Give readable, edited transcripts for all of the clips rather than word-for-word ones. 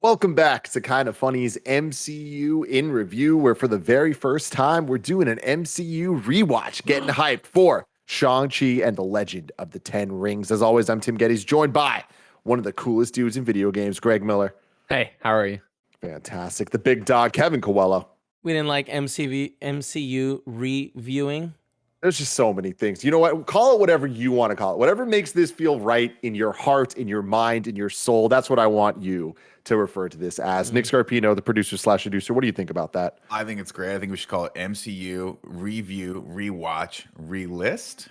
Welcome back to Kind of Funny's MCU in Review, where for the very first time, we're doing an MCU rewatch, getting hyped for Shang-Chi and the Legend of the Ten Rings. As always, I'm Tim Geddes, joined by one of the coolest dudes in video games, Greg Miller. Hey, how are you? Fantastic. The big dog, Kevin Coelho. We didn't like MCU reviewing. There's just so many things. You know what? Call it whatever you want to call it. Whatever makes this feel right in your heart, in your mind, in your soul. That's what I want you to refer to this as. Nick Scarpino, the producer/producer. What do you think about that? I think it's great. I think we should call it MCU review, rewatch, relist.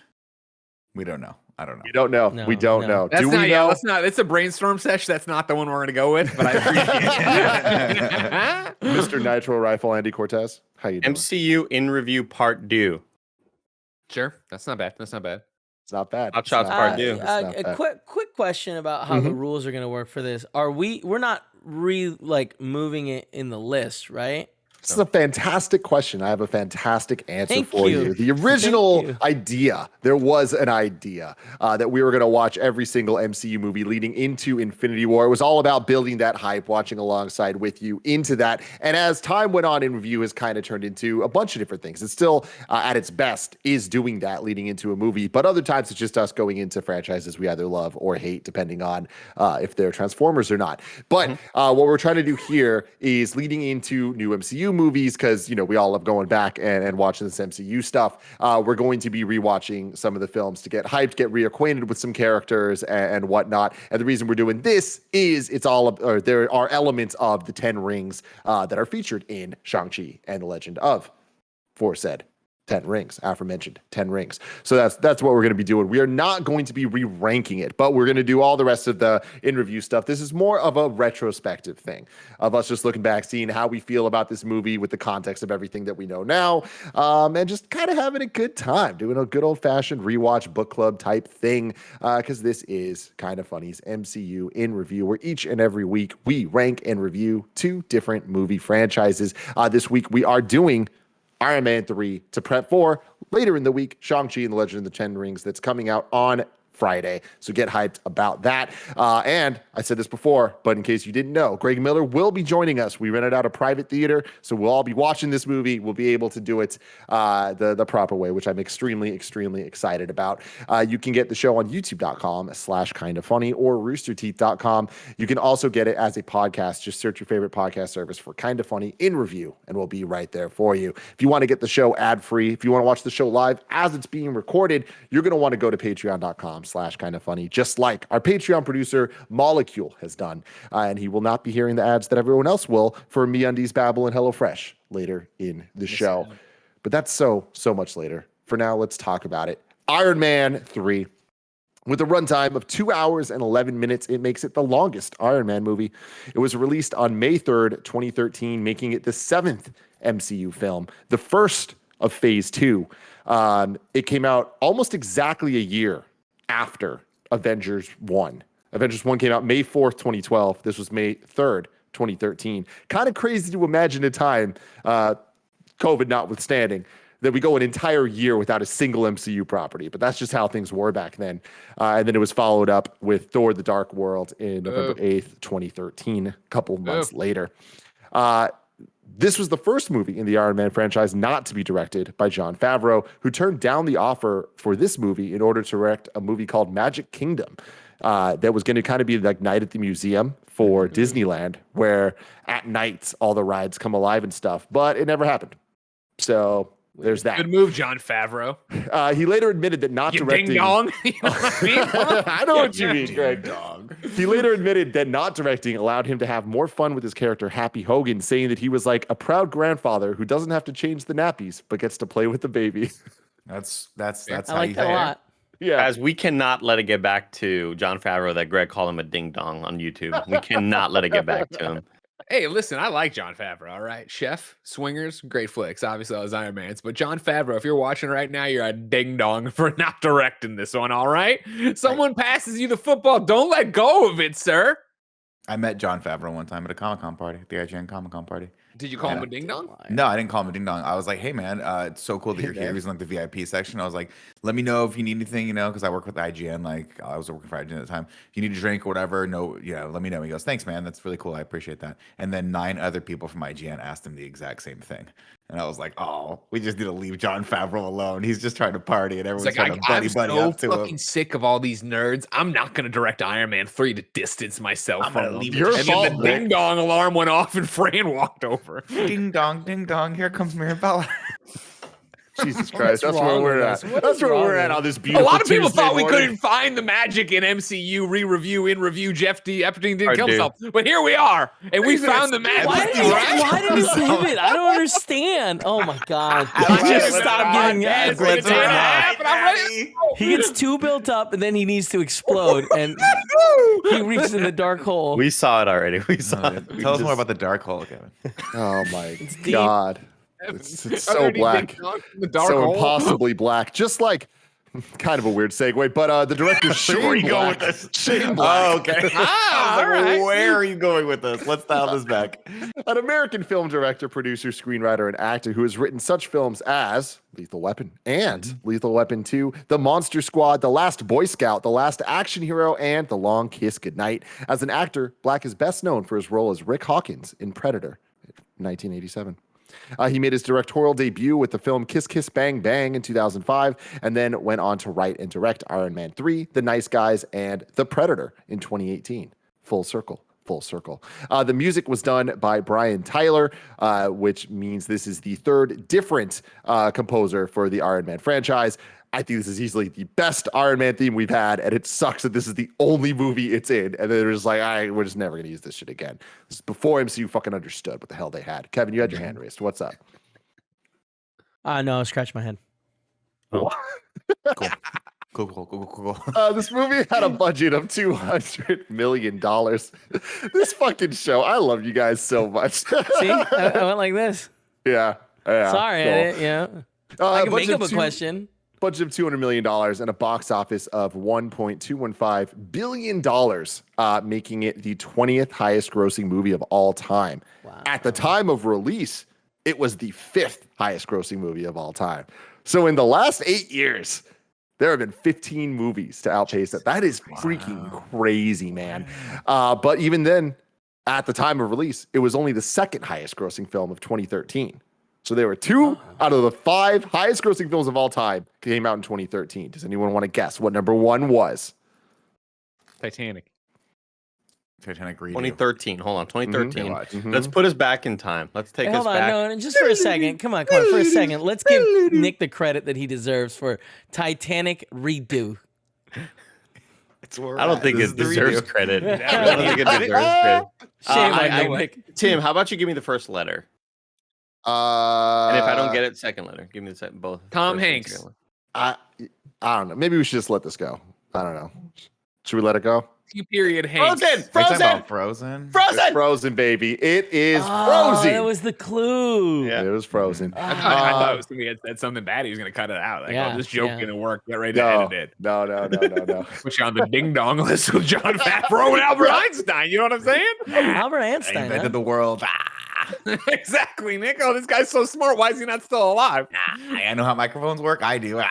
We don't know. I don't know. We don't know. No, we don't know. That's Do not, we yeah, know? that's not. It's a brainstorm session. That's not the one we're going to go with, but I appreciate it. Mr. Nitro Rifle, Andy Cortez. How you doing? MCU in review part 2. Sure, that's not bad. That's not bad. It's not bad. Hot Shots part 2. A quick question about how the rules are going to work for this. We're not moving it in the list, right? This is a fantastic question. I have a fantastic answer Thank for you. The original Thank you. idea, there was an idea that we were going to watch every single MCU movie leading into Infinity War. It was all about building that hype, watching alongside with you into that. And as time went on in review has kind of turned into a bunch of different things. It's still at its best is doing that leading into a movie. But other times it's just us going into franchises we either love or hate, depending on if they're Transformers or not. But what we're trying to do here is leading into new MCU movies, because we all love going back and watching this MCU stuff. We're going to be rewatching some of the films to get hyped, get reacquainted with some characters and whatnot. And the reason we're doing this is there are elements of the 10 rings that are featured in Shang-Chi and the Legend of aforesaid 10 rings, aforementioned 10 rings. So that's what we're going to be doing. We are not going to be re-ranking it, but we're going to do all the rest of the in-review stuff. This is more of a retrospective thing of us just looking back, seeing how we feel about this movie with the context of everything that we know now, and just kind of having a good time, doing a good old-fashioned rewatch book club type thing, because this is Kind of Funny's MCU in Review, where each and every week we rank and review 2 different movie franchises. This week we are doing Iron Man 3 to prep for later in the week, Shang-Chi and the Legend of the Ten Rings, that's coming out on Friday. So get hyped about that. And I said this before, but in case you didn't know, Greg Miller will be joining us. We rented out a private theater, so we'll all be watching this movie. We'll be able to do it the proper way, which I'm extremely, extremely excited about. You can get the show on youtube.com/kindoffunny or roosterteeth.com. You can also get it as a podcast. Just search your favorite podcast service for Kind of Funny in Review, and we'll be right there for you. If you want to get the show ad-free, if you want to watch the show live as it's being recorded, you're going to want to go to patreon.com/kindoffunny, just like our Patreon producer Molecule has done. And he will not be hearing the ads that everyone else will for MeUndies, Babbel, and HelloFresh later in the show. But that's so much later. For now, let's talk about it. Iron Man 3. With a runtime of 2 hours and 11 minutes, it makes it the longest Iron Man movie. It was released on May 3rd, 2013, making it the 7th MCU film, the first of Phase 2. It came out almost exactly a year after Avengers 1. Avengers 1 came out May 4th, 2012. This was May 3rd, 2013. Kind of crazy to imagine a time, COVID notwithstanding, that we go an entire year without a single MCU property. But that's just how things were back then. And then it was followed up with Thor: The Dark World in November 8th, 2013, a couple months later. This was the first movie in the Iron Man franchise not to be directed by Jon Favreau, who turned down the offer for this movie in order to direct a movie called Magic Kingdom that was going to kind of be like Night at the Museum for Disneyland, where at night all the rides come alive and stuff. But it never happened. So there's that. Good move, Jon Favreau. He later admitted that not directing. Ding dong. You know what I mean? I know what you mean, Greg. Dog. He later admitted that not directing allowed him to have more fun with his character, Happy Hogan, saying that he was like a proud grandfather who doesn't have to change the nappies but gets to play with the baby. That's I how like you that a say it. lot. Yeah. As we cannot let it get back to John Favreau that Greg called him a ding dong on YouTube. We cannot let it get back to him. Hey, listen, I like John Favreau, all right? Chef, Swingers, great flicks. Obviously, all those Iron Mans. But John Favreau, if you're watching right now, you're a ding-dong for not directing this one, all right? Someone passes you the football. Don't let go of it, sir. I met John Favreau one time at a Comic-Con party, the IGN Comic-Con party. Did you call him a ding-dong? No, I didn't call him a ding dong. I was like, hey, man, it's so cool that you're here. He was in like the VIP section. I was like, let me know if you need anything, because I work with IGN. Like, I was working for IGN at the time. If you need a drink or whatever, let me know. He goes, thanks, man. That's really cool. I appreciate that. And then 9 other people from IGN asked him the exact same thing. And I was like, oh, we just need to leave John Favreau alone. He's just trying to party and everyone's trying to buddy up to him. I'm fucking sick of all these nerds. I'm not going to direct Iron Man 3 to distance myself from them. Your And fault, then the ding-dong alarm went off and Fran walked over. Ding dong, here comes Mirabella. Jesus Christ, that's where wrong we're with at. us? What That's is where wrong we're with at us? on this A beautiful lot of people Tuesday thought we morning. couldn't find the magic in MCU re-review, in review. Jeff D. Epstein didn't Or kill do. himself, but here we are, and we Jesus, found the magic. Why did, why did he pivot? I don't understand. Oh my god! He should stop getting Yes, aggressive. it's gonna happen. I'm ready. He gets too built up, and then he needs to explode, and he reaches in the dark hole. We saw it already. We saw it. Tell us more about the dark hole, Kevin. Oh my deep. God. It's so Underneath black. ding-dong in the dark So hole. impossibly black. Just like, kind of a weird segue, but the director Shane Where are you going Black. with this? Shane Black. Oh, okay. Ah, I was like, all right. where are you going with this? Let's dial this back. An American film director, producer, screenwriter, and actor who has written such films as Lethal Weapon and Lethal Weapon 2, The Monster Squad, The Last Boy Scout, The Last Action Hero, and The Long Kiss Goodnight. As an actor, Black is best known for his role as Rick Hawkins in Predator, 1987. He made his directorial debut with the film Kiss Kiss Bang Bang in 2005, and then went on to write and direct Iron Man 3, The Nice Guys, and The Predator in 2018. Full circle. Full circle. The music was done by Brian Tyler, which means this is the third different composer for the Iron Man franchise. I think this is easily the best Iron Man theme we've had, and it sucks that this is the only movie it's in. And then they're just like, we're just never going to use this shit again. This is before MCU fucking understood what the hell they had. Kevin, you had your hand raised. What's up? No, scratch my head. Cool. This movie had a budget of $200 million. This fucking show, I love you guys so much. See, I went like this. Yeah. Sorry, cool. I didn't, I can make budget up a of two- question. Budget of $200 million and a box office of $1.215 billion, making it the 20th highest grossing movie of all time. Wow. At the time of release, it was the 5th highest grossing movie of all time. So in the last 8 years, there have been 15 movies to outpace it. That is freaking crazy, man. But even then, at the time of release, it was only the 2nd highest grossing film of 2013. So there were 2 out of the 5 highest grossing films of all time came out in 2013. Does anyone want to guess what number 1 was? Titanic. Titanic redo. 2013. Hold on. 2013. Watch. Mhm. Let's put us back in time. Let's take Hey, us hold on, back. no, just for a second. Come on, for a second. Let's give Nick the credit that he deserves for Titanic redo. I don't think This it is the deserves redo. credit. I don't think it deserves credit. Shame I- on you, Nick. Tim, how about you give me the first letter? And if I don't get it, second letter. Give me the second, both. Tom first and Hanks. second one. I don't know. Maybe we should just let this go. I don't know. Should we let it go? Period Hanks. Frozen! Are you talking Frozen! about Frozen? It's Frozen! Frozen, baby. It is Oh, Frozen. that was the clue. Yeah. It was Frozen. I thought it was somebody had said something bad. He was going to cut it out. Like, Yeah, oh, this joke yeah. going to work. Get ready to No, edit it. no. Put you on the ding dong list with John Favreau and Albert Einstein. You know what I'm saying? Albert I Einstein. huh? invented the world. Exactly, Nick. Oh, this guy's so smart. Why is he not still alive? I know how microphones work. I do.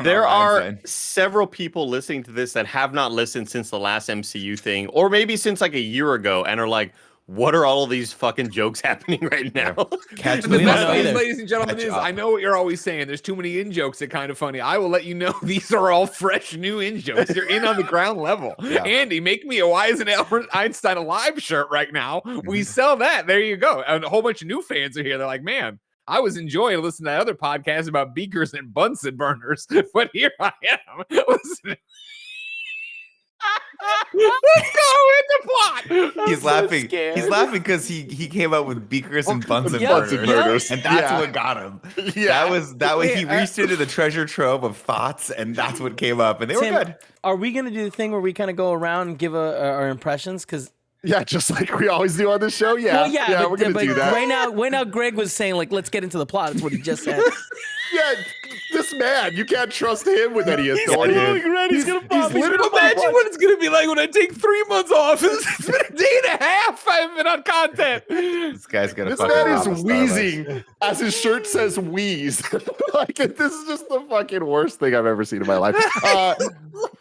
There are Einstein. several people listening to this that have not listened since the last MCU thing, or maybe since like a year ago, and are like, what are all of these fucking jokes happening right now? Catch The We me don't best know news, either. ladies and gentlemen, Catch is up. I know what you're always saying. There's too many in jokes that kind of funny. I will let you know these are all fresh new in jokes. You're in on the ground level. Yeah. Andy, make me a Why Isn't Albert Einstein Alive shirt right now. We sell that. There you go. And a whole bunch of new fans are here. They're like, man, I was enjoying listening to that other podcast about beakers and Bunsen burners, but here I am. Listen. Let's go with the plot. He's so laughing. scared. He's laughing because he came up with Beakers and Bunsen Yep, burners, Bunsen burners. and that's Yeah. what got him. Yeah. That was Wait, he reached into the treasure trove of thoughts, and that's what came up, and they Tim, were good. Are we gonna do the thing where we kind of go around and give our impressions? Because Yeah, just like we always do on this show. Yeah, well, we're gonna do that. Right now, Greg was saying like, let's get into the plot. That's what he just said. Yeah, this man, you can't trust him with any authority. He's gonna pop. literally Imagine what it's gonna be like when I take 3 months off. It's been a day and a half I haven't been on content. This guy's gonna. This fucking man rob is a Starbucks. wheezing as his shirt says wheeze. Like, this is just the fucking worst thing I've ever seen in my life.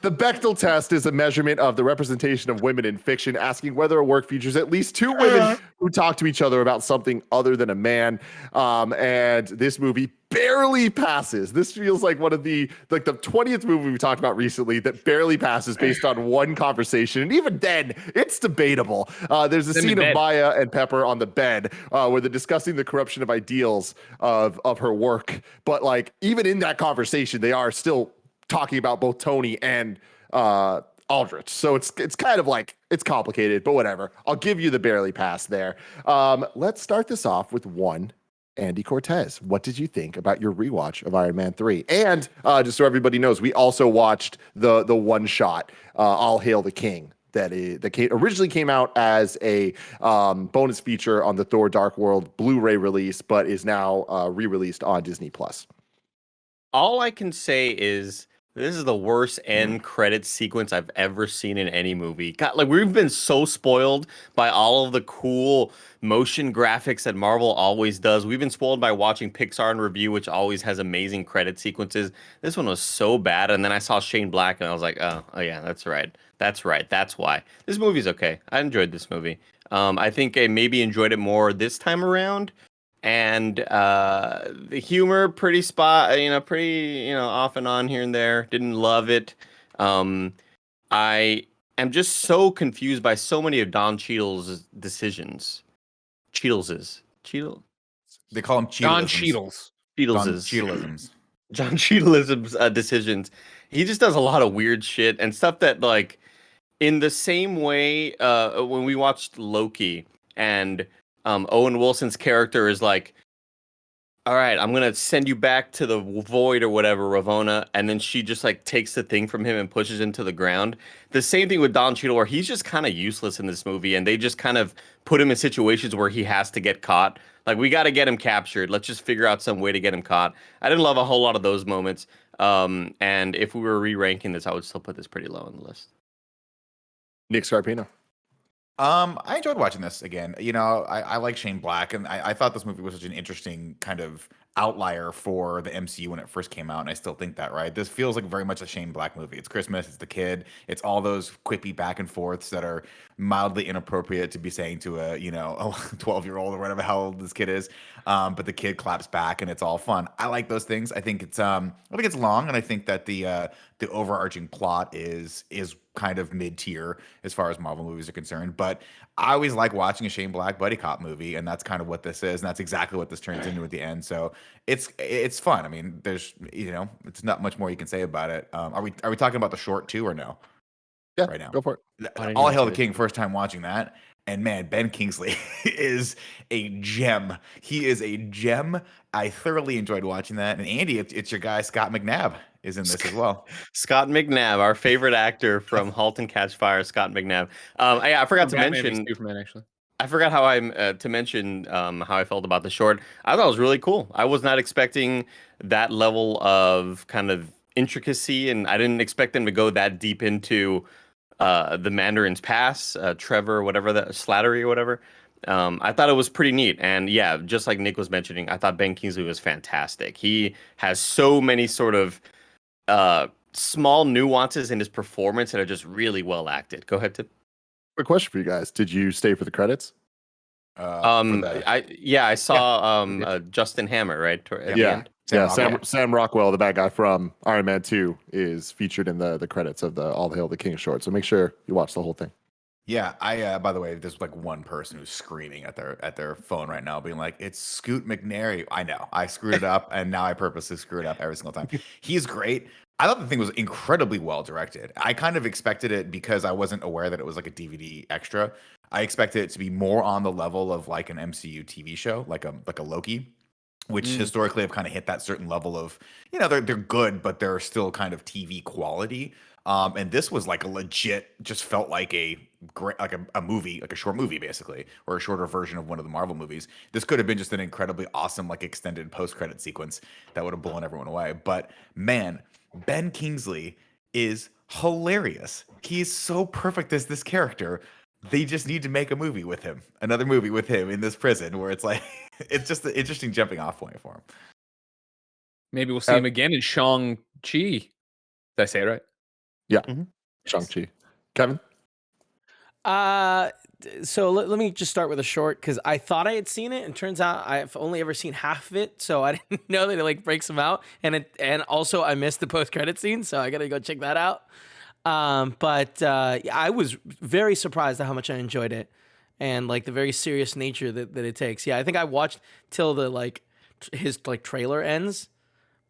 The Bechdel test is a measurement of the representation of women in fiction, asking whether a work features at least two women who talk to each other about something other than a man. And this movie barely passes. This feels like one of the 20th movie we talked about recently that barely passes based on one conversation, and even then it's debatable. There's a scene of Maya and Pepper on the bed where they're discussing the corruption of ideals of her work, but like even in that conversation they are still talking about both Tony and Aldrich. So it's kind of like it's complicated, but whatever. I'll give you the barely pass there. Let's start this off with one. Andy Cortez, what did you think about your rewatch of Iron Man 3? And just so everybody knows, we also watched the one shot, All Hail the King, that originally came out as a bonus feature on the Thor Dark World Blu-ray release, but is now re-released on Disney+. All I can say is this is the worst end credit sequence I've ever seen in any movie. God, like we've been so spoiled by all of the cool motion graphics that Marvel always does. We've been spoiled by watching Pixar in review, which always has amazing credit sequences. This one was so bad, and then I saw Shane Black, and I was like, oh yeah, that's right. That's why. This movie's okay. I enjoyed this movie. I think I maybe enjoyed it more this time around. And the humor pretty off and on here and there. Didn't love it. I am just so confused by so many of Don Cheadle's decisions. They call him Cheadleisms. Don Cheadle's. John Cheadleism's decisions. He just does a lot of weird shit and stuff that, like, in the same way when we watched Loki and Owen Wilson's character is like, all right, I'm going to send you back to the void or whatever, Ravonna. And then she just like takes the thing from him and pushes him to the ground. The same thing with Don Cheadle, where he's just kind of useless in this movie. And they just kind of put him in situations where he has to get caught. Like, we got to get him captured. Let's just figure out some way to get him caught. I didn't love a whole lot of those moments. And if we were re-ranking this, I would still put this pretty low on the list. Nick Scarpino. I enjoyed watching this again. You know, I like Shane Black, and I thought this movie was such an interesting kind of outlier for the MCU when it first came out, and I still think that, right? This feels like very much a Shane Black movie. It's Christmas, it's the kid, it's all those quippy back and forths that are mildly inappropriate to be saying to a 12-year-old or whatever how old this kid is. But the kid claps back, and it's all fun. I like those things. I think it's long, and I think that the overarching plot is kind of mid-tier as far as Marvel movies are concerned. But I always like watching a Shane Black buddy cop movie, and that's kind of what this is, and that's exactly what this turns into at the end. So it's fun. I mean, there's it's not much more you can say about it. Are we talking about the short too or no? Yeah, right now. Go for it. All Hail the King, first time watching that. And man, Ben Kingsley is a gem. He is a gem. I thoroughly enjoyed watching that. And Andy, it's your guy Scott McNabb is in this as well. Scott McNabb, our favorite actor from *Halt and Catch Fire*, Scott McNabb. I forgot to mention. Superman, actually. I forgot how to mention how I felt about the short. I thought it was really cool. I was not expecting that level of kind of intricacy, and I didn't expect them to go that deep into the Mandarin's Pass, Trevor, whatever that Slattery or whatever. I thought it was pretty neat, and yeah, just like Nick was mentioning, I thought Ben Kingsley was fantastic. He has so many sort of small nuances in his performance that are just really well acted. Go ahead, Tip. Quick question for you guys: did you stay for the credits? I saw Justin Hammer right at the end. Sam Rockwell, the bad guy from Iron Man 2, is featured in the credits of the All Hail the King short. So make sure you watch the whole thing. Yeah, I by the way, there's like one person who's screaming at their phone right now, being like, "It's Scoot McNairy." I know, I screwed it up, and now I purposely screw it up every single time. He's great. I thought the thing was incredibly well directed. I kind of expected it because I wasn't aware that it was like a DVD extra. I expected it to be more on the level of like an MCU TV show, like a Loki, which historically have kind of hit that certain level of, they're good, but they're still kind of TV quality. And this was like a legit, just felt like a great, like a movie, like a short movie basically, or a shorter version of one of the Marvel movies. This could have been just an incredibly awesome, like extended post-credit sequence that would have blown everyone away. But man, Ben Kingsley is hilarious. He's so perfect as this character. They just need to make a movie with him, another movie with him in this prison where it's like, it's just an interesting jumping off point for him. Maybe we'll see him again in Shang-Chi. Did I say it right? Yeah. Mhm. Shang-Chi. Kevin? So let me just start with a short because I thought I had seen it, and turns out I've only ever seen half of it, so I didn't know that it like breaks them out, and also I missed the post credit scene, so I gotta go check that out. But I was very surprised at how much I enjoyed it, and like the very serious nature that it takes. Yeah, I think I watched till the his trailer ends.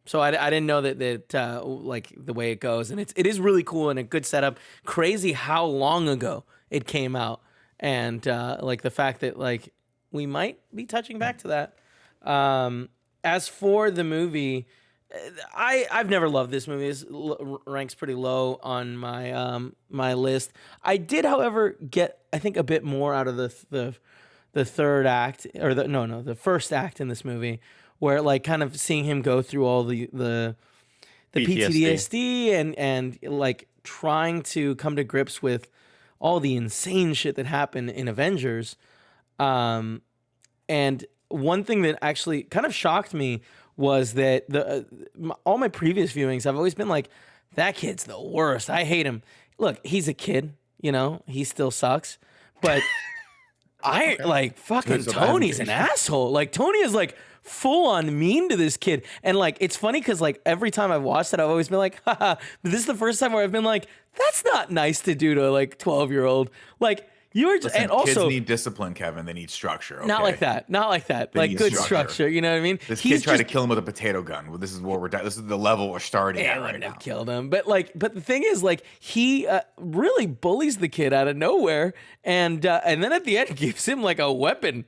So I didn't know that like the way it goes, and it is really cool and a good setup. Crazy how long ago it came out, and like the fact that like we might be touching back to that. As for the movie, I've never loved this movie. It ranks pretty low on my my list. I did, however, get I think a bit more out of the third act, or the first act in this movie, where like kind of seeing him go through all the PTSD and like trying to come to grips with all the insane shit that happened in Avengers. And one thing that actually kind of shocked me was that all my previous viewings, I've always been like, that kid's the worst. I hate him. Look, he's a kid, he still sucks, but I like fucking Tony's an asshole. Like Tony is like full on mean to this kid. And like, it's funny because like every time I've watched it, I've always been like, haha, this is the first time where I've been like, that's not nice to do to like 12-year-old. Like you were just, Listen, and also kids need discipline, Kevin. They need structure. Okay? not like that. Like need good structure. You know what I mean? This kid tried to kill him with a potato gun. Well, this is what this is the level we're starting at right now. Killed him, but the thing is, like, he really bullies the kid out of nowhere, and then at the end gives him like a weapon.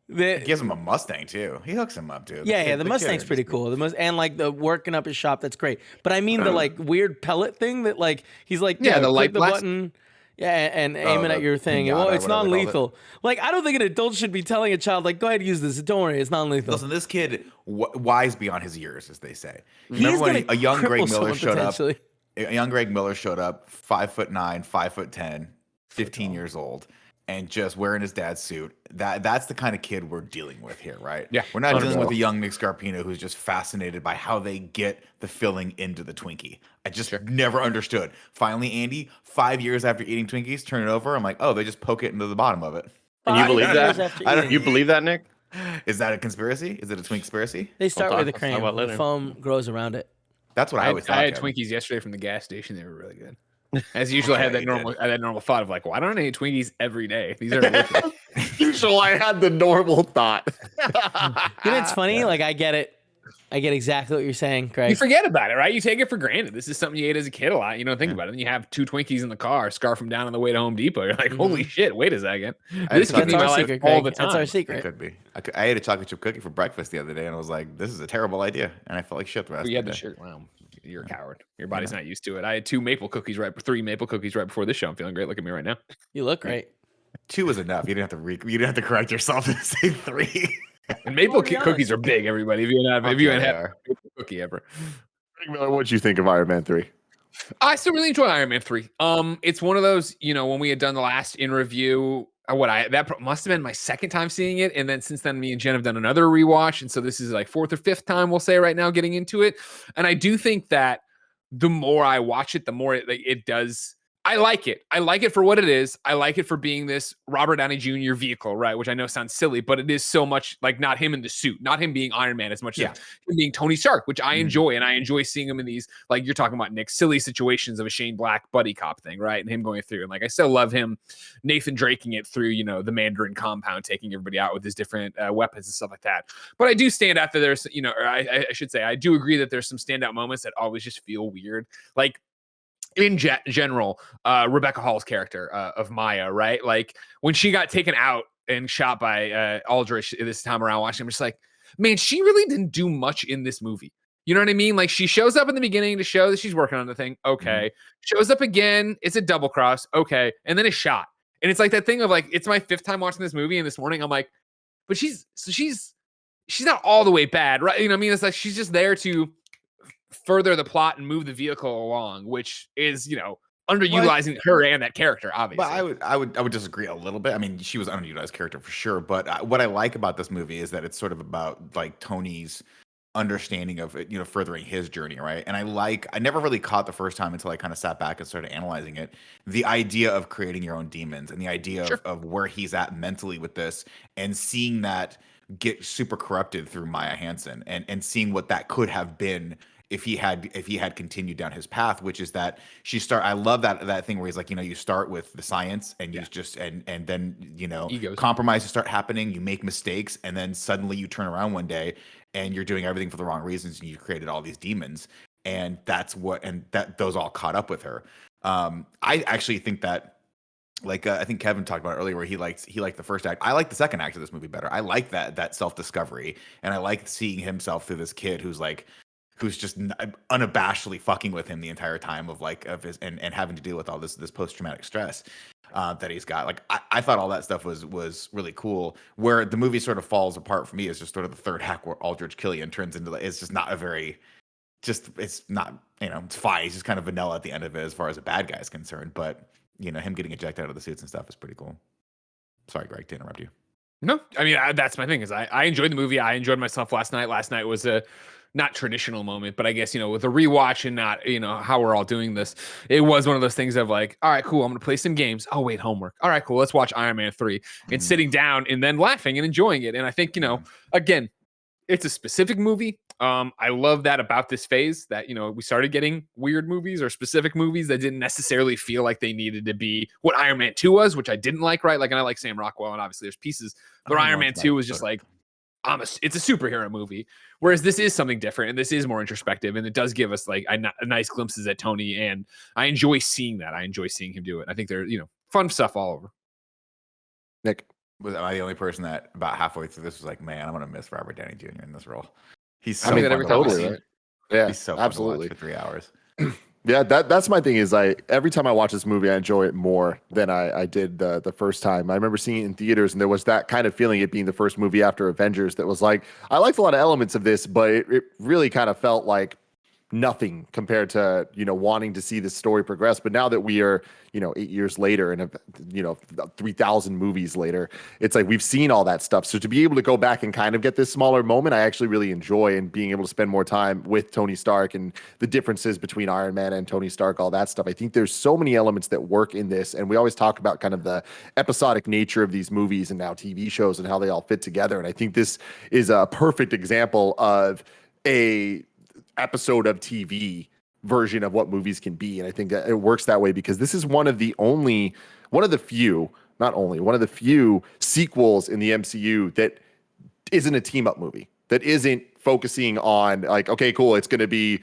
He gives him a Mustang too. He hooks him up, dude. The Mustang's pretty cool. And like the working up his shop, that's great. But I mean the like weird pellet thing that like he's like the light the blast button. Yeah, and aiming at your thing. pinata, Well, it's whatever they call non-lethal. Like, I don't think an adult should be telling a child, like, go ahead and use this. Don't worry, it's non-lethal. Listen, this kid wise beyond his years, as they say. He's Remember when gonna a young Greg cripple Miller someone showed up? potentially. A young Greg Miller showed up, 5'9", 5'10", 15 years old, and just wearing his dad's suit. That's the kind of kid we're dealing with here, right? Yeah, We're not dealing 100%. with a young Nick Scarpino who's just fascinated by how they get the filling into the Twinkie. I just never understood. Finally, Andy, 5 years after eating Twinkies, turn it over. I'm like, oh, they just poke it into the bottom of it. And you believe 5 years that? after I don't. eating You it. believe that, Nick? Is that a conspiracy? Is it a twink conspiracy? They start We'll with a talk cream. about it The later. foam grows around it. That's what I always thought. I had Kevin. Twinkies yesterday from the gas station. They were really good. As usual, I had Okay, that normal thought of like, why don't I eat Twinkies every day? These are delicious. Usually I had the normal thought. It's funny. Like, I get it. I get exactly what you're saying, Greg. You forget about it, right? You take it for granted. This is something you ate as a kid a lot. You don't think about it. Then you have 2 Twinkies in the car, scarf them down on the way to Home Depot. You're like, holy shit, wait a second. This That's gives me our my life secret, all Greg. the That's our time. secret. It could be. I ate a chocolate chip cookie for breakfast the other day, and I was like, "This is a terrible idea," and I felt like shit the rest You of had the the day. shirt. Wow, you're a coward. Your body's not used to it. I had 3 maple cookies right before this show. I'm feeling great. Look at me right now. You look great. 2 was enough. You didn't have to correct yourself and say 3. And maple be honest. cookies are big, everybody. If you haven't Fuck had yeah, a they are. maple cookie ever. Greg Miller, what'd you think of Iron Man 3? I still really enjoy Iron Man 3. It's one of those, when we had done the last in review, must have been my second time seeing it, and then since then me and Jen have done another rewatch, and so this is like 4th or 5th time we'll say right now getting into it. And I do think that the more I watch it, the more it does. I like it. I like it for what it is. I like it for being this Robert Downey Jr. vehicle, right? Which I know sounds silly, but it is so much like not him in the suit, not him being Iron Man as much as him being Tony Stark, which I enjoy. And I enjoy seeing him in these, like you're talking about, Nick, silly situations of a Shane Black buddy cop thing, right? And him going through. And like I still love him, Nathan Draking it through, the Mandarin compound, taking everybody out with his different weapons and stuff like that. But I do stand out that there's, or I should say, I do agree that there's some standout moments that always just feel weird. Like, in general, Rebecca Hall's character of Maya, right? Like when she got taken out and shot by Aldrich this time around watching, I'm just like, man, she really didn't do much in this movie. You know what I mean? Like she shows up in the beginning to show that she's working on the thing. Okay. Shows up again. It's a double cross. Okay. And then a shot. And it's like that thing of like, it's my 5th time watching this movie. And this morning I'm like, but she's not all the way bad, right? You know what I mean? It's like, she's just there to further the plot and move the vehicle along, which is, underutilizing her and that character, obviously. But I would disagree a little bit. I mean, she was an underutilized character for sure. But what I like about this movie is that it's sort of about like Tony's understanding of it, furthering his journey, right? And I never really caught the first time until I kind of sat back and started analyzing it. The idea of creating your own demons and the idea of where he's at mentally with this, and seeing that get super corrupted through Maya Hansen, and seeing what that could have been if he had continued down his path, which is that I love that thing where he's like, you start with the science and you just and then Egos. compromises start happening, you make mistakes, and then suddenly you turn around one day and you're doing everything for the wrong reasons, and you created all these demons, and those all caught up with her. I actually think that, like I think Kevin talked about it earlier, where he liked the first act. I like the second act of this movie better. I like that self-discovery, and I like seeing himself through this kid who's just unabashedly fucking with him the entire time of his and having to deal with all this post-traumatic stress that he's got. Like I thought all that stuff was really cool. Where the movie sort of falls apart for me is just sort of the third act where Aldrich Killian turns into it's just not a very it's not it's fine. He's just kind of vanilla at the end of it as far as a bad guy is concerned. But him getting ejected out of the suits and stuff is pretty cool. Sorry, Greg, to interrupt you. No, I mean, that's my thing is I enjoyed the movie. I enjoyed myself last night. Last night was a not traditional moment, but I guess, with a rewatch and not, how we're all doing this, it was one of those things of like, all right, cool. I'm going to play some games. Oh, wait, homework. All right, cool. Let's watch Iron Man 3 and sitting down and then laughing and enjoying it. And I think, again, it's a specific movie. I love that about this phase that, we started getting weird movies or specific movies that didn't necessarily feel like they needed to be what Iron Man 2 was, which I didn't like, right? Like, and I like Sam Rockwell, and obviously there's pieces, but Iron Man 2 was just like, it's a superhero movie. Whereas this is something different, and this is more introspective, and it does give us like a nice glimpses at Tony, and I enjoy seeing that. I enjoy seeing him do it. I think they're, fun stuff all over. Nick, was I the only person that about halfway through this was like, man, I'm gonna miss Robert Downey Jr. in this role? He's so that every time totally, right? Yeah, he's so absolutely fun to watch for 3 hours. Yeah, that's my thing is every time I watch this movie, I enjoy it more than I did the first time. I remember seeing it in theaters, and there was that kind of feeling, it being the first movie after Avengers, that was like, I liked a lot of elements of this, but it really kind of felt like nothing compared to, wanting to see this story progress. But now that we are, 8 years later and, 3,000 movies later, it's like we've seen all that stuff. So to be able to go back and kind of get this smaller moment, I actually really enjoy, and being able to spend more time with Tony Stark and the differences between Iron Man and Tony Stark, all that stuff. I think there's so many elements that work in this. And we always talk about kind of the episodic nature of these movies and now TV shows and how they all fit together. And I think this is a perfect example of a episode of TV version of what movies can be. And I think that it works that way because this is one of the few sequels in the MCU that isn't a team up movie, that isn't focusing on like, okay, cool, it's going to be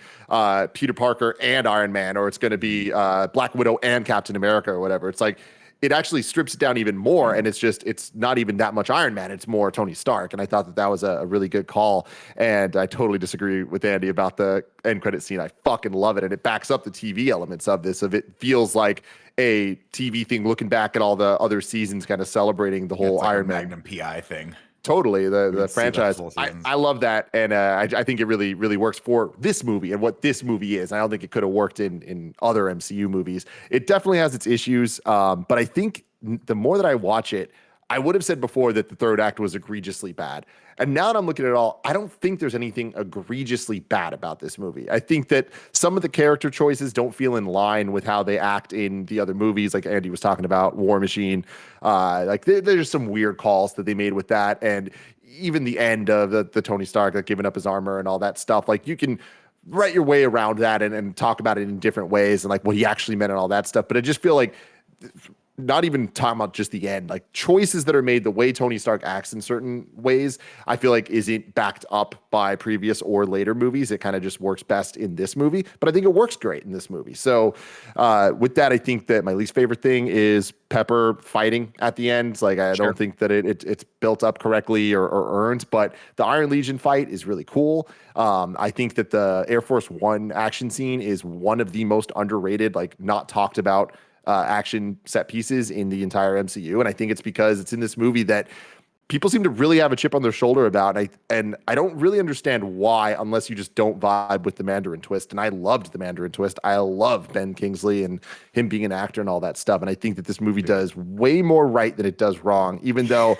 Peter Parker and Iron Man, or it's going to be Black Widow and Captain America or whatever. It's like, it actually strips it down even more, and it's not even that much Iron Man, it's more Tony Stark. And I thought that was a really good call, and I totally disagree with Andy about the end credit scene. I fucking love it, and it backs up the TV elements of this, it feels like a TV thing, looking back at all the other seasons, kind of celebrating the whole like Iron Man Magnum PI thing. Totally, the franchise. I love that, and I think it really, really works for this movie and what this movie is. I don't think it could have worked in other MCU movies. It definitely has its issues, but I think the more that I watch it, I would have said before that the third act was egregiously bad. And now that I'm looking at it all, I don't think there's anything egregiously bad about this movie. I think that some of the character choices don't feel in line with how they act in the other movies, like Andy was talking about, War Machine. There's some weird calls that they made with that. And even the end of the Tony Stark, like giving up his armor and all that stuff, like you can write your way around that and talk about it in different ways and like what he actually meant and all that stuff. But I just feel like not even talking about just the end, like choices that are made, the way Tony Stark acts in certain ways, I feel like isn't backed up by previous or later movies. It kind of just works best in this movie, but I think it works great in this movie. So with that, I think that my least favorite thing is Pepper fighting at the end. Like, I don't think that it's built up correctly or earned, but the Iron Legion fight is really cool. I think that the Air Force One action scene is one of the most underrated, like not talked about action set pieces in the entire MCU. And I think it's because it's in this movie that people seem to really have a chip on their shoulder about. And I don't really understand why, unless you just don't vibe with the Mandarin twist. And I loved the Mandarin twist. I love Ben Kingsley and him being an actor and all that stuff. And I think that this movie does way more right than it does wrong, even though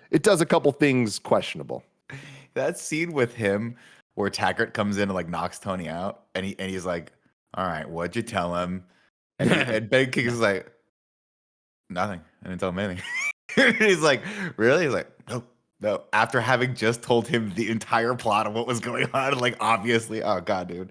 it does a couple things questionable. That scene with him where Taggart comes in and like knocks Tony out, and he's like, "All right, what'd you tell him?" And Ben King is like, "Nothing. I didn't tell him anything." He's like, "Really?" He's like, "No." After having just told him the entire plot of what was going on, like obviously, oh god, dude,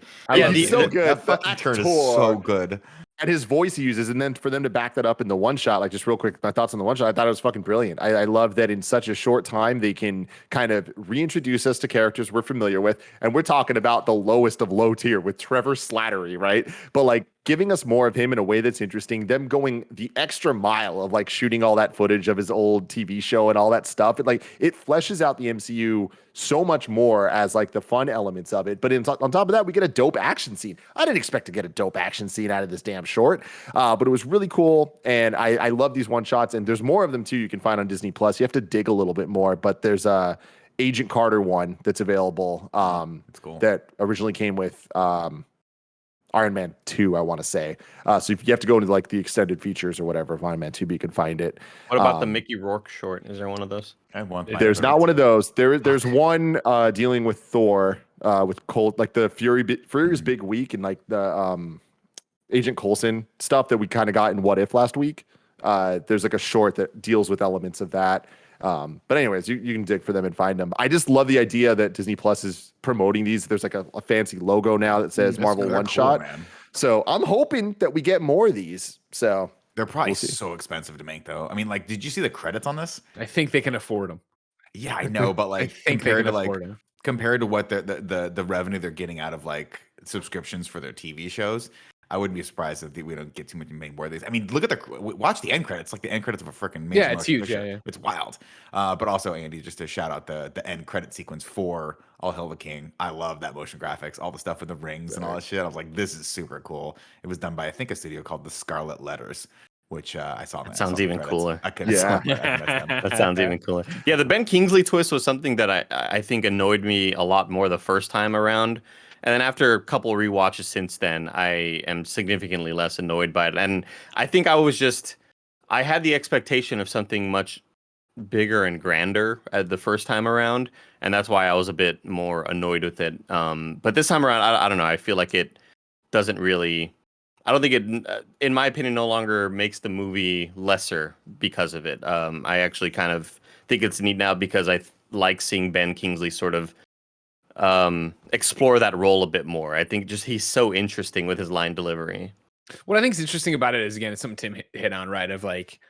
so good. That fucking turn is so good. And his voice he uses, and then for them to back that up in the one shot, like just real quick, my thoughts on the one shot, I thought it was fucking brilliant. I love that in such a short time, they can kind of reintroduce us to characters we're familiar with. And we're talking about the lowest of low tier with Trevor Slattery, right? But like giving us more of him in a way that's interesting, them going the extra mile of like shooting all that footage of his old TV show and all that stuff. It fleshes out the MCU so much more as like the fun elements of it. But on top of that, we get a dope action scene. I didn't expect to get a dope action scene out of this damn short, but it was really cool. And I love these one shots, and there's more of them too. You can find on Disney Plus. You have to dig a little bit more, but there's a Agent Carter one that's available. That's cool. That originally came with Iron Man 2, I want to say. So if you have to go into like the extended features or whatever of Iron Man 2, but you can find it. What about the Mickey Rourke short? Is there one of those? I have one. There's not one of those. There's one dealing with Thor, with Colt, like the Fury's big week, and like the Agent Coulson stuff that we kind of got in What If last week. There's like a short that deals with elements of that. But anyways, you can dig for them and find them. I just love the idea that Disney Plus is promoting these. There's like a fancy logo now that says Marvel One Shot. Man. So I'm hoping that we get more of these. So they're probably so expensive to make, though. I mean, like, did you see the credits on this? I think they can afford them. Yeah, I know, but like compared to what the revenue they're getting out of like subscriptions for their TV shows, I wouldn't be surprised if we don't get too many more of these. I mean, look at watch the end credits, like the end credits of a freaking major it's huge. Yeah, it's wild. But also, Andy, just to shout out the end credit sequence for All Hail the King. I love that motion graphics, all the stuff with the rings and all that shit. I was like, this is super cool. It was done by I think a studio called the Scarlet Letters, which I saw. That sounds even cooler. That sounds even cooler. Yeah, the Ben Kingsley twist was something that I think annoyed me a lot more the first time around. And then after a couple of rewatches since then, I am significantly less annoyed by it. And I think I had the expectation of something much bigger and grander the first time around. And that's why I was a bit more annoyed with it. But this time around, I don't know. I feel like it doesn't really, I don't think it, in my opinion, no longer makes the movie lesser because of it. I actually kind of think it's neat now because I like seeing Ben Kingsley sort of explore that role a bit more. I think just he's so interesting with his line delivery. What I think is interesting about it is, again, it's something Tim hit on, right? Of like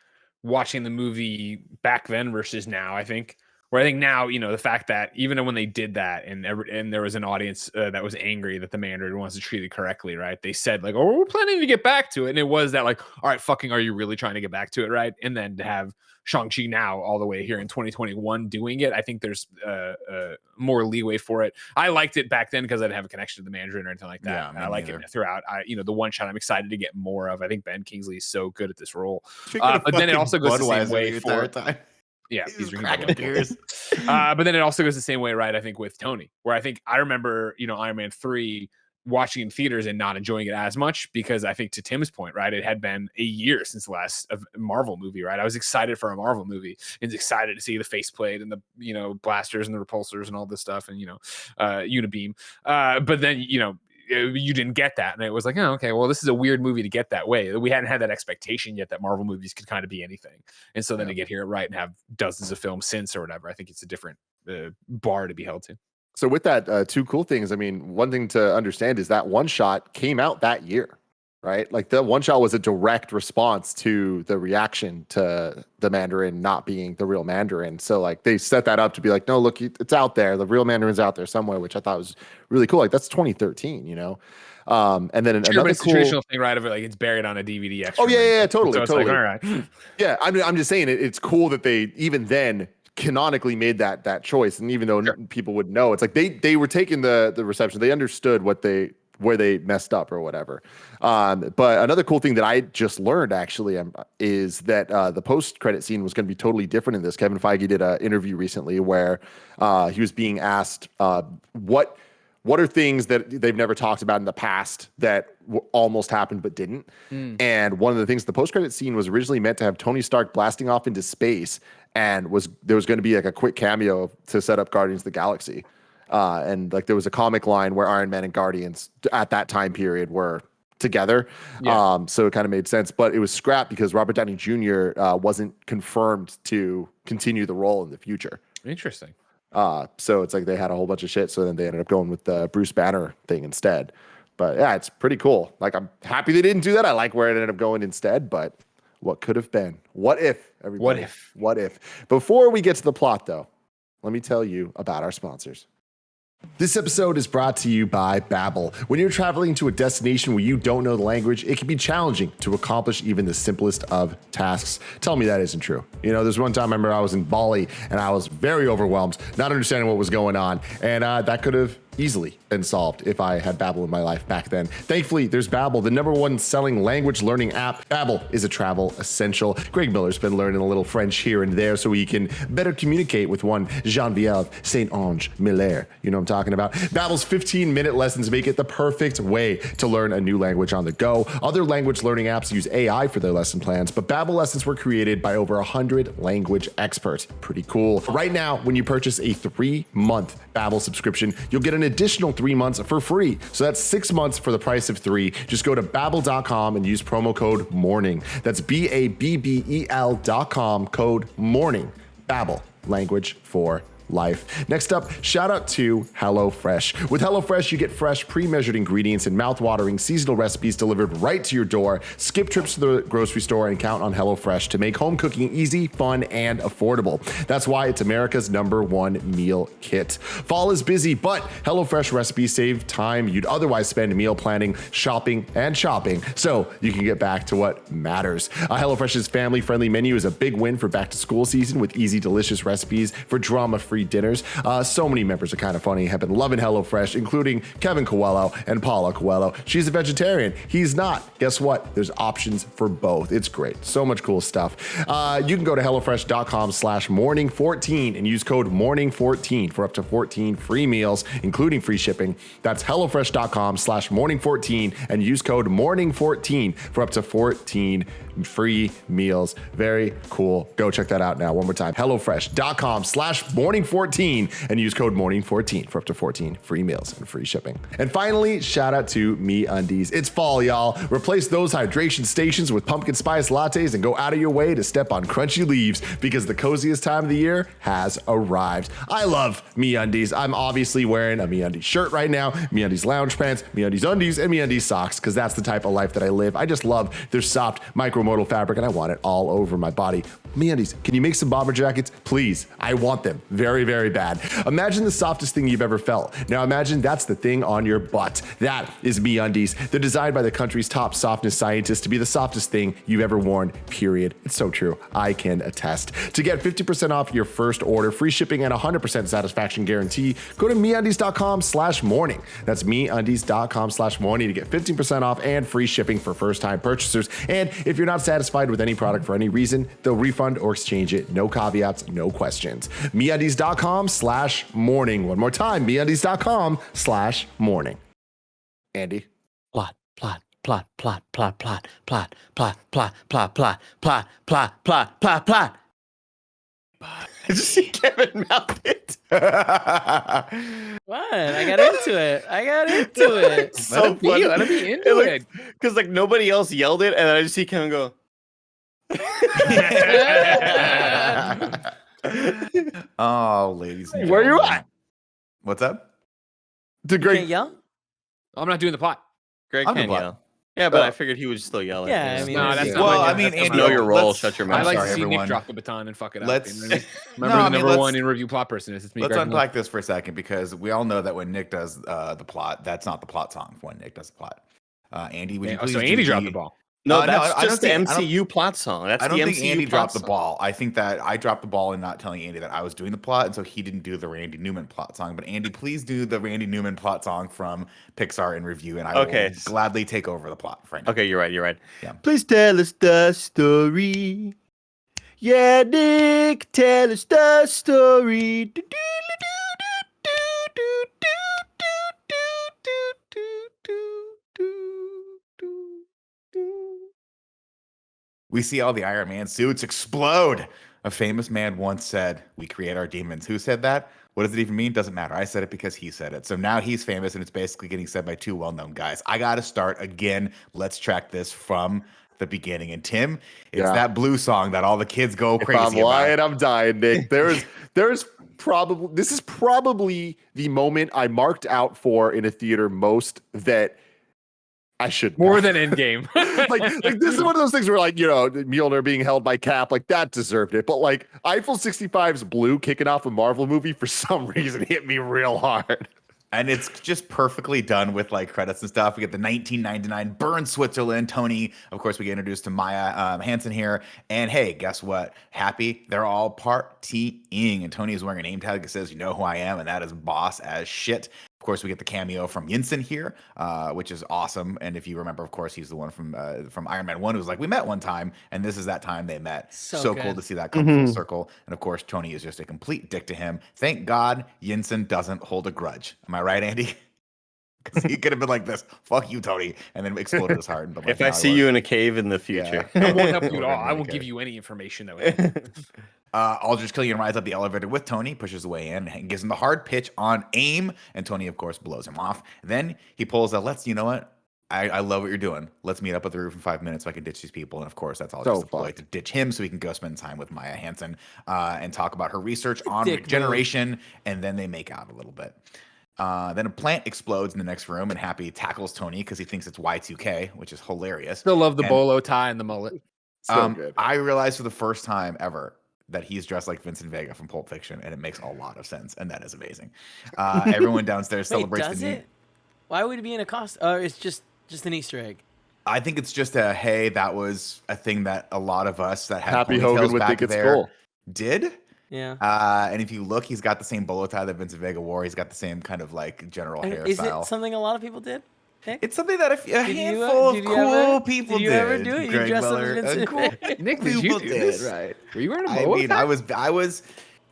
watching the movie back then versus now, I think. Where I think now, the fact that even when they did that and there was an audience that was angry that the Mandarin wasn't treated correctly, right? They said like, oh, we're planning to get back to it. And it was that like, all right, fucking, are you really trying to get back to it, right? And then to have Shang-Chi now all the way here in 2021 doing it, I think there's more leeway for it. I liked it back then because I didn't have a connection to the Mandarin or anything like that. Yeah, I like it throughout. The one shot I'm excited to get more of. I think Ben Kingsley is so good at this role. But then it also goes the same way for time. Yeah, he's cracking beers. But then it also goes the same way, right? I think with Tony, where I remember, Iron Man 3 watching in theaters and not enjoying it as much, because I think, to Tim's point, right, it had been a year since the last Marvel movie, right? I was excited for a Marvel movie and excited to see the faceplate and the, you know, blasters and the repulsors and all this stuff, and, you know, Unibeam. But then, you know, you didn't get that, and it was like, oh, okay, well, this is a weird movie to get that way. We hadn't had that expectation yet that Marvel movies could kind of be anything, and so then to get here right and have dozens of films since or whatever, I think it's a different bar to be held to. So with that, two cool things. I mean, one thing to understand is that one shot came out that year, right? Like the one shot was a direct response to the reaction to the Mandarin not being the real Mandarin. So like they set that up to be like, no, look, it's out there. The real Mandarin's out there somewhere, which I thought was really cool. Like that's 2013, you know? And then another it's cool a traditional thing, right? Of it, like it's buried on a DVD extra. Oh yeah, totally, so it's totally. Like, all right. Yeah, I'm just saying it's cool that they even then canonically made that choice, and even though people would know, it's like they were taking the reception, they understood where they messed up or whatever. But another cool thing that I just learned actually is that the post-credit scene was going to be totally different in this. Kevin Feige did an interview recently where he was being asked what are things that they've never talked about in the past that almost happened but didn't. And one of the things, the post-credit scene was originally meant to have Tony Stark blasting off into space, and there was going to be like a quick cameo to set up Guardians of the Galaxy. And like there was a comic line where Iron Man and Guardians at that time period were together. Yeah. So it kind of made sense, but it was scrapped because Robert Downey Jr. Wasn't confirmed to continue the role in the future. Interesting. So it's like they had a whole bunch of shit. So then they ended up going with the Bruce Banner thing instead. But yeah, it's pretty cool. Like I'm happy they didn't do that. I like where it ended up going instead, but what could have been? What if, everybody? What if? Before we get to the plot though, let me tell you about our sponsors. This episode is brought to you by Babbel. When you're traveling to a destination where you don't know the language, it can be challenging to accomplish even the simplest of tasks. Tell me that isn't true. You know, there's one time I remember I was in Bali and I was very overwhelmed, not understanding what was going on, and that could have easily been solved if I had Babbel in my life back then. Thankfully, there's Babbel, the #1 selling language learning app. Babbel is a travel essential. Greg Miller's been learning a little French here and there so he can better communicate with one Geneviève Saint-Onge Miller. You know what I'm talking about? Babbel's 15-minute lessons make it the perfect way to learn a new language on the go. Other language learning apps use AI for their lesson plans, but Babbel lessons were created by over 100 language experts. Pretty cool. Right now, when you purchase a 3-month Babbel subscription, you'll get an additional 3 months for free. So that's 6 months for the price of 3. Just go to babbel.com and use promo code MORNING. That's BABBEL.com, code MORNING. Babbel, language for life. Next up, shout out to HelloFresh. With HelloFresh, you get fresh, pre-measured ingredients and mouth-watering seasonal recipes delivered right to your door. Skip trips to the grocery store and count on HelloFresh to make home cooking easy, fun, and affordable. That's why it's America's #1 meal kit. Fall is busy, but HelloFresh recipes save time you'd otherwise spend meal planning, shopping, and shopping, so you can get back to what matters. HelloFresh's family-friendly menu is a big win for back-to-school season with easy, delicious recipes for drama-free dinners. So many members of Kind of Funny have been loving HelloFresh, including Kevin Coelho and Paula Coelho. She's a vegetarian. He's not. Guess what? There's options for both. It's great. So much cool stuff. You can go to HelloFresh.com/morning14 and use code morning14 for up to 14 free meals, including free shipping. That's HelloFresh.com/morning14 and use code morning14 for up to 14 free meals. Very cool. Go check that out now. One more time. HelloFresh.com/morning14 and use code morning14 for up to 14 free meals and free shipping. And finally, shout out to MeUndies. It's fall, y'all. Replace those hydration stations with pumpkin spice lattes and go out of your way to step on crunchy leaves because the coziest time of the year has arrived. I love MeUndies. I'm obviously wearing a MeUndies shirt right now, MeUndies lounge pants, MeUndies undies, and MeUndies socks because that's the type of life that I live. I just love their soft micromodal fabric and I want it all over my body. MeUndies, can you make some bomber jackets? Please. I want them very, very bad. Imagine the softest thing you've ever felt. Now imagine that's the thing on your butt. That is MeUndies. They're designed by the country's top softness scientists to be the softest thing you've ever worn, period. It's so true. I can attest. To get 50% off your first order, free shipping, and 100% satisfaction guarantee, go to MeUndies.com/morning. That's MeUndies.com/morning to get 15% off and free shipping for first-time purchasers. And if you're not satisfied with any product for any reason, they'll refund or exchange it. No caveats, no questions. MeUndies.com/morning. One more time, MeUndies.com/morning. Andy. Plot, plot, plot, plot, plot, plot, plot, plot, plot, plot, plot, plot, plot, plot, plot, plot. I just see Kevin mouth it. What? I got into it. It's so funny. Let him be into it. Because like nobody else yelled it, and I just see Kevin go. Oh, ladies and Where you gentlemen. at? What's up? The Can't great. yell? I'm not doing the plot. Greg I'm the can plot. yell. Yeah, but Oh. I figure he would still yell at Yeah, me. I mean, No, that's it's- not Well, my I job. mean, That's not Andy, my know your job. role. let's- Shut your I mouth. like sorry, to see everyone. Nick drop the baton and fuck it up. Let's- Remember No, the I mean, number let's- one in review plot person is. It's me. Let's Greg Miller. unpack this for a second because we all know that when Nick does the plot, that's not the plot song when Nick does the plot. Andy, would you Yeah, please so do Andy dropped the ball. No, No, that's I don't just the think- I don't- MCU plot song. That's I don't the think MCU Andy plot dropped the song. ball. I think that I dropped the ball in not telling Andy that I was doing the plot, and so he didn't do the Randy Newman plot song. But Andy, please do the Randy Newman plot song from Pixar in review, and I Okay. will gladly take over the plot. Frank. Okay, you're right. Yeah. Please tell us the story. Yeah, Nick, tell us the story. We see all the Iron Man suits explode. A famous man once said, "We create our demons." Who said that? What does it even mean? Doesn't matter. I said it because he said it. So now he's famous, and it's basically getting said by two well-known guys. I got to start again. Let's track this from the beginning. And Tim, it's Yeah. that blue song that all the kids go If crazy I'm about. lying, I'm dying, Nick. There's probably this is probably the moment I marked out for in a theater most that I should More know. than Endgame. like this is one of those things where like, Mjolnir being held by Cap, like that deserved it. But like Eiffel 65's blue kicking off a Marvel movie for some reason hit me real hard. And it's just perfectly done with like credits and stuff. We get the 1999 Bern, Switzerland. Tony, of course, we get introduced to Maya Hansen here. And hey, guess what? Happy, they're all partying. And Tony is wearing a name tag that says, "You know who I am," and that is boss as shit. Of course, we get the cameo from Yinsen here, which is awesome. And if you remember, of course, he's the one from Iron Man 1 who was like, "We met one time," and this is that time they met. So Cool good. to see that come full circle. And of course, Tony is just a complete dick to him. Thank God Yinsen doesn't hold a grudge. Am I right, Andy? Because he could have been like this, "Fuck you, Tony," and then exploded his heart. But like, If I see you in a cave in the future. I won't help you at We're all. gonna I make won't it. give you any information that would help. Aldrich Killian rides up the elevator with Tony, pushes the way in, and gives him the hard pitch on aim, and Tony, of course, blows him off. Then he pulls a, "You know what? I love what you're doing. Let's meet up at the roof in 5 minutes so I can ditch these people." And of course, that's all So just a ploy fun. to ditch him so he can go spend time with Maya Hansen and talk about her research on Dick move. regeneration. And then they make out a little bit. Then a plant explodes in the next room, and Happy tackles Tony because he thinks it's Y2K, which is hilarious. Still love the And- bolo tie and the mullet. So good. I realized for the first time ever that he's dressed like Vincent Vega from Pulp Fiction, and it makes a lot of sense, and that is amazing. Everyone downstairs Wait, celebrates does the new. it? Why would it be in a costume? It's just an Easter egg. I think it's just a, hey, that was a thing that a lot of us that had Happy ponytails Hogan would back think it's there cool. did. Yeah. And if you look, he's got the same bolo tie that Vincent Vega wore. He's got the same kind of like general Is hairstyle. it something a lot of people did? Nick? It's something that a Did you, handful did of you cool ever- people did you ever do it? You Greg dressed up as Miller, Vincent cool Vega? Nick, did you people do did. this? Right. Were you wearing a I bolo mean, tie?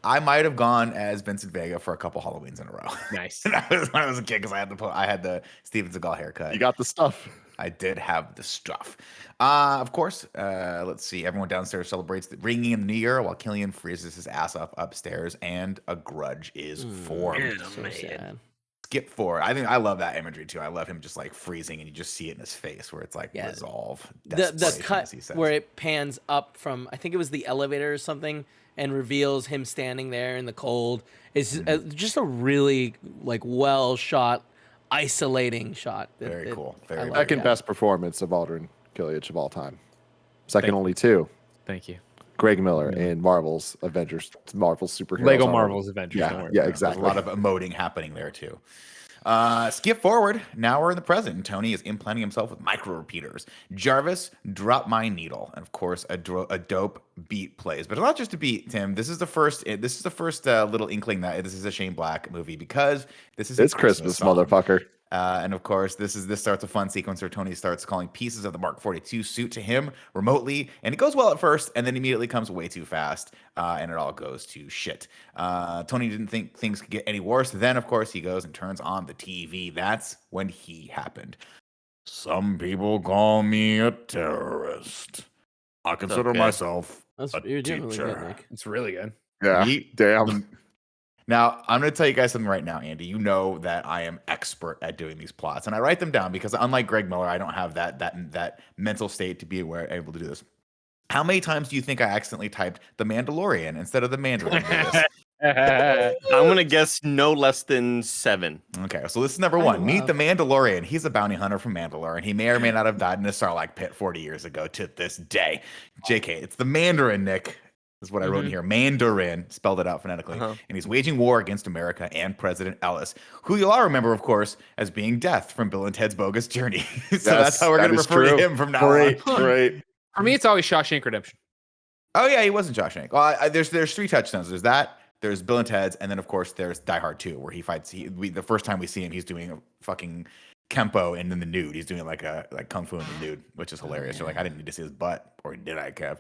I might have gone as Vincent Vega for a couple Halloweens in a row. Nice. That was when I was a kid because I had the Steven Seagal haircut. You got the stuff. I did have the stuff. Of course, let's see. Everyone downstairs celebrates the ringing in the new year while Killian freezes his ass up upstairs, and a grudge is formed. So sad. Skip forward. I think I love that imagery too. I love him just like freezing, and you just see it in his face where it's like Yeah. resolve. The desperation, cut as he says. where it pans up from, I think it was the elevator or something, and reveals him standing there in the cold is just a really like well shot, isolating shot. Very cool. Very I cool. love it, Second yeah. best performance of Aldrin Killiach of all time. Second Thank- only to Thank you. Greg Miller in Marvel's Avengers, Marvel's superheroes. Lego already. Marvel's Avengers. don't Yeah, worry yeah, about it. exactly. There's a lot of emoting happening there too. Skip forward. Now we're in the present. Tony is implanting himself with micro repeaters. Jarvis, drop my needle, and of course, a dope beat plays. But not just a beat, Tim. This is the first. This is the first little inkling that this is a Shane Black movie because this is a It's Christmas, song. motherfucker. And of course, this starts a fun sequence where Tony starts calling pieces of the Mark 42 suit to him remotely, and it goes well at first, and then immediately comes way too fast, and it all goes to shit. Tony didn't think things could get any worse. Then, of course, he goes and turns on the TV. That's when he happened. Some people call me a terrorist. I consider okay. myself You're doing really good, Nick. It's really good. Yeah. Meet Damn. Now, I'm going to tell you guys something right now, Andy. You know that I am expert at doing these plots, and I write them down because, unlike Greg Miller, I don't have that mental state to be able to do this. How many times do you think I accidentally typed The Mandalorian instead of The Mandarin? I'm gonna guess no less than 7. Okay, so this is number 1. Meet the Mandalorian. He's a bounty hunter from Mandalore, and he may or may not have died in a Sarlacc pit 40 years ago to this day. JK, it's the Mandarin, Nick. Is what I wrote in here. Mandarin, spelled it out phonetically. And he's waging war against America and President Ellis, who you'll all remember, of course, as being Death from Bill and Ted's Bogus Journey. So that's how we're going to refer to him from now on. Great. For me, it's always Shawshank Redemption. Oh, yeah, he wasn't Shawshank. Well, there's 3 touchdowns. There's that, there's Bill and Ted's, and then, of course, there's Die Hard 2, where he fights. The first time we see him, he's doing a fucking Kempo and then the nude. He's doing like Kung Fu in the nude, which is hilarious. You're like, I didn't need to see his butt, or did I, Kev?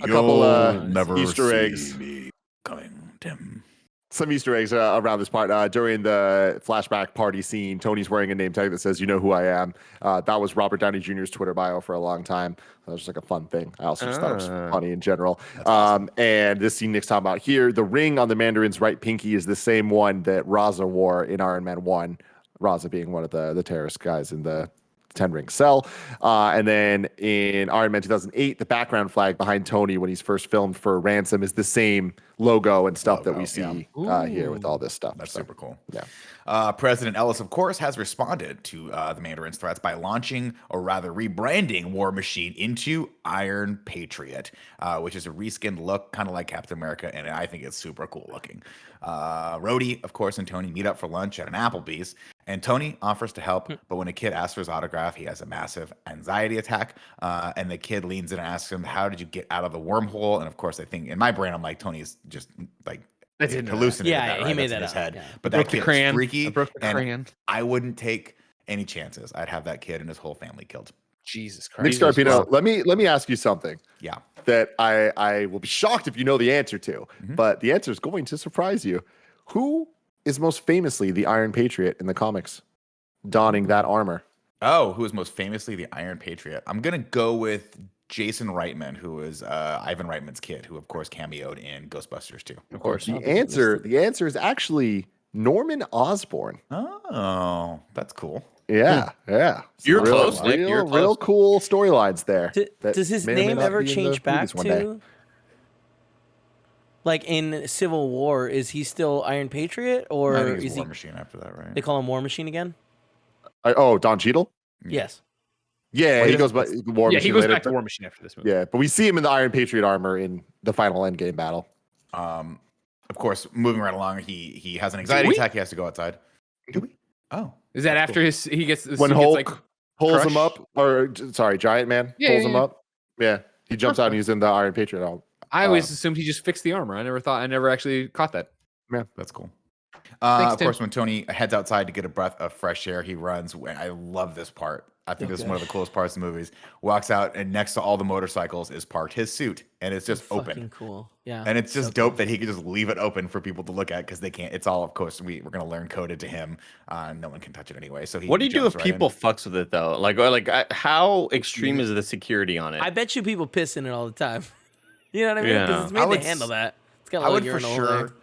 A couple never Easter eggs me coming, Tim. Some Easter eggs around this part. During the flashback party scene, Tony's wearing a name tag that says, "You know who I am." That was Robert Downey Jr.'s Twitter bio for a long time. That was just like a fun thing. I also just thought it was funny in general. Awesome. And this scene Nick's talking about here, the ring on the Mandarin's right pinky is the same one that Raza wore in Iron Man 1. Raza being one of the terrorist guys in the 10-ring cell. And then in Iron Man 2008, the background flag behind Tony when he's first filmed for Ransom is the same logo and stuff that we see here with all this stuff. That's super cool. Yeah. President Ellis, of course, has responded to the Mandarin's threats by launching, or rather rebranding, War Machine into Iron Patriot, which is a reskinned look, kind of like Captain America, and I think it's super cool looking. Rhodey, of course, and Tony meet up for lunch at an Applebee's, and Tony offers to help, but when a kid asks for his autograph, he has a massive anxiety attack, and the kid leans in and asks him, "How did you get out of the wormhole?" And of course, I think in my brain, I'm like, Tony's just like hallucinated. Yeah, that, right? he made That's in that his up, head. yeah. But Broke that the kid crayon. is freaky. I broke the and crayon. I wouldn't take any chances. I'd have that kid and his whole family killed. Jesus Nick Christ. Scarpino, let me ask you something Yeah. that I will be shocked if you know the answer to, but the answer is going to surprise you. Who is most famously the Iron Patriot in the comics, donning that armor? Oh, who is most famously the Iron Patriot? I'm gonna go with Jason Reitman, who is Ivan Reitman's kid, who of course cameoed in Ghostbusters too. Of course. The answer is actually Norman Osborn. Oh, that's cool. Yeah. You're close, Nick. You're close. Real cool storylines there. that Does his may or may name not ever be in the change back movies one day. to, like in Civil War? Is he still Iron Patriot, or I think it's is War he? Machine after that, right? They call him War Machine again. Don Cheadle? Yes. Yeah, he goes by War Yeah, Machine he goes later, back to but- War Machine after this movie. Yeah, but we see him in the Iron Patriot armor in the final Endgame battle. Of course, moving right along, he has an anxiety attack. He has to go outside. Do we? Oh, Is that that's after cool. he gets When he Hulk gets, like, pulls him crushed? up, or sorry, Giant Man pulls him up. Yeah, he jumps out and he's in the Iron Patriot armor. I always assumed he just fixed the armor. I never actually caught that. That's cool. Thanks, Of Tim. course, when Tony heads outside to get a breath of fresh air, he runs. I love this part. I think this is one of the coolest parts of the movies. Walks out, and next to all the motorcycles is parked his suit, and it's just Fucking open. cool. Yeah. And it's just dope that he can just leave it open for people to look at because they can't. It's all, of course, we're gonna learn coded to him. No one can touch it anyway. So What do you do if jumps right in. people fucks with it though? How extreme is the security on it? I bet you people piss in it all the time. You know what I mean? Yeah. Because it's I made would to handle s- that. It's got a I little would for urinal sure. there.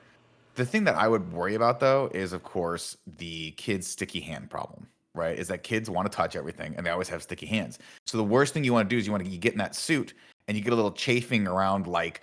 The thing that I would worry about though is, of course, the kids' sticky hand problem. Right? Is that kids want to touch everything and they always have sticky hands. So the worst thing you want to do is you get in that suit and you get a little chafing around, like,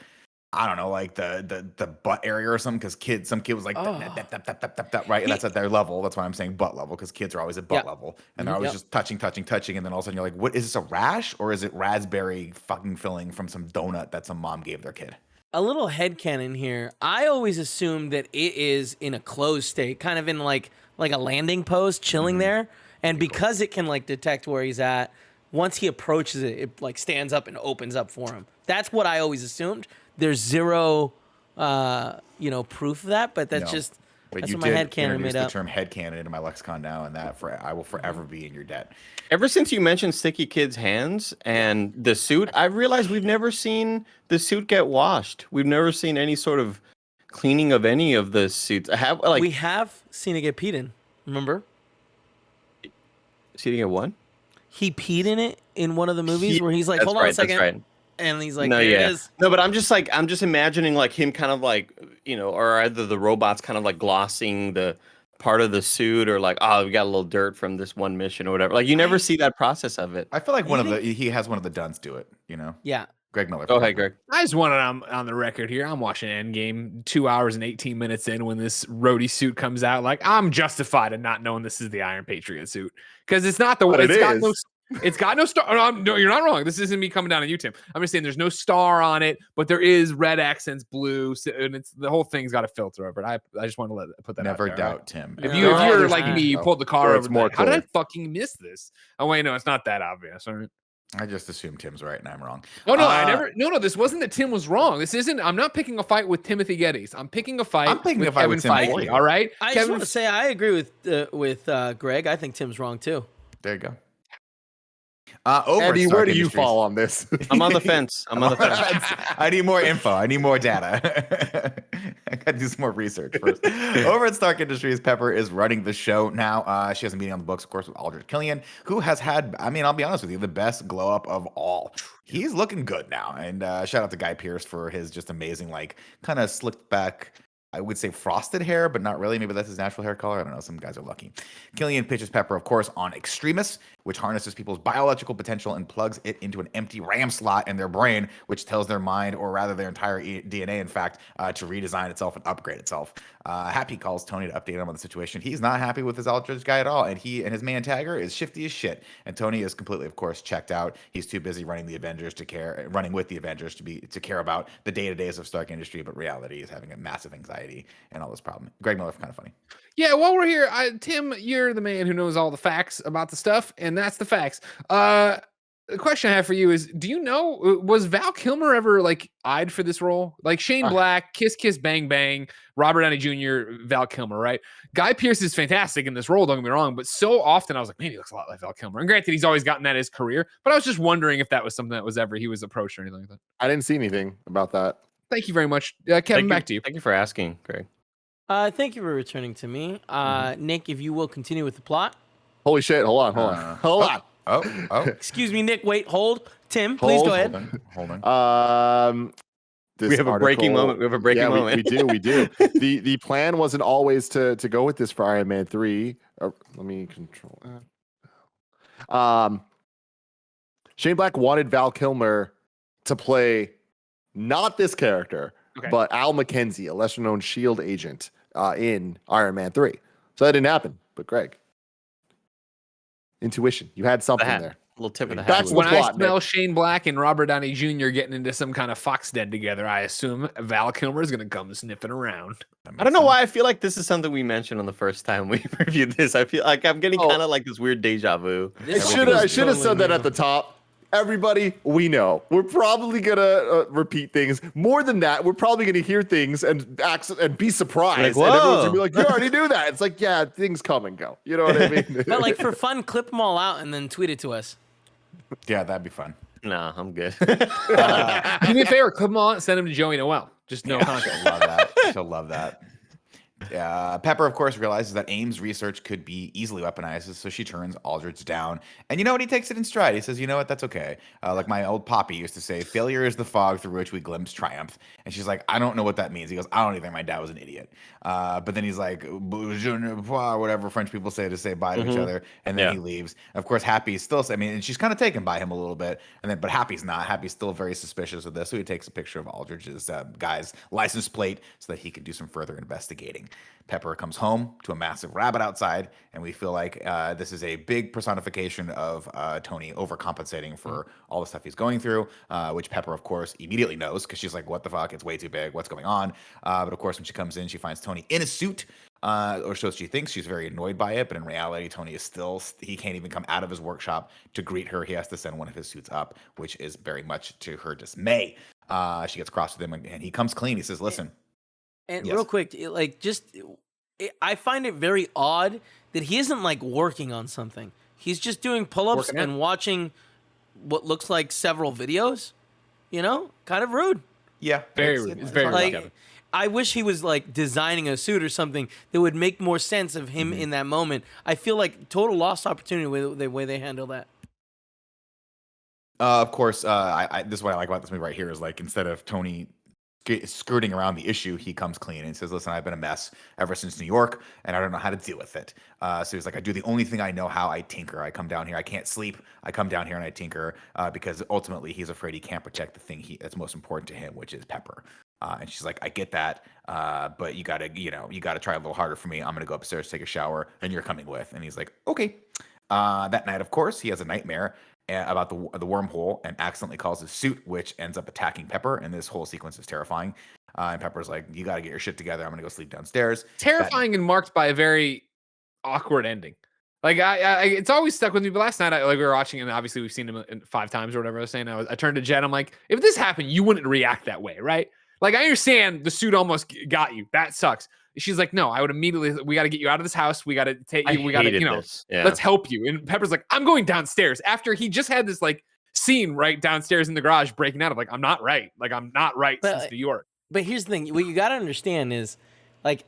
I don't know, like the butt area or something, because some kid was like right, and that's at their level. That's why I'm saying butt level, because kids are always at butt level, and they're always just touching, and then all of a sudden you're like, what is this, a rash, or is it raspberry fucking filling from some donut that some mom gave their kid? A little headcanon here. I always assumed that it is in a closed state, kind of in like a landing post, chilling there. And because it can like detect where he's at, once he approaches it, it like stands up and opens up for him. That's what I always assumed. There's zero, proof of that, but that's No. just But That's you what my did headcanon introduce made the up. term headcanon into my lexicon now, and I will forever be in your debt. Ever since you mentioned Sticky Kid's hands and the suit, I've realized we've never seen the suit get washed. We've never seen any sort of cleaning of any of the suits. I have We have seen it get peed in. Remember? seen it get one? He peed in it in one of the movies where he's like, That's "Hold on right, a second," That's right. and he's like, No, "There yeah. it is." No, but I'm just imagining like him kind of like, or either the robots kind of like glossing the part of the suit or like, oh, we got a little dirt from this one mission or whatever. Like you never see that process of it. I feel like You he has one of the Duns do it. Yeah. Greg Miller. Go ahead, Greg. I just wanted on the record here. I'm watching Endgame 2 hours and 18 minutes in when this Rhodey suit comes out. Like I'm justified in not knowing this is the Iron Patriot suit because it's not the one. But It's got no star. No, you're not wrong. This isn't me coming down on you, Tim. I'm just saying there's no star on it, but there is red accents, blue, and it's the whole thing's got a filter over it. I just want to put that. Never out there, doubt right? Tim. If Yeah. you're like me, you pulled the car Or over. it's more How did I clear. fucking miss this? Oh wait, no, it's not that obvious. All right. I just assume Tim's right and I'm wrong. Oh no, I never. No, this wasn't that Tim was wrong. This isn't. I'm not picking a fight with Timothy Geddes. I'm picking a fight. I'm picking with a fight Kevin with Tim Feige. for you. All right. I just Kevin want to say I agree with Greg. I think Tim's wrong too. There you go. Over at Andy, Stark where do you Industries- fall on this? I'm on the fence. I'm on the fence. I need more info. I need more data. I got to do some more research first. Over at Stark Industries, Pepper is running the show now. She has a meeting on the books, of course, with Aldrich Killian, who has had, I mean, I'll be honest with you, the best glow up of all. He's looking good now. And shout out to Guy Pearce for his just amazing, like, kind of slicked back, I would say frosted hair, but not really. Maybe that's his natural hair color. I don't know. Some guys are lucky. Killian pitches Pepper, of course, on Extremis, which harnesses people's biological potential and plugs it into an empty RAM slot in their brain, which tells their mind, or rather their entire DNA, in fact, to redesign itself and upgrade itself. Happy calls Tony to update him on the situation. He's not happy with his Aldrich guy at all, and he and his man Tagger is shifty as shit. And Tony is completely, of course, checked out. He's too busy running with the Avengers to care about the day-to-days of Stark Industry, but reality is having a massive anxiety and all this problem. Greg Miller, kind of funny. Yeah, while we're here, Tim, you're the man who knows all the facts about the stuff, and that's the facts. The question I have for you is, do you know, was Val Kilmer ever like eyed for this role? Like Shane Black, Kiss Kiss Bang Bang, Robert Downey Jr., Val Kilmer, right? Guy Pearce is fantastic in this role, don't get me wrong, but so often I was like, man, he looks a lot like Val Kilmer. And granted, he's always gotten that in his career, but I was just wondering if that was something that was ever he was approached or anything like that. I didn't see anything about that. Thank you very much. Kevin, back to you. Thank you for asking, Greg. Thank you for returning to me. Nick, if you will continue with the plot. Holy shit! Hold on. Hold on. Oh. Excuse me, Nick. Wait, hold. Tim, please go ahead. Hold on. This We have a breaking article- moment. We have a breaking yeah, moment. We do. The plan wasn't always to go with this for Iron Man 3. Let me control that. Shane Black wanted Val Kilmer to play not this character, but Al McKenzie, a lesser-known S.H.I.E.L.D. agent in Iron Man 3. So that didn't happen. But Greg, intuition. You had something hat. there. A little tip of the hat. That's When the I plot, smell Nick. Shane Black and Robert Downey Jr. getting into some kind of Fox Den together, I assume Val Kilmer is going to come sniffing around. I don't know why I feel like this is something we mentioned on the first time we reviewed this. I feel like I'm getting kind of like this weird deja vu. This I should have feels said that totally at the top. Everybody, we know. We're probably going to repeat things. More than that, we're probably going to hear things and be surprised. Like, and everyone's whoa. going to be like, you already knew that. It's like, yeah, things come and go. You know what I mean? But like for fun, clip them all out and then tweet it to us. Yeah, that'd be fun. Nah, I'm good. Do me a favor, clip them on, send them to Joey Noel. Just no contact. She'll love that. She'll love that. Pepper, of course, realizes that Ames' research could be easily weaponized, so she turns Aldrich down. And you know what? He takes it in stride. He says, you know what? That's okay. Like my old Poppy used to say, failure is the fog through which we glimpse triumph. And she's like, I don't know what that means. He goes, I don't even think my dad was an idiot. But then he's like, whatever French people say to say bye to each other. And then he leaves. Of course, Happy's still, I mean, and she's kind of taken by him a little bit. But Happy's not. Happy's still very suspicious of this. So he takes a picture of Aldrich's guy's license plate so that he can do some further investigating. Pepper comes home to a massive rabbit outside, and we feel like this is a big personification of Tony overcompensating for all the stuff he's going through, which Pepper, of course, immediately knows because she's like, what the fuck? It's way too big. What's going on? But of course, when she comes in, she finds Tony in a suit, or so she thinks. She's very annoyed by it, but in reality, Tony is still, he can't even come out of his workshop to greet her. He has to send one of his suits up, which is very much to her dismay. She gets cross with him, and he comes clean. He says, listen. And Yes. real quick, like just I find it very odd that he isn't like working on something. He's just doing pull-ups Working out. and watching what looks like several videos. You know, kind of rude. Yeah, Very rude. It's very rude, Like, Kevin. I wish he was like designing a suit or something that would make more sense of him in that moment. I feel like total lost opportunity with the way they handle that. Of course, this is what I like about this movie right here is like instead of Tony skirting around the issue, he comes clean and says, "Listen, I've been a mess ever since New York, and I don't know how to deal with it." So he's like, "I do the only thing I know how. I tinker. I come down here. I can't sleep. I come down here and I tinker because ultimately he's afraid he can't protect the thing that's most important to him, which is Pepper." And she's like, "I get that, but you gotta try a little harder for me. I'm gonna go upstairs, take a shower, and you're coming with." And he's like, "Okay." That night, of course, he has a nightmare about the wormhole and accidentally calls his suit, which ends up attacking Pepper. And this whole sequence is terrifying. And Pepper's like, "You got to get your shit together. I'm gonna go sleep downstairs." Terrifying and marked by a very awkward ending. Like it's always stuck with me. But last night, we were watching, and obviously we've seen him 5 times or whatever I was saying. I turned to Jen. I'm like, if this happened, you wouldn't react that way, right? Like I understand the suit almost got you. That sucks. She's like, no, I would immediately. We got to get you out of this house. We got to take you. We got to, let's help you. And Pepper's like, I'm going downstairs after he just had this like scene right downstairs in the garage breaking out of like, I'm not right. Like I'm not right since New York. But here's the thing: what you got to understand is, like,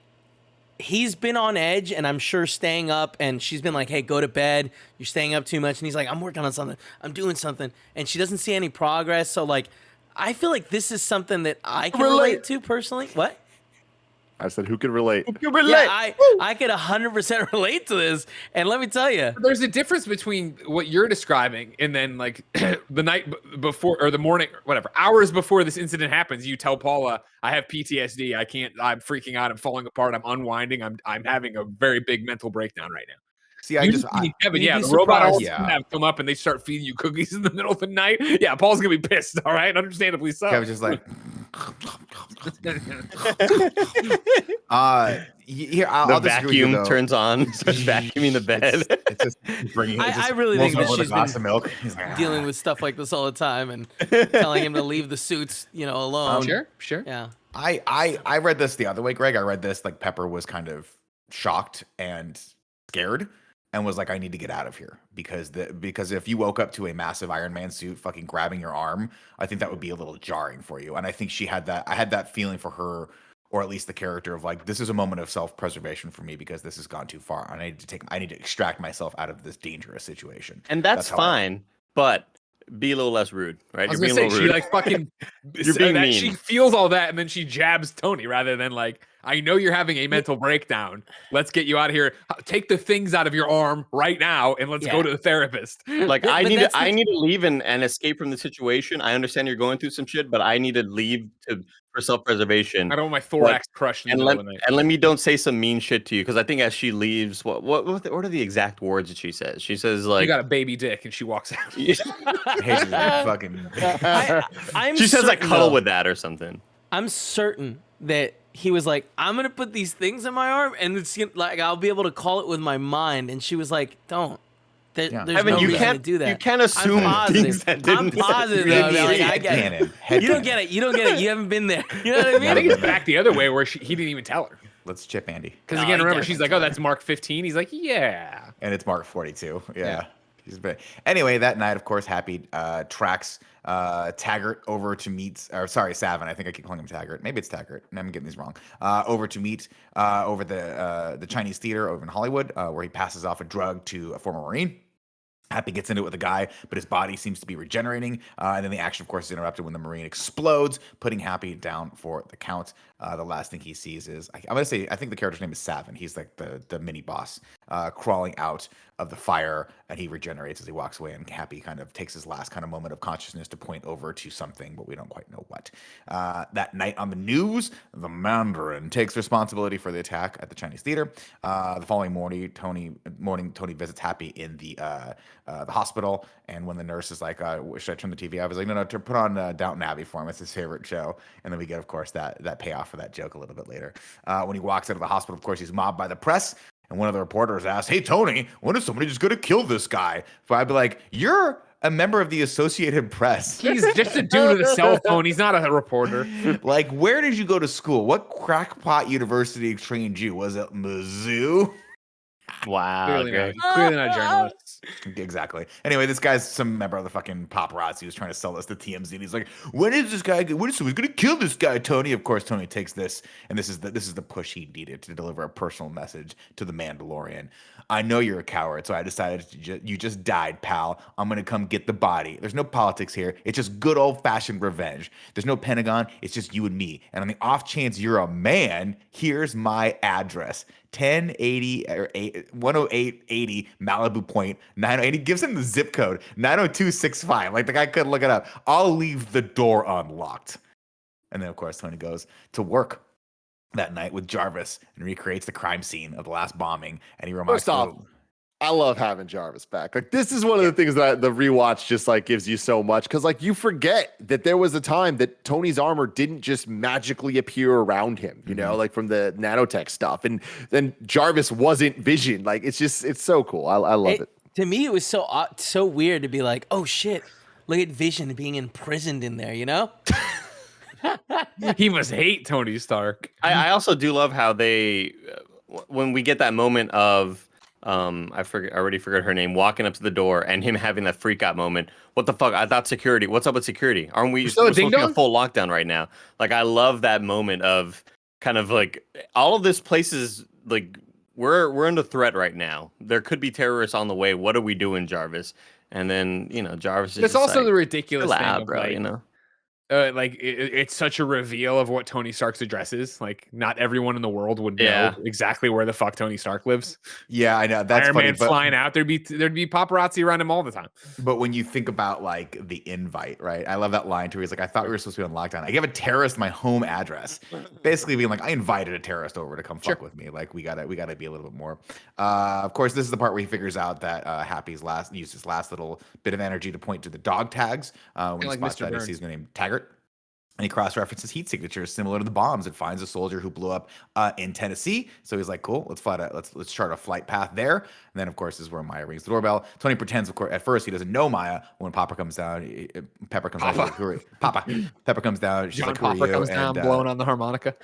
he's been on edge, and I'm sure staying up. And she's been like, "Hey, go to bed. You're staying up too much." And he's like, "I'm working on something. I'm doing something." And she doesn't see any progress. So like, I feel like this is something that I can relate to personally. What? I said, who can relate? Yeah, I could 100% relate to this. And let me tell you, there's a difference between what you're describing and then like the night before or the morning, or whatever, hours before this incident happens, you tell Paula, I have PTSD. I'm freaking out. I'm falling apart. I'm unwinding. I'm having a very big mental breakdown right now. See, Kevin, you'd yeah, be the robot all surprised. have come up and they start feeding you cookies in the middle of the night. Yeah, Paul's gonna be pissed. All right, understandably so. I was just like, here, I'll The disagree with you, vacuum though. turns on, starts vacuuming the bed. It's just bringing. I really think that she's glass been of milk. He's like, dealing with stuff like this all the time and telling him to leave the suits, alone. Sure. Yeah. I read this the other way, Greg. I read this like Pepper was kind of shocked and scared and was like, I need to get out of here because if you woke up to a massive Iron Man suit fucking grabbing your arm, I think that would be a little jarring for you. And I think I had that feeling for her, or at least the character of like, this is a moment of self-preservation for me because this has gone too far. I need to extract myself out of this dangerous situation. And that's how fine, but be a little less rude, right? I was You're gonna being a say little she rude. like fucking You're being mean. she feels all that and then she jabs Tony rather than like, I know you're having a mental breakdown. Let's get you out of here. Take the things out of your arm right now and let's go to the therapist. Like But I need that's to leave and escape from the situation. I understand you're going through some shit, but I need to leave for self-preservation. I don't want my thorax crushed in the middle of the night. And let me don't say some mean shit to you because I think as she leaves, what are the exact words that she says? She says like, you got a baby dick, and she walks out. fucking. She says like certain, cuddle though, with that or something. I'm certain that he was like, I'm gonna put these things in my arm, and it's like I'll be able to call it with my mind. And she was like, "Don't." There's Evan, no you reason can't to do that. You can't assume things that didn't. I'm positive. Though, I mean, like, I get it. You don't get it. You don't get it. You haven't been there. You know what I mean? I think it's back the other way where he didn't even tell her. Let's chip Andy. Because again, remember, she's like, oh, that's Mark 15. He's like, yeah. And it's Mark 42. Yeah. Anyway, that night, of course, Happy tracks Taggart over to meet, or sorry, Savin. I think I keep calling him Taggart. Maybe it's Taggart. I'm getting these wrong. Over to meet over the Chinese theater over in Hollywood, where he passes off a drug to a former Marine. Happy gets into it with the guy, but his body seems to be regenerating. And then the action, of course, is interrupted when the Marine explodes, putting Happy down for the count. The last thing he sees is, I'm going to say, I think the character's name is Savin. He's like the mini boss crawling out of the fire, and he regenerates as he walks away. And Happy kind of takes his last kind of moment of consciousness to point over to something, but we don't quite know what. That night on the news, the Mandarin takes responsibility for the attack at the Chinese theater. The following morning, Tony visits Happy in the hospital, and when the nurse is like, should I turn the TV off? I was like, no, put on Downton Abbey for him. It's his favorite show. And then we get, of course, that payoff for that joke a little bit later. When he walks out of the hospital, of course, he's mobbed by the press. And one of the reporters asks, hey, Tony, when is somebody just going to kill this guy? So I'd be like, you're a member of the Associated Press. He's just a dude with a cell phone. He's not a reporter. Like, where did you go to school? What crackpot university trained you? Was it Mizzou? Wow. Clearly Great. not. Clearly not journalists. Exactly. Anyway, this guy's some member of the fucking paparazzi who's trying to sell us to TMZ. And he's like, when is this guy? When is someone's gonna kill this guy, Tony? Of course, Tony takes this, and this is the push he needed to deliver a personal message to the Mandalorian. I know you're a coward, so I decided you just died, pal. I'm gonna come get the body. There's no politics here. It's just good old fashioned revenge. There's no Pentagon. It's just you and me. And on the off chance you're a man, here's my address. 1080 or 10880 Malibu Point 908. He gives him the zip code 90265. Like the guy couldn't look it up. I'll leave the door unlocked. And then of course Tony goes to work that night with Jarvis and recreates the crime scene of the last bombing. And he remarks, First off, I love having Jarvis back. Like this is one of the things that the rewatch just like gives you so much, because like you forget that there was a time that Tony's armor didn't just magically appear around him, you know, like from the nanotech stuff, and then Jarvis wasn't Vision. Like it's so cool. I love it. To me, it was so weird to be like, oh shit, look at Vision being imprisoned in there, you know? He must hate Tony Stark. I also do love how they, when we get that moment of, I already forgot her name, walking up to the door and him having that freak out moment. What the fuck? I thought security. What's up with security? Aren't we supposed to be in a full lockdown right now? Like, I love that moment of kind of like all of this place is like we're under threat right now. There could be terrorists on the way. What are we doing, Jarvis? And then Jarvis is. It's just also like, the ridiculous thing loud, of, bro. like, it's such a reveal of what Tony Stark's address is. Like, not everyone in the world would know exactly where the fuck Tony Stark lives. yeah, I know that's Iron funny, Man's but flying out. There'd be paparazzi around him all the time. But when you think about like the invite, right? I love that line too. He's like, I thought we were supposed to be on lockdown. I gave a terrorist my home address. Basically being like, I invited a terrorist over to come fuck with me. Like we gotta be a little bit more. Of course, this is the part where he figures out that Happy's used his last little bit of energy to point to the dog tags. When he like spots Mr. that, he Burns. sees the name Taggart. And he cross-references heat signatures similar to the bombs. It finds a soldier who blew up in Tennessee. So he's like, "Cool, let's chart a flight path there." And then, of course, is where Maya rings the doorbell. Tony pretends, of course, at first he doesn't know Maya. When Papa comes down, Pepper comes down. She's like, "Who are you?" Papa. Pepper comes down. She's John like, "Who are Popper you?" comes down, blowing on the harmonica.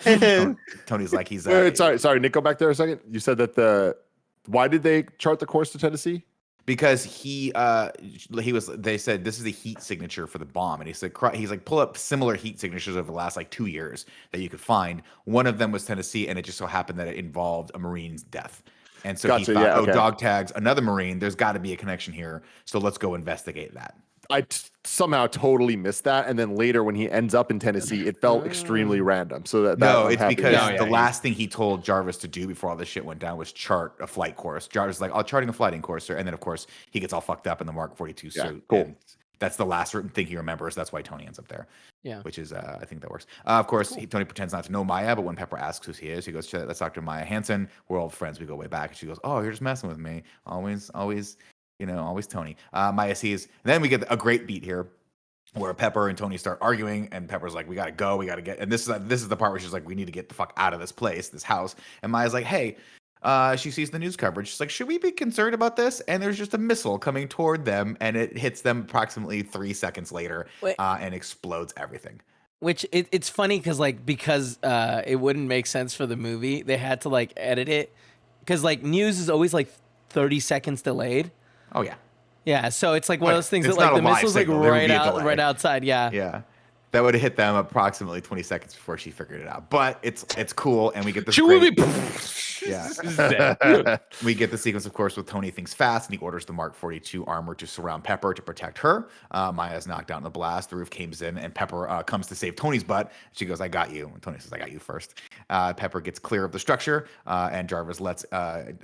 Tony's like, "He's Wait, sorry, Nick, go back there a second. You said that why did they chart the course to Tennessee? because they said this is the heat signature for the bomb, and he's like pull up similar heat signatures over the last like 2 years that you could find. One of them was Tennessee, and it just so happened that it involved a Marine's death. And so he thought, dog tags, another Marine. There's got to be a connection here. So let's go investigate that. I somehow totally missed that, and then later when he ends up in Tennessee, it felt extremely random. So that No, I'm it's happy. because the last thing he told Jarvis to do before all this shit went down was chart a flight course. Jarvis is like, "I'll charting a flighting course, sir." And then of course he gets all fucked up in the Mark 42 suit. Cool. And that's the last certain thing he remembers. That's why Tony ends up there. Yeah. Which is, I think that works. Of course, Tony pretends not to know Maya, but when Pepper asks who he is, he goes, "Let's talk to Maya Hansen. We're old friends. We go way back." And she goes, "Oh, you're just messing with me. Always, always Tony." Maya sees. And then we get a great beat here, where Pepper and Tony start arguing, and Pepper's like, "We gotta go, we gotta get." And this is the part where she's like, "We need to get the fuck out of this place, this house." And Maya's like, "Hey," she sees the news coverage. She's like, "Should we be concerned about this?" And there's just a missile coming toward them, and it hits them approximately 3 seconds later, and explodes everything. Which it's funny because it wouldn't make sense for the movie. They had to like edit it because like news is always like 30 seconds delayed. Oh yeah. Yeah, so it's like one of those things It's that like not a the live missile's like signal. There would be a right delay. outside. Yeah. Yeah. That would have hit them approximately 20 seconds before she figured it out. But it's cool, and we get this great... Yeah. We get the sequence, of course, with Tony thinks fast, and he orders the Mark 42 armor to surround Pepper to protect her. Maya's knocked out in the blast. The roof caves in, and Pepper comes to save Tony's butt. She goes, "I got you." And Tony says, "I got you first." Pepper gets clear of the structure, and Jarvis lets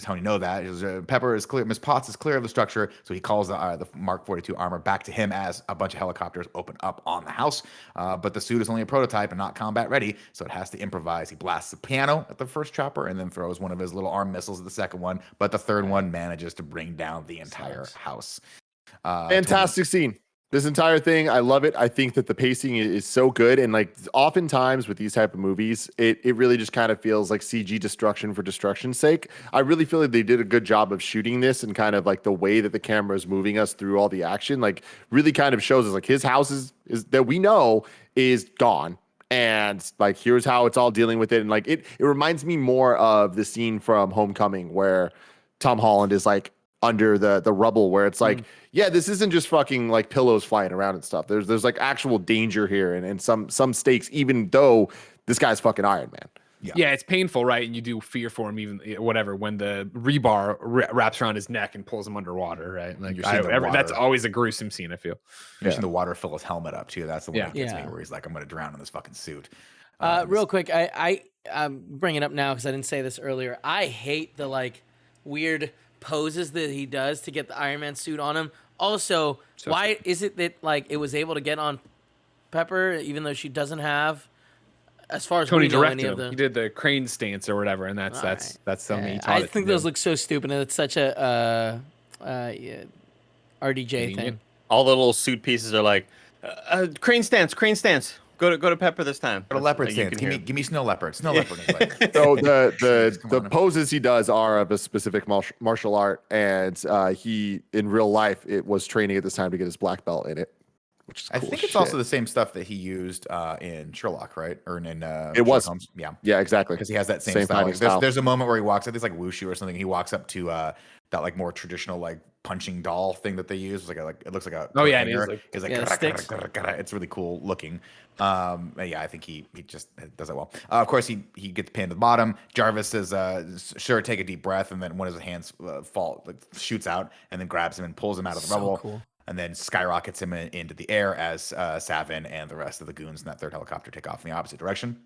Tony know that. He goes, "Pepper is clear. Miss Potts is clear of the structure." So he calls the Mark 42 armor back to him as a bunch of helicopters open up on the house. But the suit is only a prototype and not combat ready, so it has to improvise. He blasts the piano at the first chopper and then throws one of his little arm missiles at the second one, but the third one manages to bring down the entire house. Fantastic scene. This entire thing, I love it. I think that the pacing is so good, and like oftentimes with these type of movies, it really just kind of feels like CG destruction for destruction's sake. I really feel like they did a good job of shooting this, and kind of like the way that the camera is moving us through all the action, like really kind of shows us like his house is that we know is gone. And like here's how it's all dealing with it. And like it reminds me more of the scene from Homecoming where Tom Holland is like under the rubble, where it's like, yeah, this isn't just fucking like pillows flying around and stuff. There's like actual danger here and some stakes, even though this guy's fucking Iron Man. Yeah, it's painful, right? And you do fear for him, even whatever, when the rebar wraps around his neck and pulls him underwater, right? Like You're seeing the water. that's always a gruesome scene, I feel. You're seeing the water fill his helmet up too. That's the one that gets me, Yeah. where he's like, I'm gonna drown in this fucking suit. Real quick, I'm bringing it up now because I didn't say this earlier. I hate the like weird poses that he does to get the Iron Man suit on him. Also, why is it that like it was able to get on Pepper even though she doesn't have? As far as Tony we know, directed any of him. the He did the crane stance or whatever, and that's something he taught I it to think do. those look so stupid, and it's such a RDJ thing. Convenient. All the little suit pieces are like, crane stance, crane stance. Go to Pepper this time. Go to leopard Like, you stance. can hear. Give me snow leopard. Snow leopard is like, So the Come on. poses he does are of a specific martial art, and he in real life it was training at this time to get his black belt in it, which is I cool think as it's also shit. the same stuff that he used in Sherlock, right? Or in It Sherlock was. Holmes. Yeah, Yeah, exactly. because he has that same, Same style. fighting Like, style. there's a moment where he walks up, it's like wushu or something. He walks up to that like more traditional like punching doll thing that they use. It's like it looks like a Oh, yeah, it hanger. is, like- It's like Yeah, the sticks. it's really cool looking. Yeah, I think he just does it well. Of course, he gets pinned to the bottom. Jarvis says, "Sure, take a deep breath," and then one of his hands shoots out, and then grabs him and pulls him out of the So rubble. cool. And then skyrockets him into the air as Savin and the rest of the goons in that third helicopter take off in the opposite direction.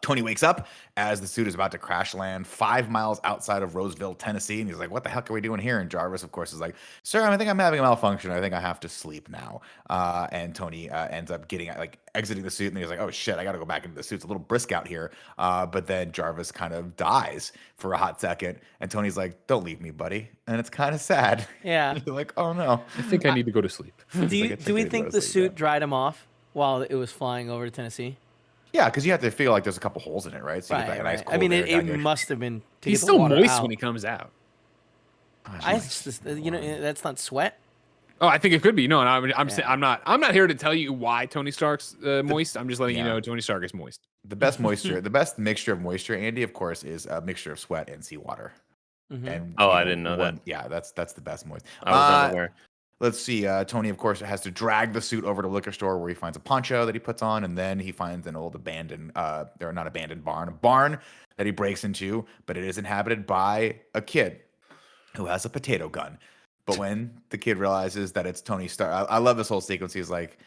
Tony wakes up as the suit is about to crash land 5 miles outside of Roseville, Tennessee. And he's like, what the heck are we doing here? And Jarvis, of course, is like, sir, I think I'm having a malfunction. I think I have to sleep now. And Tony ends up exiting the suit. And he's like, oh, shit, I got to go back into the suit. It's a little brisk out here. But then Jarvis kind of dies for a hot second. And Tony's like, don't leave me, buddy. And it's kind of sad. Yeah. You're like, oh, no. I think I need to go to sleep. Do we think the suit dried him off while it was flying over to Tennessee? Yeah, because you have to feel like there's a couple holes in it, right? So you get Right, like a nice right. I cold mean, air down it your- must have been. To He's get the still water moist out. when he comes out. That's not sweat. Oh, I think it could be. No, I'm not here to tell you why Tony Stark's moist. I'm just letting you know Tony Stark is moist. The best moisture, the best mixture of moisture, Andy, of course, is a mixture of sweat and seawater. Mhm. And Oh, I didn't know that. Yeah, that's the best moist. I was unaware. Let's see. Tony, of course, has to drag the suit over to a liquor store where he finds a poncho that he puts on, and then he finds an old abandoned, or not abandoned barn, a barn that he breaks into, but it is inhabited by a kid who has a potato gun. But when the kid realizes that it's Tony Stark, I love this whole sequence. He was like,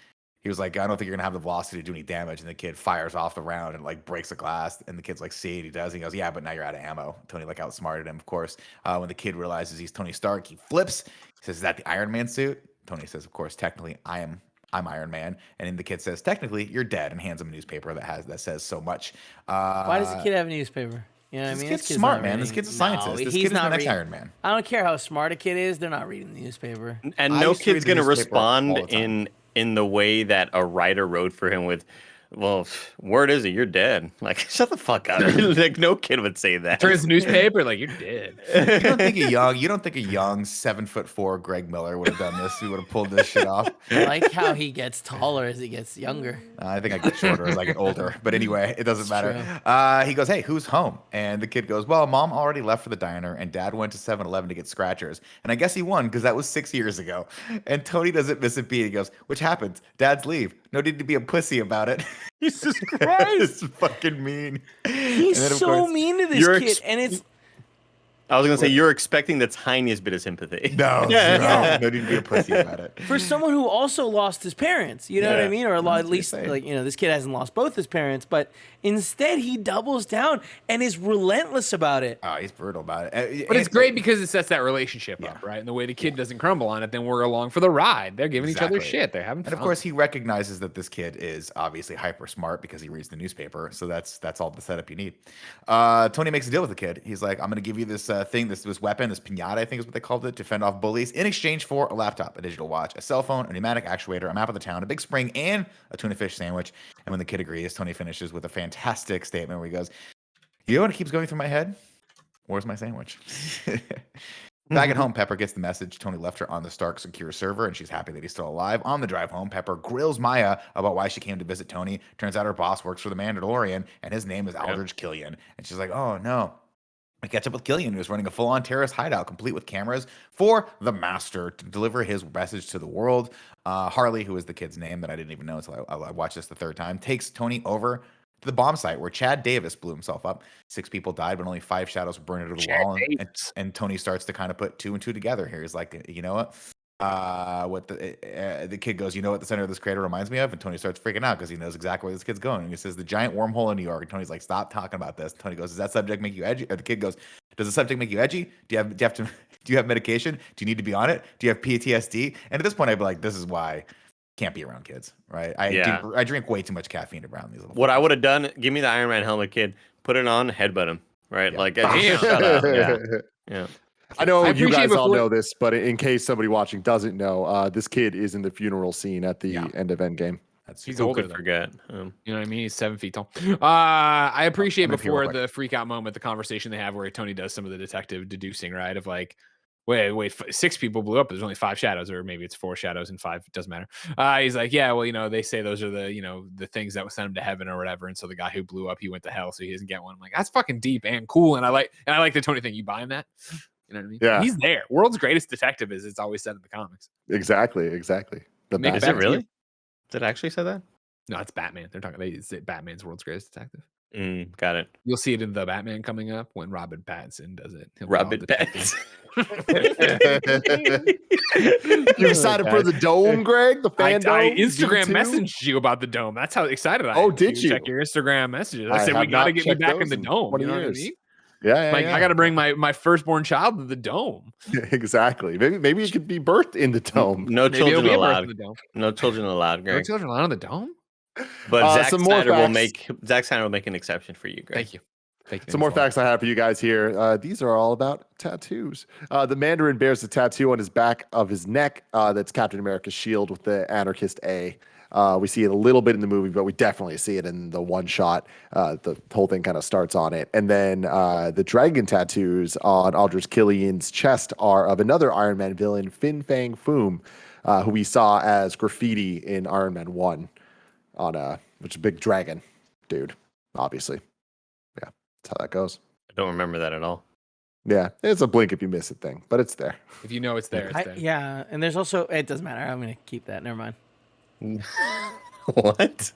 I don't think you're gonna have the velocity to do any damage. And the kid fires off the round and like breaks the glass. And the kid's like, see, he does. And he goes, yeah, but now you're out of ammo. Tony like outsmarted him, of course. When the kid realizes he's Tony Stark, he flips. He says, is that the Iron Man suit? Tony says, of course, technically I'm Iron Man. And then the kid says, technically you're dead, and hands him a newspaper that says so much. Why does the kid have a newspaper? You know what I This mean? kid's This kid's smart, not man. This reading- kid's a scientist. No, This he's kid is the not next reading- Iron Man. I don't care how smart a kid is. They're not reading the newspaper. And I no used to read kid's the gonna newspaper all respond the time. in the way that a writer wrote for him with, well, word is it, you're dead. Like, shut the fuck up. Like, no kid would say that. Turns the newspaper like you're dead. You don't think a young 7'4" Greg Miller would have done this? He would have pulled this shit off. I like how he gets taller as he gets younger. I think I get shorter as I get older. But anyway, it doesn't matter. He goes, hey, who's home? And the kid goes, well, mom already left for the diner and dad went to 7-Eleven to get scratchers. And I guess he won because that was 6 years ago. And Tony doesn't miss a beat. He goes, which happens? Dads leave. No need to be a pussy about it. Jesus It's fucking mean. He's And then, of so course, mean to this you're kid, and it's I was gonna say you're expecting the tiniest bit of sympathy. No, no need to be a pussy about it. for someone who also lost his parents. You know what I Yeah. mean? Or at least insane. like this kid hasn't lost both his parents, but instead he doubles down and is relentless about it. Oh, he's brutal about it. But it's great because it sets that relationship up, right? And the way the kid doesn't crumble on it, then we're along for the ride. They're giving each other Exactly. shit. They're having fun. And of course, he recognizes that this kid is obviously hyper smart because he reads the newspaper. So that's all the setup you need. Tony makes a deal with the kid. He's like, I'm going to give you this thing, this weapon, this pinata, I think is what they called it, to fend off bullies in exchange for a laptop, a digital watch, a cell phone, a pneumatic actuator, a map of the town, a big spring, and a tuna fish sandwich. And when the kid agrees, Tony finishes with a fantastic statement where he goes, "You know what keeps going through my head? Where's my sandwich?" Back at home, Pepper gets the message Tony left her on the Stark secure server, and she's happy that he's still alive. On the drive home, Pepper grills Maya about why she came to visit Tony. Turns out her boss works for the Mandalorian, and his name is Aldridge Killian. And she's like, "Oh no." We catch up with Killian, who's running a full-on terrorist hideout, complete with cameras for the Master to deliver his message to the world. Harley, who is the kid's name that I didn't even know until I watched this the third time, takes Tony over to the bomb site where Chad Davis blew himself up. 6 people died, but only 5 shadows were burned into the wall. And Tony starts to kind of put 2 and 2 together here. He's like, you know what? The kid goes, "You know what the center of this crater reminds me of?" And Tony starts freaking out because he knows exactly where this kid's going. And he says, "The giant wormhole in New York." And Tony's like, "Stop talking about this." Tony goes, "Does that subject make you edgy?" Or the kid goes, "Does the subject make you edgy? Do you have medication? Do you need to be on it? Do you have PTSD?" And at this point, I'd be like, this is why can't be around kids, right? I drink way too much caffeine around these little What I would have done, give me the Iron Man helmet, kid. Put it on, headbutt him, right? Yeah. Like, shut up. Yeah. I know I you guys appreciate all before- know this, but in case somebody watching doesn't know, this kid is in the funeral scene at the end of Endgame. He's Who older could than forget? You know what I mean? He's 7 feet tall. I appreciate I'm gonna pee real before quick. the freak out moment, the conversation they have where Tony does some of the detective deducing, right? Of like, wait, 6 people blew up. There's only 5 shadows, or maybe it's 4 shadows and 5. It doesn't matter. He's like, yeah, well, they say those are the, the things that would send him to heaven or whatever. And so the guy who blew up, he went to hell, so he doesn't get one. I'm like, that's fucking deep and cool. And I like the Tony thing. You buying that? You know what I mean? Yeah. He's there. World's greatest detective, is it's always said in the comics. Exactly. The Make Is best. it really? Did it actually say that? No, it's Batman. They say Batman's world's greatest detective. Got it. You'll see it in the Batman coming up when Robin Pattinson does it. He'll be all Robin detective. You excited for the dome, Greg? The I fan dome? Instagram V2? messaged you about the dome. That's how excited I am. Oh, did you? Check your Instagram messages. I I said, we have got to not get me checked back in those the in dome. 20 You know what I years. mean? Yeah. Like, I got to bring my firstborn child to the dome. Exactly. Maybe it could be birthed in the dome. No Maybe it'll children be a birth allowed. in the dome. No children allowed, No Greg. children allowed in the dome? But Zack some more Snyder will facts. make an exception for you, Greg. Thank you. Some more facts I have for you guys here. These are all about tattoos. The Mandarin bears a tattoo on his back of his neck that's Captain America's shield with the anarchist A. We see it a little bit in the movie, but we definitely see it in the one shot. The whole thing kind of starts on it. And then the dragon tattoos on Aldrich Killian's chest are of another Iron Man villain, Fin Fang Foom, who we saw as graffiti in Iron Man 1 which is a big dragon dude, obviously. Yeah, that's how that goes. I don't remember that at all. Yeah, it's a blink if you miss it thing, but it's there. If you know it's there, it's there. Yeah, and there's also, it doesn't matter. I'm going to keep that. Never mind. What?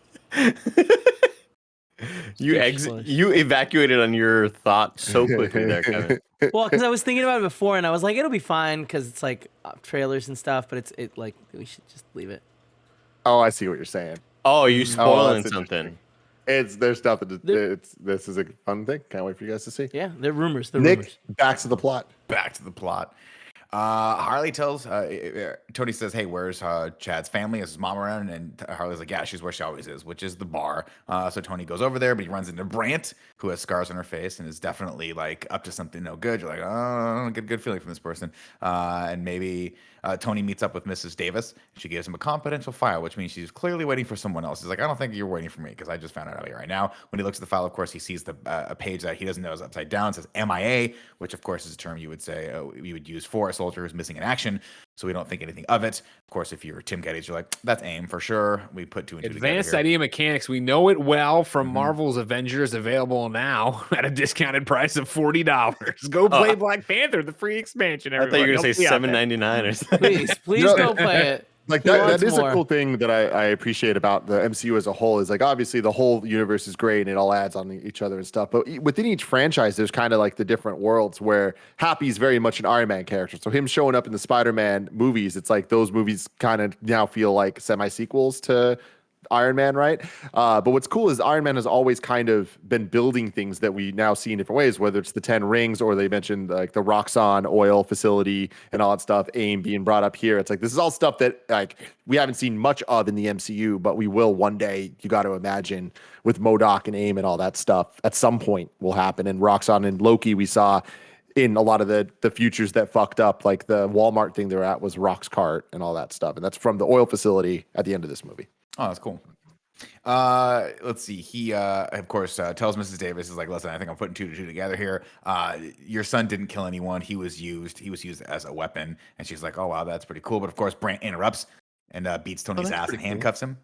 You evacuated on your thought so quickly there, Kevin. Well, because I was thinking about it before, and I was like, it'll be fine because it's like trailers and stuff, but it's like we should just leave it. Oh, I see what you're saying. Oh, you spoiling that's something. There's nothing to this is a fun thing. Can't wait for you guys to see. Yeah, they're rumors. Nick, back to the plot. Back to the plot. Harley tells Tony says, "Hey, where's Chad's family? Is his mom around?" And Harley's like, "Yeah, she's where she always is, which is the bar." So Tony goes over there, but he runs into Brant, who has scars on her face and is definitely like up to something no good. You're like, "Oh, I don't get a good feeling from this person." And maybe Tony meets up with Mrs. Davis. She gives him a confidential file, which means she's clearly waiting for someone else. He's like, "I don't think you're waiting for me because I just found out about you right now." When he looks at the file, of course, he sees a page that he doesn't know is upside down. It says MIA, which of course is a term you would say you would use for a soldier who's missing in action. So we don't think anything of it. Of course, if you're Tim Geddes, you're like, that's AIM for sure. We put 2 and 2 Advanced E idea mechanics. We know it well from Marvel's Avengers, available now at a discounted price of $40. Go play Black Panther, the free expansion. I thought you were everyone. gonna say Help me out there. $7.99 or something. Please go play it. Like Who that wants is more? a cool thing that I appreciate about the MCU as a whole is like obviously the whole universe is great and it all adds on each other and stuff. But within each franchise, there's kind of like the different worlds where Happy's very much an Iron Man character. So him showing up in the Spider-Man movies, it's like those movies kind of now feel like semi-sequels to Iron Man, right? But what's cool is Iron Man has always kind of been building things that we now see in different ways, whether it's the 10 rings or they mentioned like the Roxxon oil facility and all that stuff, AIM being brought up here. It's like this is all stuff that like we haven't seen much of in the MCU, but we will one day. You got to imagine with MODOK and AIM and all that stuff at some point will happen. And Roxxon and Loki we saw in a lot of the futures that fucked up, like the Walmart thing they're at was Rock's cart and all that stuff. And that's from the oil facility at the end of this movie. Oh, that's cool. Let's see. He, of course, tells Mrs. Davis, is like, listen, I think I'm putting 2 to 2 together here. Your son didn't kill anyone. He was used as a weapon. And she's like, oh, wow, that's pretty cool. But of course, Brant interrupts and beats Tony's ass and handcuffs him.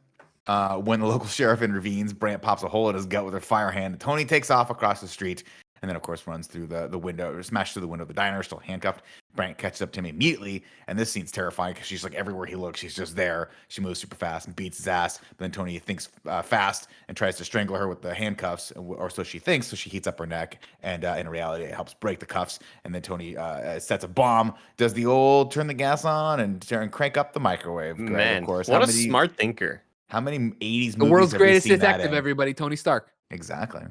When the local sheriff intervenes, Brant pops a hole in his gut with her fire hand. Tony takes off across the street and then, of course, runs through the window, or smashes through the window of the diner, still handcuffed. Brant catches up to him immediately, and this scene's terrifying because she's like, everywhere he looks, she's just there. She moves super fast and beats his ass. But then Tony thinks fast and tries to strangle her with the handcuffs, or so she thinks. So she heats up her neck, and in reality, it helps break the cuffs. And then Tony sets a bomb, does the old turn the gas on and crank up the microwave. Man, of course. what a smart thinker. How many 80s movies The world's have we greatest seen that detective, in? everybody, Tony Stark. Exactly.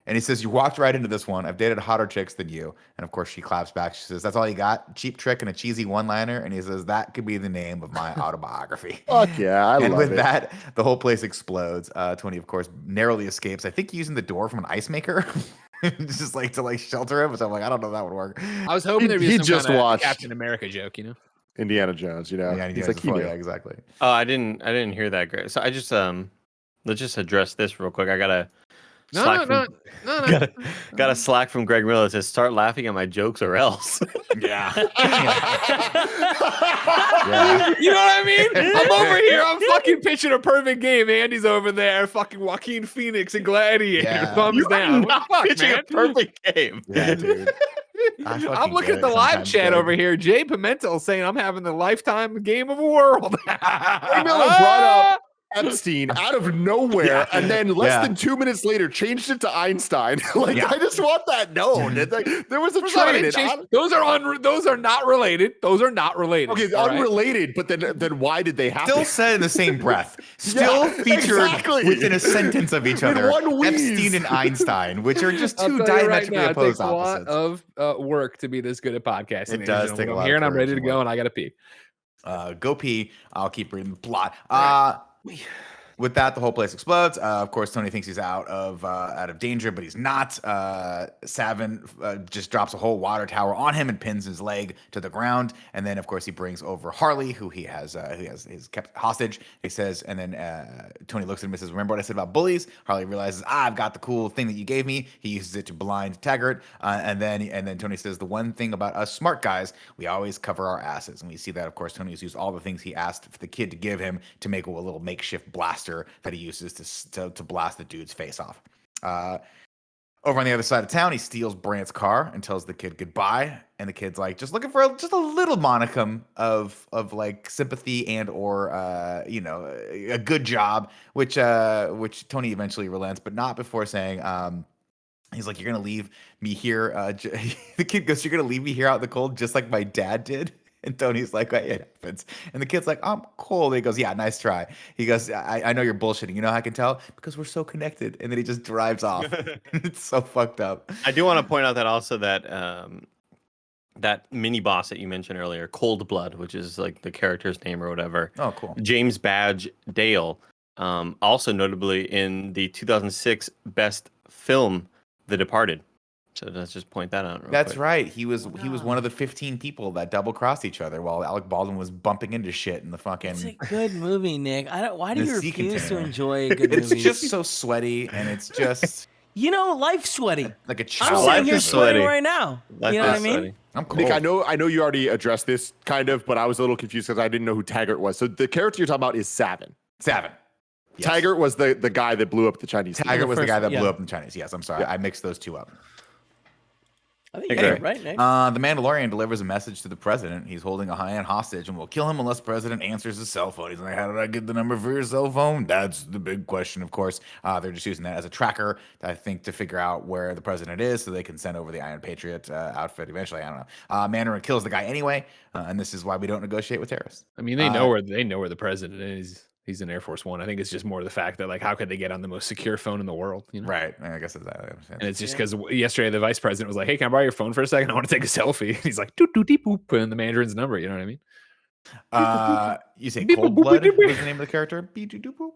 And he says, you walked right into this one. I've dated hotter chicks than you. And of course, she claps back. She says, that's all you got? Cheap trick and a cheesy one-liner. And he says, that could be the name of my autobiography. Fuck yeah, I And love with it. that, the whole place explodes. Tony, of course, narrowly escapes. I think using the door from an ice maker. Just like to shelter him. Which I'm like, I don't know if that would work. I was hoping there'd be He some just kind of watched- Captain America joke, you know? Indiana Jones, you know. Yeah, He's like, he knew. yeah, exactly. Oh, I didn't hear that great. So I just let's just address this real quick. I got a slack No. got a slack from Greg Miller that says start laughing at my jokes or else. Yeah. You know what I mean? I'm over here. I'm fucking pitching a perfect game. Andy's over there. Fucking Joaquin Phoenix and Gladiator. Yeah. Thumbs down. What the fuck, Pitching man? a perfect game. Yeah, dude. I'm looking at the live chat over here. Jay Pimentel saying I'm having the lifetime game of a world. Greg Miller brought up Epstein out of nowhere, and then less than 2 minutes later changed it to Einstein. I just want that known. There was a train. Those are not related. Those are not related. Okay, all right? unrelated, but then why did they happen? Still said in the same breath. Still featured exactly. within a sentence of each other. one wheeze. Epstein and Einstein, which are just I'll two tell you right diametrically now, opposed it takes opposites. a lot of work to be this good at podcasting. It does take a lot of Here and I'm courage ready to and go, work. and I gotta pee. Go pee. I'll keep reading the plot. With that, the whole place explodes. Of course, Tony thinks he's out of danger, but he's not. Savin just drops a whole water tower on him and pins his leg to the ground. And then, of course, he brings over Harley, who he has kept hostage. He says, and then Tony looks at him and says, "Remember what I said about bullies?" Harley realizes, "I've got the cool thing that you gave me." He uses it to blind Taggart, and then Tony says, "The one thing about us smart guys, we always cover our asses." And we see that, of course, Tony has used all the things he asked the kid to give him to make a little makeshift blaster that he uses to blast the dude's face off. Over on the other side of town, he steals Brant's car and tells the kid goodbye. And the kid's like, just looking for just a little monicum of like sympathy and or a good job, which Tony eventually relents, but not before saying, he's like, "You're gonna leave me here." The kid goes, "You're gonna leave me here out in the cold, just like my dad did." And Tony's like, "It happens." And the kid's like, "I'm cold." And he goes, "Yeah, nice try." He goes, I know you're bullshitting. You know how I can tell? Because we're so connected." And then he just drives off. It's so fucked up. I do want to point out that also that that mini boss that you mentioned earlier, Cold Blood, which is like the character's name or whatever. Oh, cool. James Badge Dale, also notably in the 2006 best film, The Departed. So let's just point that out. That's right. He was one of the 15 people that double crossed each other while Alec Baldwin was bumping into shit in the fucking. It's a good movie, Nick. Why do The you sea refuse to container. enjoy a good It's movie? just so sweaty, and it's just life's sweaty. like a I'm child. Life sitting here is sweating sweaty. right now. Life You know is what I mean? sweaty. I'm cold. Nick, I know you already addressed this kind of, but I was a little confused because I didn't know who Taggart was. So the character you're talking about is Savin. Savin. Yes. Taggart was the guy that blew up the Chinese. Taggart was the first guy that one, blew yeah. up in the Chinese. Yes, I'm sorry. I mixed those two up. I think Okay. you're right, Nick. The Mandalorian delivers a message to the president. He's holding a high-end hostage and will kill him unless the president answers his cell phone. He's like, "How did I get the number for your cell phone?" That's the big question, of course. They're just using that as a tracker, I think, to figure out where the president is so they can send over the Iron Patriot outfit eventually. I don't know. Mandarin kills the guy anyway, and this is why we don't negotiate with terrorists. I mean, they know where the president is. He's in Air Force One. I think it's just more the fact that, like, how could they get on the most secure phone in the world? You know? Right. I guess that's that. And it's just because yesterday the vice president was like, "Hey, can I borrow your phone for a second? I want to take a selfie." And he's like, "Doot doot deep boop," put in the Mandarin's number. You know what I mean? You say Cold Blood was the name of the character?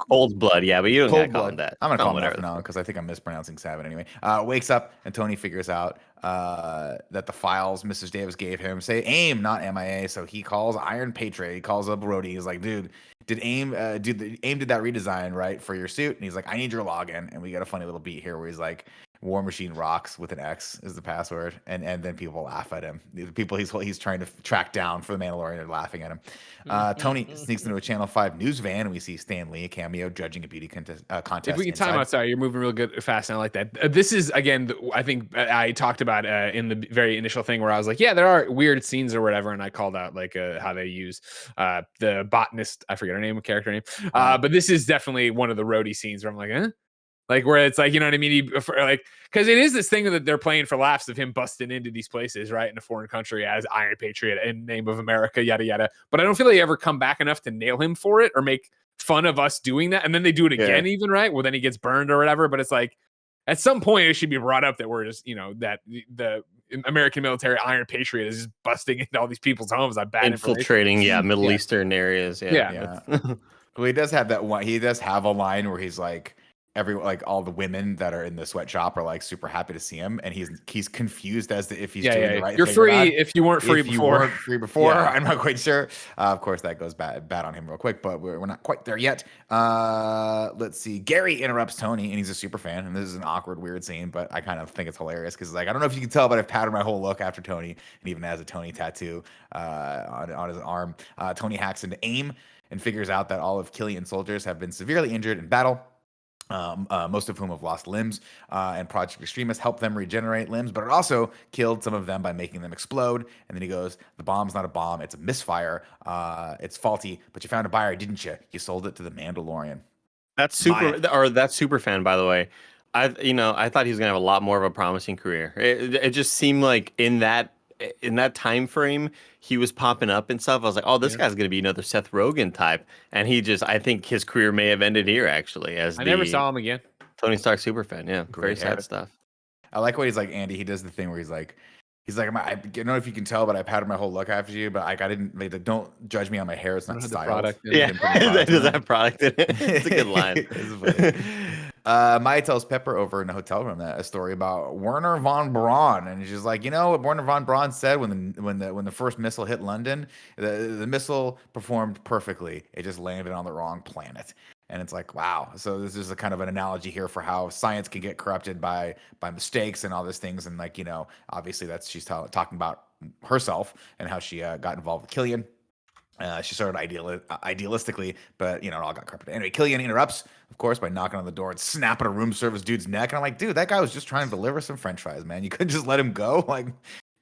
Cold Blood, yeah, but you don't gotta Cold call Blood. him that. I'm gonna call him that whatever for the now fuck. because I think I'm mispronouncing Savin anyway. Wakes up and Tony figures out that the files Mrs. Davis gave him say AIM, not MIA. So he calls Iron Patriot. He calls up Rhodey. He's like, dude, did AIM AIM did that redesign right for your suit? And he's like, I need your login. And we got a funny little beat here where he's like, War Machine Rocks with an X is the password, and then people laugh at him. The people he's trying to track down for the Mandalorian are laughing at him. Tony sneaks into a Channel 5 news van, and we see Stan Lee, a cameo, judging a beauty contest. If we can time inside. out, sorry, you're moving real good, fast, and I like that. This is again, I think I talked about in the very initial thing where I was like, yeah, there are weird scenes or whatever, and I called out like how they use the botanist. I forget her name, character name, but this is definitely one of the roadie scenes where I'm like, like where it's like, you know what I mean? Like, because it is this thing that they're playing for laughs of him busting into these places, right, in a foreign country as Iron Patriot in name of America, yada yada. But I don't feel they ever come back enough to nail him for it or make fun of us doing that. And then they do it again, even, right? Well, then he gets burned or whatever. But it's like at some point it should be brought up that we're just, you know, that the American military Iron Patriot is just busting into all these people's homes on bad infiltrating, Middle Eastern areas. Yeah. Well, he does have that one. He does have a line where he's like, all the women that are in the sweatshop are like super happy to see him, and he's confused as to if he's doing the right You're thing. free or not. if you weren't free before. You weren't free before, I'm not quite sure. Of course, that goes bad on him real quick, but we're not quite there yet. Let's see. Gary interrupts Tony, and he's a super fan, and this is an awkward, weird scene, but I kind of think it's hilarious because like I don't know if you can tell, but I've patterned my whole look after Tony, and even has a Tony tattoo on his arm. Tony hacks into AIM and figures out that all of Killian's soldiers have been severely injured in battle. Most of whom have lost limbs, and Project Extremist helped them regenerate limbs, but it also killed some of them by making them explode. And then he goes, the bomb's not a bomb, it's a misfire. It's faulty, but you found a buyer, didn't you? You sold it to the Mandalorian. That's super fan, by the way. I thought he was gonna have a lot more of a promising career. It just seemed like in that time frame he was popping up and stuff. I was like, oh, this guy's gonna be another Seth Rogen type, and I think his career may have ended here actually. I never saw him again. Tony Stark superfan. Yeah, very sad stuff. I like what he's like, Andy. He does the thing where he's like, I don't know if you can tell, but I patterned my whole look after you. But I didn't. Like, don't judge me on my hair. It's not styled. Product. Yeah, it does have product in it. It's a good line. Maya tells Pepper over in a hotel room that a story about Werner von Braun, and she's like, you know what Werner von Braun said when the first missile hit London, the missile performed perfectly. It just landed on the wrong planet. And it's like, wow. So this is a kind of an analogy here for how science can get corrupted by mistakes and all these things. And like, you know, obviously she's talking about herself and how she got involved with Killian. She started idealistically, but, you know, it all got corrupted. Anyway, Killian interrupts, of course, by knocking on the door and snapping a room service dude's neck. And I'm like, dude, that guy was just trying to deliver some French fries, man. You couldn't just let him go? Like,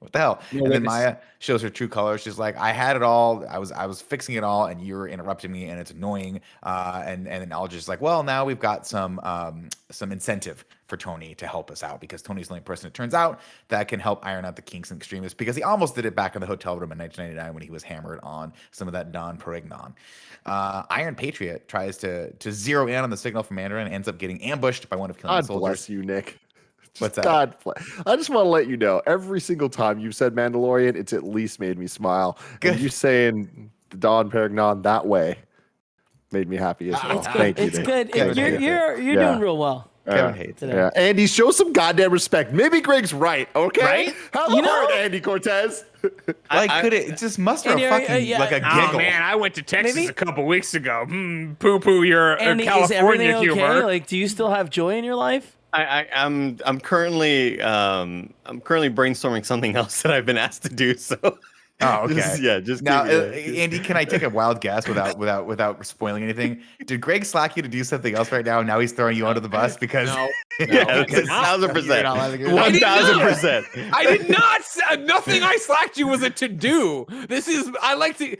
what the hell? And then Maya shows her true colors. She's like, I had it all. I was fixing it all, and you're interrupting me, and it's annoying. And then Aldridge's like, well, now we've got some incentive for Tony to help us out, because Tony's the only person, it turns out, that can help iron out the kinks and extremists, because he almost did it back in the hotel room in 1999 when he was hammered on some of that Don Perignon. Iron Patriot tries to zero in on the signal from Mandarin and ends up getting ambushed by one of Killian's soldiers. Bless you, Nick. What's that? God, I just want to let you know, every single time you've said Mandalorian, it's at least made me smile. Good. And you saying the Don Perignon that way made me happy as well. It's good. Thank you, It's Nick. good. You're doing real well. Kevin hates it. Yeah. Andy, show some goddamn respect. Maybe Greg's right, okay? Right? Have a heart, Andy Cortez. It just muster a fucking like a giggle. Oh man, I went to Texas a couple weeks ago. Poo poo your Andy, California is everything humor. okay? Like, do you still have joy in your life? I'm currently brainstorming something else that I've been asked to do. So Oh, okay. Just now, Andy, can I take a wild guess without spoiling anything? Did Greg slack you to do something else right now? And now he's throwing you under the bus because No. yeah, 1,000%. 1,000%. I did not. Nothing I slacked you was a to do. This is. I like to.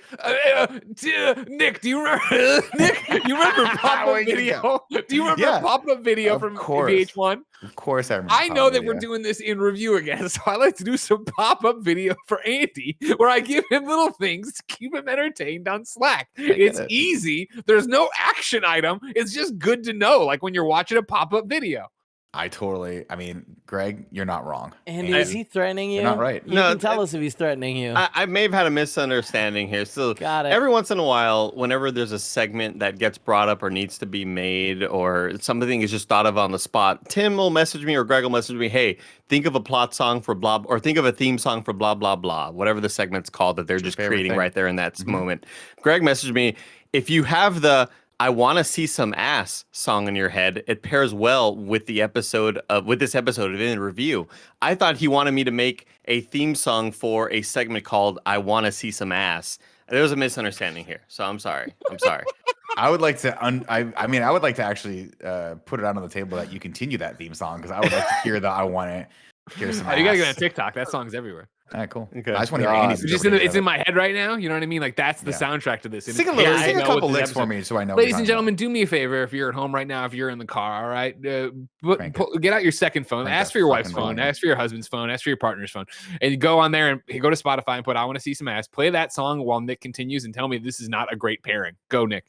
Nick, do you remember? Nick, you remember pop-up video? Do you remember pop-up video from VH1? Of course, I remember. I know that we're doing this in review again, so I like to do some pop-up video for Andy, where I give him little things to keep him entertained on Slack. It's easy. There's no action item. It's just good to know, like when you're watching a pop-up video. I mean, Greg, you're not wrong. Andy, And is he threatening you? you're not right. You No, can tell us if he's threatening you. I may have had a misunderstanding here. So Got it. every once in a while, whenever there's a segment that gets brought up or needs to be made or something is just thought of on the spot, Tim will message me or Greg will message me, hey, think of a plot song for blah, or think of a theme song for blah, blah, blah, whatever the segment's called that they're What's your just favorite creating thing? right there in that moment. Greg messaged me, if you have the I want to see some ass song in your head, it pairs well with the episode of with this episode of In Review. I thought he wanted me to make a theme song for a segment called I want to see some ass. There was a misunderstanding here, so I'm sorry. I'm sorry. I would like to. I mean, I would like to actually put it out on the table that you continue that theme song because I would like to hear the. I want to hear some. Oh, you gotta get on ass. TikTok. That song's everywhere. All right, cool. Okay. I just want to hear God. Andy's. It's just it's in my head right now. You know what I mean? Like that's the Yeah. soundtrack to this. And Sing a it's little. pairs Sing a well couple with the licks for episode. me so I know. what Ladies you're and talking gentlemen, do me a favor if you're at home right now, if you're in the car, all right, Crank it. get out your second phone, Crank ask that for your wife's fucking phone, volume. ask for your husband's phone, ask for your partner's phone, and you go on there and go to Spotify and put I want to see some ass. Play that song while Nick continues and tell me this is not a great pairing. Go, Nick.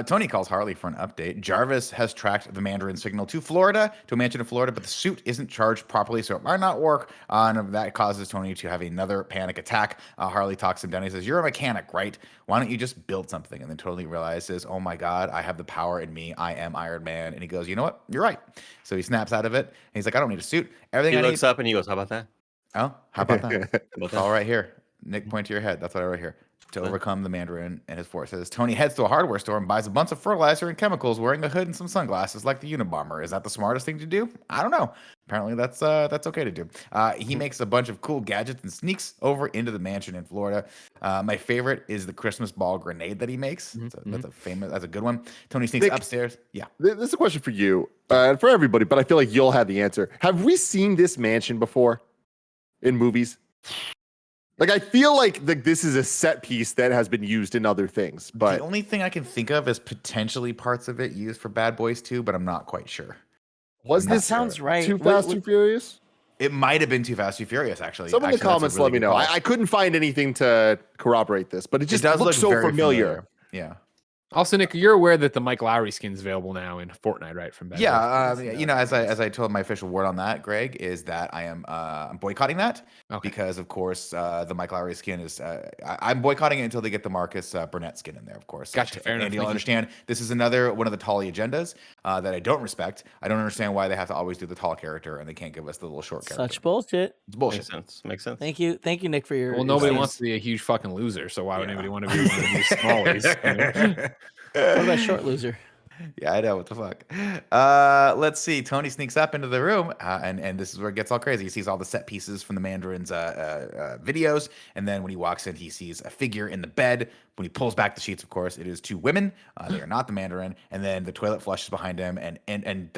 Tony calls Harley for an update. Jarvis has tracked the Mandarin signal to Florida, to a mansion in Florida, but the suit isn't charged properly, so it might not work. And that causes Tony to have another panic attack. Harley talks him down. He says, "You're a mechanic, right? Why don't you just build something?" And then Tony realizes, "Oh my God, I have the power in me. I am Iron Man." And he goes, "You know what? You're right." So he snaps out of it. And he's like, "I don't need a suit. Everything He I need." looks up and he goes, how about that? Oh, how about that? How about It's all right here. Nick, point to your head. That's what I wrote here. To overcome the Mandarin and his forces. Tony heads to a hardware store and buys a bunch of fertilizer and chemicals, wearing a hood and some sunglasses like the Unabomber. Is that the smartest thing to do? I don't know. Apparently, that's okay to do. He makes a bunch of cool gadgets and sneaks over into the mansion in Florida. My favorite is the Christmas ball grenade that he makes. That's a good one. Tony sneaks Nick, upstairs. Yeah. This is a question for you and for everybody, but I feel like you'll have the answer. Have we seen this mansion before in movies? Like, I feel like this is a set piece that has been used in other things, but The only thing I can think of is potentially parts of it used for Bad Boys 2, but I'm not quite sure. was That this sounds right. Too Fast, Too Furious? It might have been Too Fast, Too Furious, actually. Some in the Actually, that's a comments really let me good know. call. I couldn't find anything to corroborate this, but it just does looks look so very familiar. Yeah. Also, Nick, you're aware that the Mike Lowry skin's available now in Fortnite, right? From Bad Yeah, Boys? you know, as I told my official word on that, Greg, is that I am I'm boycotting that Okay. because, of course, the Mike Lowry skin is I'm boycotting it until they get the Marcus Burnett skin in there, of course. Gotcha, fair enough, And you'll thank you. understand this is another one of the Tully agendas that I don't respect. I don't understand why they have to always do the tall character and they can't give us the little short character. Such bullshit. It's bullshit. Makes sense. Makes sense. Thank you, Nick, for your. Well, nobody your wants to stance. be a huge fucking loser, so why would Yeah. anybody want to be one of these smallies? You know? What about short loser? Yeah, I know. What the fuck? Let's see. Tony sneaks up into the room, and this is where it gets all crazy. He sees all the set pieces from the Mandarin's videos, and then when he walks in, he sees a figure in the bed. When he pulls back the sheets, of course, it is two women. They are not the Mandarin, and then the toilet flushes behind him, and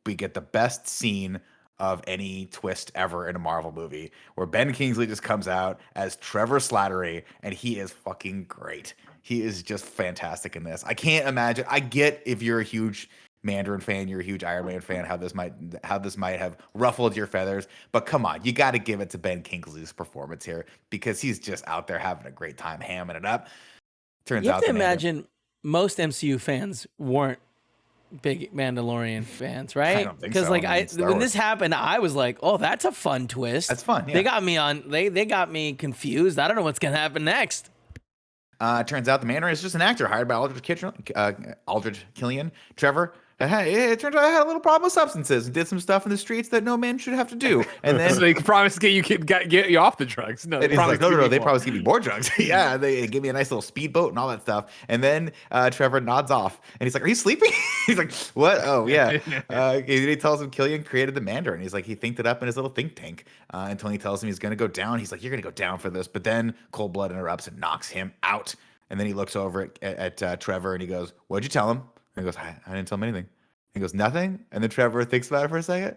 we get the best scene of any twist ever in a Marvel movie, where Ben Kingsley just comes out as Trevor Slattery, and he is fucking great. He is just fantastic in this. I can't imagine. I get if you're a huge Mandarin fan, you're a huge Iron Man fan, how this might have ruffled your feathers. But come on, you got to give it to Ben Kingsley's performance here because he's just out there having a great time hamming it up. Turns You out have to the Mandarin- imagine most MCU fans weren't big Mandalorian fans, right? don't think Because so. like I mean, Star when Wars. this happened, I was like, "Oh, that's a fun twist." That's fun. Yeah. They got me on. They got me confused. I don't know what's gonna happen next. Turns out the Mandarin is just an actor hired by Aldrich Killian. Trevor, it turns out I had a little problem with substances and did some stuff in the streets that no man should have to do. And then So they promised to get you off the drugs. No, and they he's like, promised to give no, you they more. promised to give me more drugs. Yeah, they gave me a nice little speedboat and all that stuff. And then Trevor nods off and he's like, are you sleeping? He's like, what? Oh, yeah. He tells him Killian created the Mandarin. He's like, he thinked it up in his little think tank. And Tony tells him he's going to go down. He's like, you're going to go down for this. But then Cold Blood interrupts and knocks him out. And then he looks over at Trevor and he goes, what'd you tell him? And he goes, I didn't tell him anything. He goes, nothing? And then Trevor thinks about it for a second.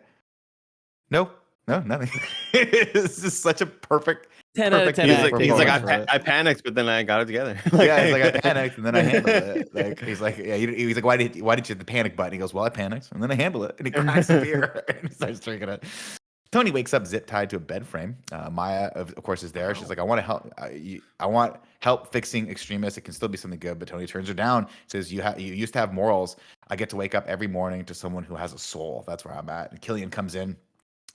No, nothing. It's just such a perfect. 10 out of 10 He's acting. like- He's like, performance for it. I panicked, but then I got it together. Yeah, he's like, I panicked and then I handled it. Like, he's like, yeah, he's like, why did you hit the panic button? He goes, well, I panicked and then I handled it. And he cracks a beer and he starts drinking it. Tony wakes up zip tied to a bed frame. Maya, of course, is there. She's like, I want to help. I want help fixing extremists. It can still be something good. But Tony turns her down. Says, you used to have morals. I get to wake up every morning to someone who has a soul. That's where I'm at. And Killian comes in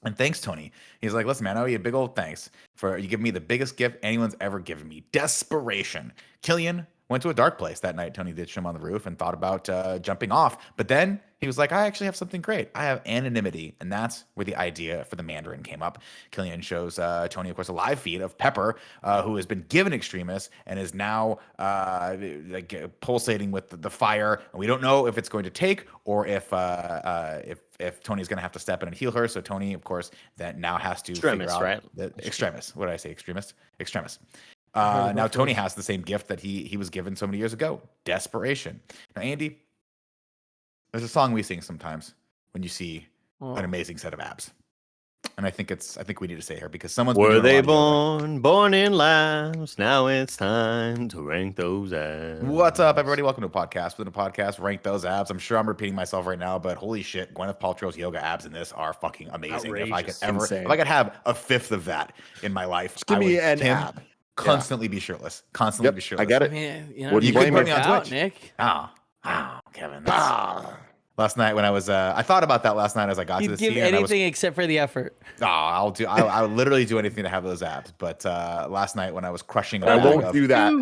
and thanks Tony. He's like, listen, man, I owe you a big old thanks for you giving me the biggest gift anyone's ever given me. Desperation. Killian went to a dark place that night. Tony ditched him on the roof and thought about jumping off. But then he was like, I actually have something great. I have anonymity. And that's where the idea for the Mandarin came up. Killian shows Tony, of course, a live feed of Pepper, who has been given extremists and is now pulsating with the fire. And we don't know if it's going to take or if Tony's going to have to step in and heal her. So Tony, of course, that now has to figure out right? the extremist. What did I say? Extremist. Now Tony has the same gift that he was given so many years ago, desperation. Now, Andy, there's a song we sing sometimes when you see an amazing set of abs. And I think we need to say here because someone's Were they born in labs? Now it's time to rank those abs. What's up, everybody? Welcome to a podcast. Within a podcast, rank those abs. I'm sure I'm repeating myself right now, but holy shit, Gwyneth Paltrow's yoga abs in this are fucking amazing. Outrageous. If I could have a fifth of that in my life, Just give me an ab. Constantly be shirtless. Yep, Be shirtless. I get I it. mean, you know, What do you you could blame work me on out, Twitch? Nick. Oh, Kevin. Last night when I was, I thought about that last night as I got to You'd the give scene. And anything except for the effort. I'll literally do anything to have those abs. But last night when I was crushing, I won't do that.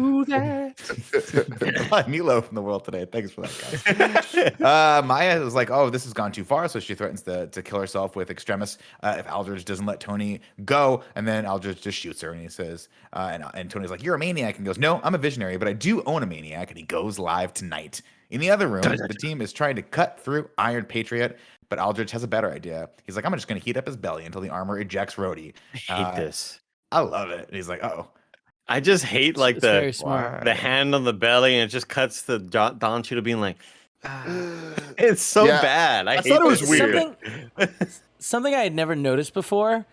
Milo from the world today. Thanks for that, guys. Maya was like, "Oh, this has gone too far," so she threatens to kill herself with extremis if Aldridge doesn't let Tony go. And then Aldridge just shoots her, and he says, and Tony's like, "You're a maniac," and goes, "No, I'm a visionary, but I do own a maniac." And he goes live tonight. In the other room, the team is trying to cut through Iron Patriot, but Aldridge has a better idea. He's like, I'm just going to heat up his belly until the armor ejects Rhodey. I hate this. I love it. And he's like, oh. I just hate like It's very smart. the hand on the belly and it just cuts to Don Cheadle being like, it's so Yeah. bad. I I hate thought it was this. weird. Something I had never noticed before.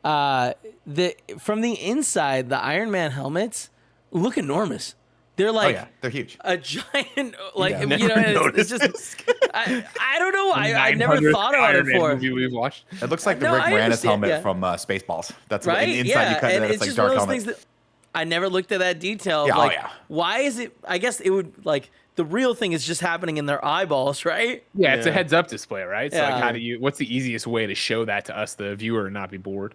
From the inside, the Iron Man helmets look enormous. They're like Oh, yeah. They're huge. a giant, like Yeah. you know, it's just. I don't know. I never 900th thought about Iron it Man before. movie we've watched. It looks like the No, Rick I Moranis understand, helmet yeah. from Spaceballs. That's what Right? inside Yeah, you cut and it. It's like just dark one of those helmet. things that I never looked at that detail. Of Yeah, oh, like, yeah. why is it? I guess it would like the real thing is just happening in their eyeballs, right? Yeah, it's a heads up display, right? So Yeah. like, what's the easiest way to show that to us, the viewer, and not be bored?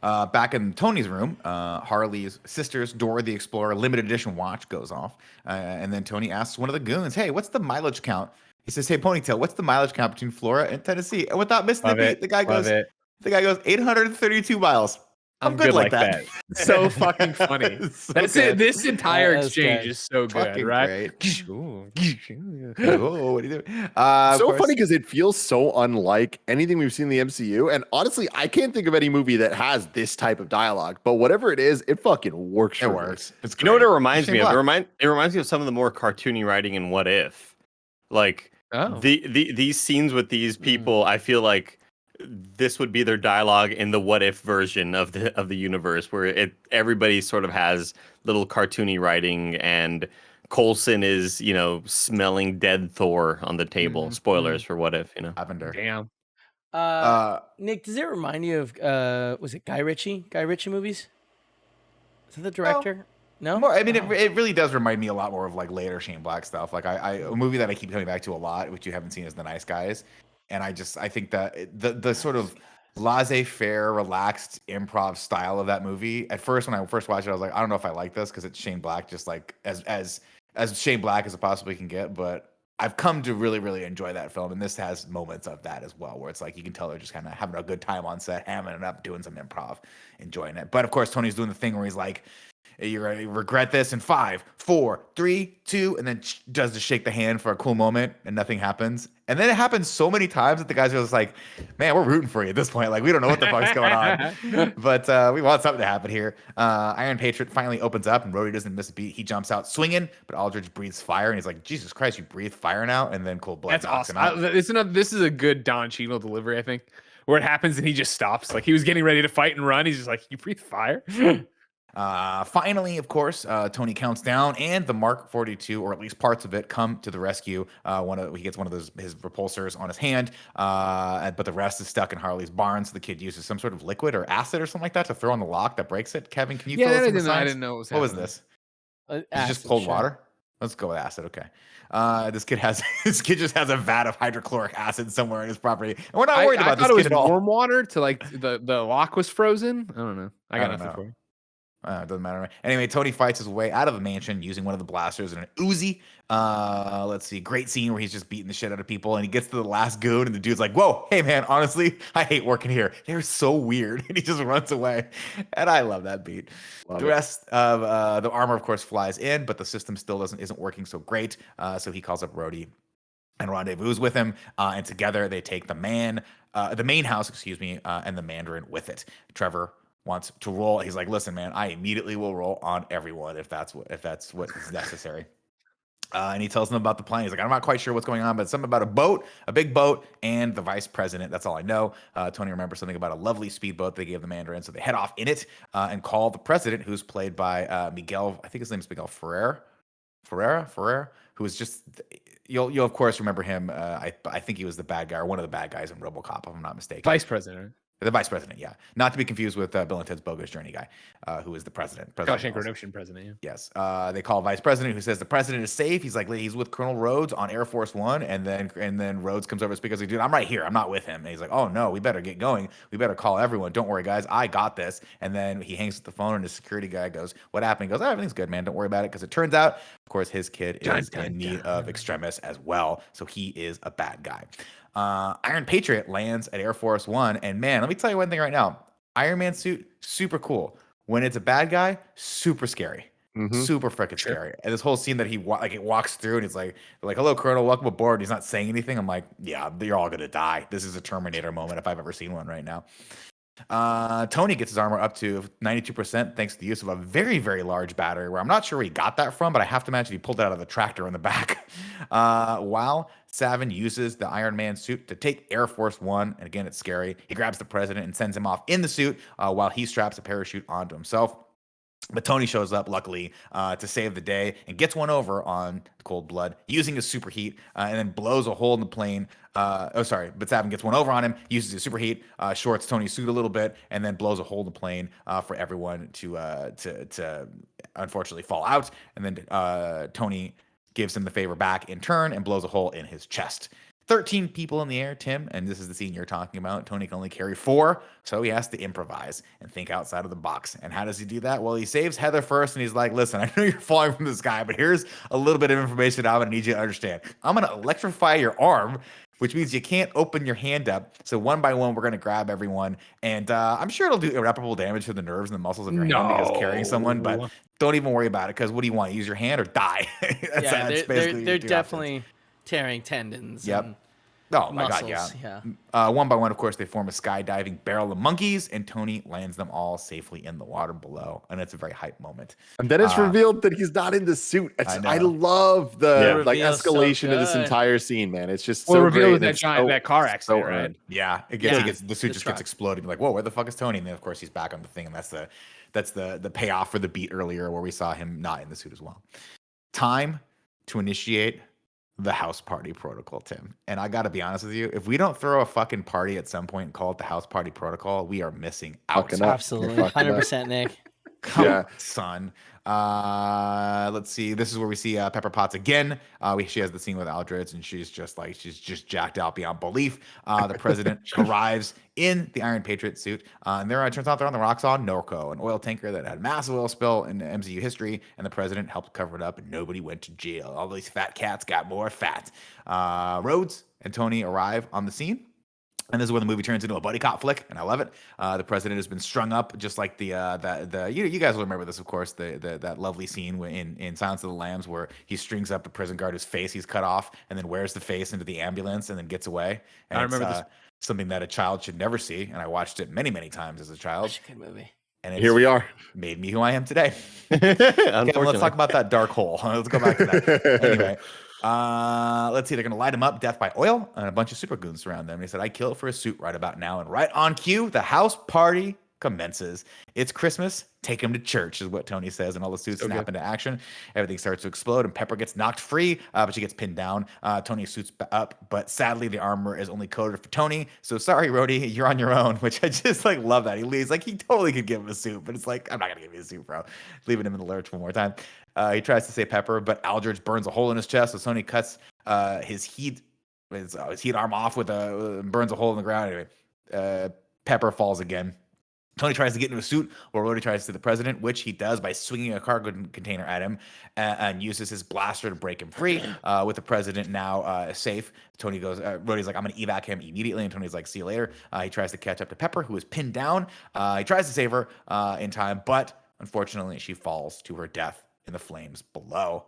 Back in Tony's room, Harley's sister's Dora the Explorer limited edition watch goes off. And then Tony asks one of the goons, hey, what's the mileage count? He says, hey, Ponytail, what's the mileage count between Florida and Tennessee? And without missing Love the beat, it. the guy Love goes, it. 832 miles. I'm good like that. So fucking funny. So That's good. it. This entire That's exchange good. is so good, Fucking right? Oh, what do you do? Of So course- funny because it feels so unlike anything we've seen in the MCU. And honestly, I can't think of any movie that has this type of dialogue. But whatever it is, it fucking works. It for me. works. It's You know what great. it reminds Shane me of? Black. It reminds me of some of the more cartoony writing in What If. Like Oh. these scenes with these people, I feel like this would be their dialogue in the What If version of the universe, where everybody sort of has little cartoony writing, and Coulson is smelling dead Thor on the table. Mhm. Spoilers for What If, Lavender. Damn. Nick, does it remind you of was it Guy Ritchie? Guy Ritchie movies? Is that the director? No. More, I mean, it really does remind me a lot more of like later Shane Black stuff. Like a movie that I keep coming back to a lot, which you haven't seen, is The Nice Guys. And I think that the sort of laissez-faire, relaxed improv style of that movie. At first, when I first watched it, I was like, I don't know if I like this because it's Shane Black, just like as Shane Black as it possibly can get. But I've come to really, really enjoy that film, and this has moments of that as well, where it's like you can tell they're just kind of having a good time on set, hamming it up, doing some improv, enjoying it. But of course, Tony's doing the thing where he's like, you're gonna regret this in 5, 4, 3, 2, and then does just shake the hand for a cool moment, and nothing happens. And then it happens so many times that the guys are just like, man, we're rooting for you at this point. Like, we don't know what the fuck's going on. But we want something to happen here. Iron Patriot finally opens up, and Rhodey doesn't miss a beat. He jumps out swinging, but Aldridge breathes fire, and he's like, Jesus Christ, you breathe fire now? And then Cold Blood That's knocks awesome. him out. This is a good Don Cheadle delivery, I think, where it happens and he just stops. Like he was getting ready to fight and run. He's just like, you breathe fire? Finally, of course, Tony counts down, and the Mark 42, or at least parts of it, come to the rescue. He gets one of his repulsors on his hand, but the rest is stuck in Harley's barn. So the kid uses some sort of liquid or acid or something like that to throw on the lock that breaks it. Kevin, can you fill us in the I science? didn't know what was What was happening. this? It's just cold water. Let's go with acid. Okay. This kid just has a vat of hydrochloric acid somewhere in his property, and we're not worried about this kid kid at all. Warm water to like the lock was frozen. I don't know. I got don't nothing know. for you. It doesn't matter. Anyway, Tony fights his way out of the mansion using one of the blasters and an Uzi. Let's see. Great scene where he's just beating the shit out of people, and he gets to the last goon, and the dude's like, "Whoa, hey man, honestly, I hate working here. They're so weird," and he just runs away. And I love that beat. The rest of the armor, of course, flies in, but the system still isn't working so great. So he calls up Rhodey and rendezvous with him, and together they take the main house, and the Mandarin with it. Trevor wants to roll. He's like, "Listen, man, I immediately will roll on everyone if that's what is necessary." And he tells them about the plan. He's like, "I'm not quite sure what's going on, but something about a boat, a big boat, and the vice president. That's all I know." Tony remembers something about a lovely speedboat they gave the Mandarin, so they head off in it and call the president, who's played by Miguel. I think his name is Miguel Ferreira, who is just. You'll of course remember him. I think he was the bad guy or one of the bad guys in RoboCop, if I'm not mistaken. Vice president. The vice president, yeah. Not to be confused with Bill and Ted's Bogus Journey guy, who is the president. Shawshank Redemption president, yeah. Yes. They call vice president, who says the president is safe. He's like, he's with Colonel Rhodes on Air Force One, and then Rhodes comes over and speaks like, "Dude, I'm right here. I'm not with him." And he's like, "Oh no, we better get going. We better call everyone. Don't worry, guys. I got this." And then he hangs up the phone, and his security guy goes, "What happened?" He goes, "Oh, everything's good, man. Don't worry about it." Because it turns out, of course, his kid is in need of extremis as well, so he is a bad guy. Iron Patriot lands at Air Force One, and man, let me tell you one thing right now. Iron Man suit, super cool. When it's a bad guy, super scary. Super freaking scary. And this whole scene that it walks through, and he's like, "Hello, Colonel, welcome aboard." And he's not saying anything. I'm like, yeah, you're all gonna die. This is a Terminator moment if I've ever seen one right now. Tony gets his armor up to 92% thanks to the use of a very, very large battery, where I'm not sure where he got that from, but I have to imagine he pulled it out of the tractor in the back. While Savin uses the Iron Man suit to take Air Force One, and again, it's scary. He grabs the president and sends him off in the suit while he straps a parachute onto himself. But Tony shows up, luckily, to save the day and gets one over on Cold Blood using his superheat and then blows a hole in the plane. But Savin gets one over on him, uses his superheat, shorts Tony's suit a little bit, and then blows a hole in the plane for everyone to unfortunately fall out. And then Tony gives him the favor back in turn and blows a hole in his chest. 13 people in the air, Tim, and this is the scene you're talking about. Tony can only carry 4, so he has to improvise and think outside of the box. And how does he do that? Well, he saves Heather first, and he's like, "Listen, I know you're falling from the sky, but here's a little bit of information I'm going to need you to understand. I'm going to electrify your arm, which means you can't open your hand up. So one by one, we're going to grab everyone, and I'm sure it'll do irreparable damage to the nerves and the muscles of your hand because carrying someone, but don't even worry about it, because what do you want? Use your hand or die?" They're definitely tearing tendons. Yep. Oh my God, yeah. One by one, of course, they form a skydiving barrel of monkeys, and Tony lands them all safely in the water below, and it's a very hype moment. And then it's revealed that he's not in the suit. I love the escalation of this entire scene, man. It's just so revealed great. That car accident, right? Yeah, the suit just gets exploded. Like, whoa, where the fuck is Tony? And then of course he's back on the thing, and that's the payoff for the beat earlier where we saw him not in the suit as well. Time to initiate the house party protocol, Tim. And I got to be honest with you, if we don't throw a fucking party at some point and call it the house party protocol, we are missing out. Absolutely. 100% Nick. Come on, son. Let's see. This is where we see Pepper Potts again. She has the scene with Aldrich, and she's just jacked out beyond belief. The president arrives in the Iron Patriot suit, and it turns out they're on the rocks on Norco, an oil tanker that had a massive oil spill in MCU history, and the president helped cover it up, and nobody went to jail. All these fat cats got more fat. Rhodes and Tony arrive on the scene. And this is where the movie turns into a buddy cop flick, and I love it. The president has been strung up, just like you guys will remember this, of course, that lovely scene in Silence of the Lambs where he strings up the prison guard whose face he's cut off, and then wears the face into the ambulance, and then gets away. And I remember this. Something that a child should never see, and I watched it many, many times as a child. Such a good movie. And here we are. Made me who I am today. Okay, let's talk about that dark hole. Let's go back to that. Anyway. Let's see. They're going to light him up, death by oil, and a bunch of super goons surround them. He said, "I kill for a suit right about now." And right on cue, the house party commences. It's Christmas. Take him to church is what Tony says, and all the suits snap into action. Everything starts to explode, and Pepper gets knocked free, but she gets pinned down. Tony suits up, but sadly the armor is only coded for Tony. So sorry, Rhodey, you're on your own. Which I just like love that he leaves. Like he totally could give him a suit, but it's like I'm not gonna give you a suit, bro. Leaving him in the lurch one more time. He tries to save Pepper, but Aldridge burns a hole in his chest. So Tony cuts his heat arm off with burns a hole in the ground. Anyway, Pepper falls again. Tony tries to get into a suit, while Rhodey tries to see the president, which he does by swinging a cargo container at him and uses his blaster to break him free. With the president now safe, Tony goes. Rhodey's like, "I'm going to evac him immediately," and Tony's like, "See you later." He tries to catch up to Pepper, who is pinned down. He tries to save her in time, but unfortunately, she falls to her death in the flames below.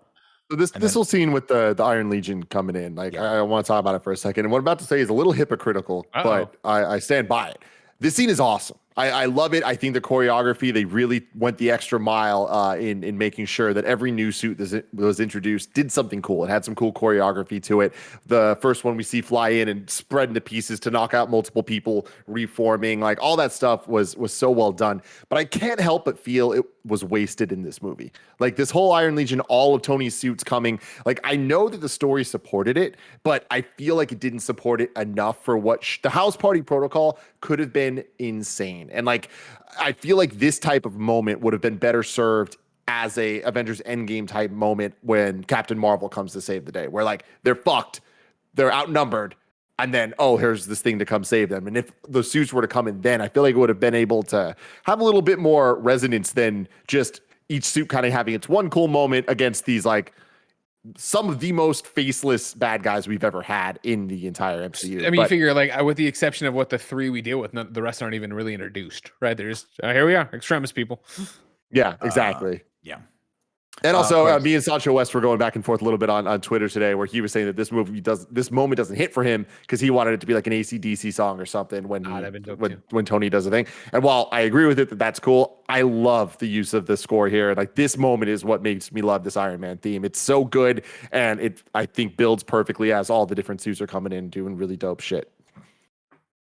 So this whole scene with the Iron Legion coming in, like I want to talk about it for a second. And what I'm about to say is a little hypocritical, but I stand by it. This scene is awesome. I love it. I think the choreography, they really went the extra mile in making sure that every new suit that was introduced did something cool. It had some cool choreography to it. The first one we see fly in and spread into pieces to knock out multiple people, reforming, like all that stuff was so well done. But I can't help but feel it was wasted in this movie. Like this whole Iron Legion, all of Tony's suits coming. Like I know that the story supported it, but I feel like it didn't support it enough for what the house party protocol could have been insane. And like, I feel like this type of moment would have been better served as a Avengers Endgame type moment when Captain Marvel comes to save the day, where like they're fucked, they're outnumbered, and then, oh, here's this thing to come save them. And if the suits were to come in then, I feel like it would have been able to have a little bit more resonance than just each suit kind of having its one cool moment against these like some of the most faceless bad guys we've ever had in the entire MCU. I mean, you figure like with the exception of what the three we deal with, the rest aren't even really introduced, right? They're just here we are, extremist people. Yeah, exactly. Yeah. And also, me and Sancho West were going back and forth a little bit on Twitter today, where he was saying that this moment doesn't hit for him because he wanted it to be like an AC/DC song or something when Tony does a thing. And while I agree with it that's cool, I love the use of the score here. And like this moment is what makes me love this Iron Man theme. It's so good, and it I think builds perfectly as all the different suits are coming in doing really dope shit.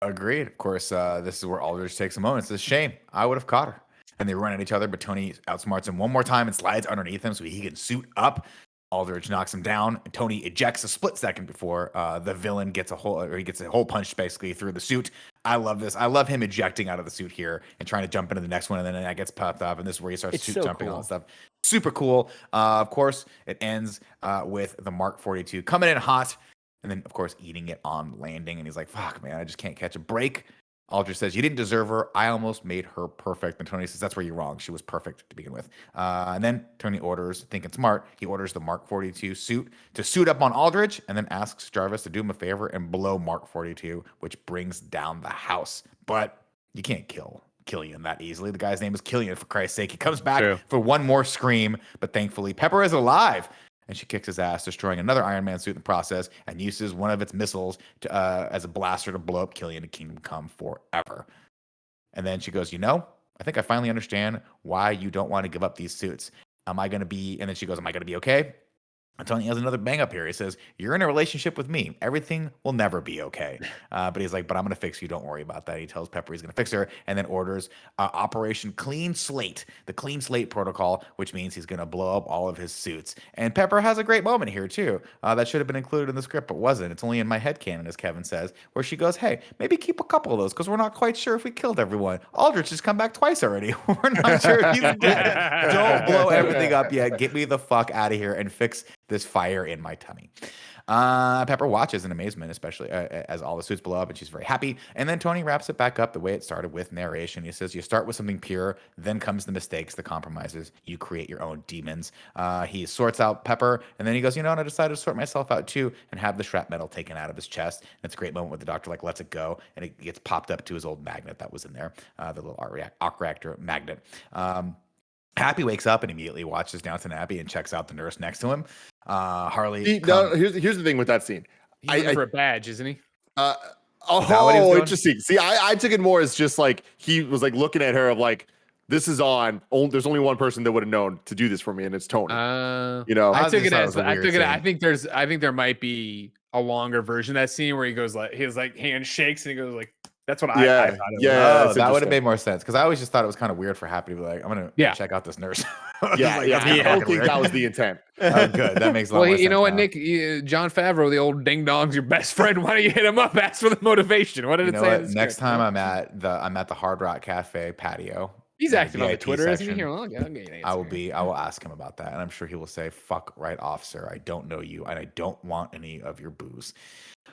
Agreed. Of course, this is where Aldridge takes a moment. It's a shame. I would have caught her. And they run at each other, but Tony outsmarts him one more time and slides underneath him so he can suit up. Aldridge knocks him down, and Tony ejects a split second before the villain gets a hole punched basically through the suit. I love this. I love him ejecting out of the suit here and trying to jump into the next one, and then that gets popped up, and this is where he starts suit jumping and all that stuff. Super cool. Of course, it ends with the Mark 42 coming in hot, and then of course eating it on landing, and he's like, "Fuck, man, I just can't catch a break." Aldridge says, "You didn't deserve her. I almost made her perfect." And Tony says, "That's where you're wrong. She was perfect to begin with." And then Tony orders, thinking smart, he orders the Mark 42 suit to suit up on Aldridge, and then asks Jarvis to do him a favor and blow Mark 42, which brings down the house. But you can't kill Killian that easily. The guy's name is Killian, for Christ's sake. He comes back for one more scream, but thankfully Pepper is alive. And she kicks his ass, destroying another Iron Man suit in the process, and uses one of its missiles to, as a blaster to blow up Killian and Kingdom Come Forever. And then she goes, I think I finally understand why you don't want to give up these suits. And then she goes, am I going to be okay? And Tony has another bang up here. He says, "You're in a relationship with me. Everything will never be okay." But he's like, "But I'm going to fix you. Don't worry about that." He tells Pepper he's going to fix her, and then orders Operation Clean Slate, the Clean Slate protocol, which means he's going to blow up all of his suits. And Pepper has a great moment here, too. That should have been included in the script, but wasn't. It's only in my headcanon, as Kevin says, where she goes, "Hey, maybe keep a couple of those because we're not quite sure if we killed everyone. Aldrich has come back twice already. We're not sure if he's dead. Don't blow everything up yet. Get me the fuck out of here and fix this fire in my tummy." Pepper watches in amazement, especially as all the suits blow up, and she's very happy. And then Tony wraps it back up the way it started, with narration. He says, "You start with something pure, then comes the mistakes, the compromises. You create your own demons." He sorts out Pepper, and then he goes, "And I decided to sort myself out too," and have the shrapnel taken out of his chest. And it's a great moment where the doctor lets it go, and it gets popped up to his old magnet that was in there, the little arc reactor magnet. Happy wakes up and immediately watches Downton Abbey and checks out the nurse next to him. Harley. Here's the thing with that scene. He's looking for a badge, isn't he? Interesting. See, I took it more as just like he was like looking at her of like, this is on. There's only one person that would have known to do this for me, and it's Tony. I took it. I think there might be a longer version of that scene where he goes like his like hand shakes and he goes like That's what I thought it was. Yeah, Oh, that would have interesting. made more sense because I always just thought it was kind of weird for Happy to be like, I'm gonna check out this nurse. Yeah, Like, yeah. that's I kinda don't fucking think weird. that was the intent. Oh, good. That makes a lot Well, more you sense know what, now. Nick? John Favreau, the old ding dong's your best friend. Why don't you hit him up? Ask for the motivation. What did You it know say? what? in the Next script? time I'm at the Hard Rock Cafe patio. He's in the active on the VIP Twitter, isn't he? section. Here, I'll get an answer. I will ask him about that, and I'm sure he will say, "Fuck right off, sir. I don't know you, and I don't want any of your booze."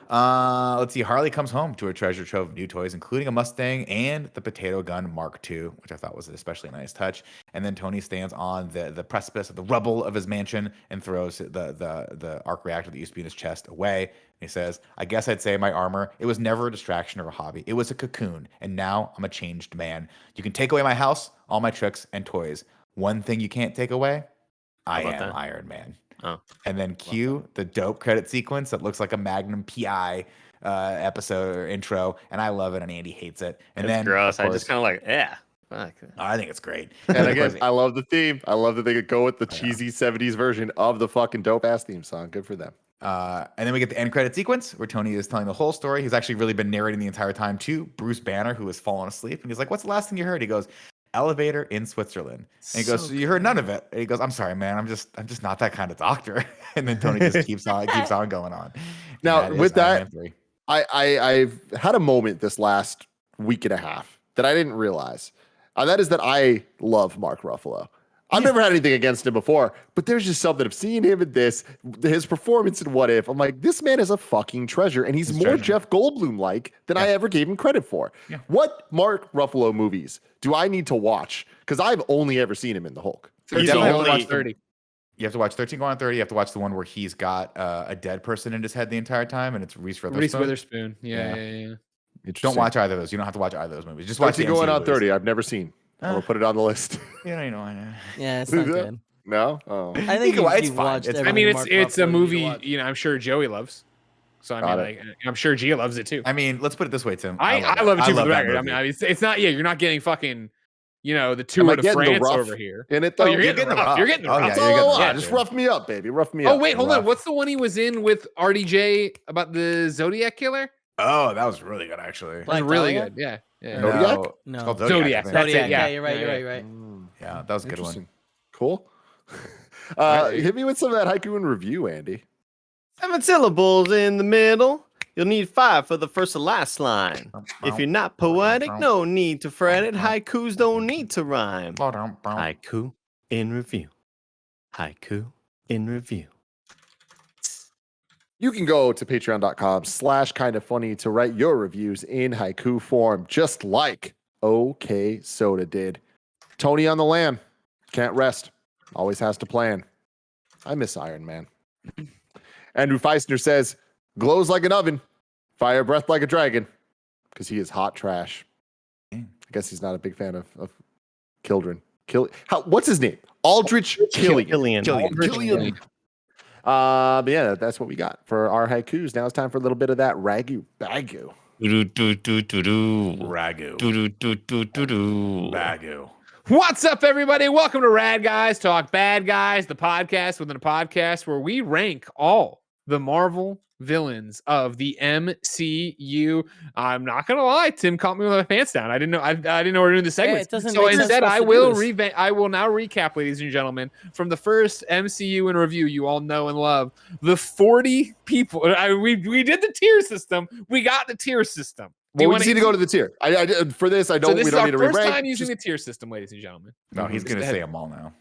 Let's see. Harley comes home to a treasure trove of new toys, including a Mustang and the potato gun Mark II, which I thought was an especially nice touch. And then Tony stands on the precipice of the rubble of his mansion and throws the arc reactor that used to be in his chest away. And he says, "I guess I'd say my armor, it was never a distraction or a hobby. It was a cocoon, and now I'm a changed man. You can take away my house, all my tricks and toys. One thing you can't take away, I about am that? Iron Man." Oh. And then cue the dope credit sequence that looks like a Magnum PI episode or intro, and I love it, and Andy hates it. And It's then, gross. of I just course, kind of like, yeah. Fuck. I think it's great. And Of again, course, I love the theme. I love that they could go with the cheesy 70s version of the fucking dope ass theme song. Good for them. and then we get the end credit sequence where Tony is telling the whole story. He's actually really been narrating the entire time to Bruce Banner, who has fallen asleep. And he's like, "What's the last thing you heard?" He goes, "Elevator in Switzerland." And he goes, "So you heard none of it?" And he goes, "I'm sorry, man. I'm just not that kind of doctor." And then Tony just keeps on going on. And Now, is with Iron that, Man 3. I've had a moment this last week and a half that I didn't realize. That is that I love Mark Ruffalo. I've never had anything against him before, but there's just something of seeing him in this, his performance in What If. I'm like, this man is a fucking treasure, and he's more treasure. Jeff Goldblum like than I ever gave him credit for. Yeah. What Mark Ruffalo movies do I need to watch? Because I've only ever seen him in The Hulk. You He's definitely have to only- watch 30. You have to watch 13 Going on 30. You have to watch the one where he's got a dead person in his head the entire time, and it's Reese Witherspoon. Reese Witherspoon. Yeah. Don't watch either of those. You don't have to watch either of those movies. Just watch the Going MCU on movies. 30. I've never seen. I'm gonna put it on the list. You know, I know. Yeah, it's not good. No. Oh. I think can wa- you it's fine. watched It's I fine. mean, everything it's Mark a Ruffalo you need to movie. watch. You know, I'm sure Joey loves. So I Got mean, like, I'm sure Gia loves it too. I mean, let's put it this way, Tim. I love it too for the that record. I movie. mean, it's not. Yeah, you're not getting fucking. You know, the Am Tour I de getting the France rough over here. in it Oh, though? you're getting the rough. You're getting the Oh, rough. yeah, That's you're all I getting want. the rough, Just dude. rough me up, baby. Rough me Oh up. wait, hold on. rough. What's the one he was in with RDJ about the Zodiac killer? Oh, that was really good, actually. That's Black really Dahlia? good. Yeah. Yeah. No. Zodiac? It's No. called Zodiac. Zodiac. I think. That's it, Zodiac, yeah. you're right. Yeah, You're right. Yeah, that was a good one. Interesting. Cool. Right. Hit me with some of that haiku in review, Andy. 7 syllables in the middle. You'll need 5 for the first and last line. If you're not poetic, no need to fret it. Haikus don't need to rhyme. Haiku in review. Haiku in review. You can go to patreon.com/kindafunny to write your reviews in haiku form, just like OK Soda did. Tony on the lam. Can't rest. Always has to plan. I miss Iron Man. Andrew Feisner says, glows like an oven, fire breath like a dragon, because he is hot trash. I guess he's not a big fan of Kildren. What's his name? Aldrich Killian. Killian. But yeah, that's what we got for our haikus. Now it's time for a little bit of that ragu bagu. Ragu. Bagu. What's up, everybody? Welcome to Rad Guys Talk Bad Guys, the podcast within a podcast where we rank all the Marvel villains of the MCU. I'm not gonna lie, Tim caught me with my pants down. I didn't know. I didn't know we were doing the segments. it doesn't So make sense instead, for us I to do will this. I will now recap, ladies and gentlemen, from the first MCU in review you all know and love. The 40 people. We did the tier system. We got the tier system. Well, we just need to go to the tier. For this, So we this is don't our need to first re-rank. time using Just- the tier system, ladies and gentlemen. No, he's going to Just say them all now.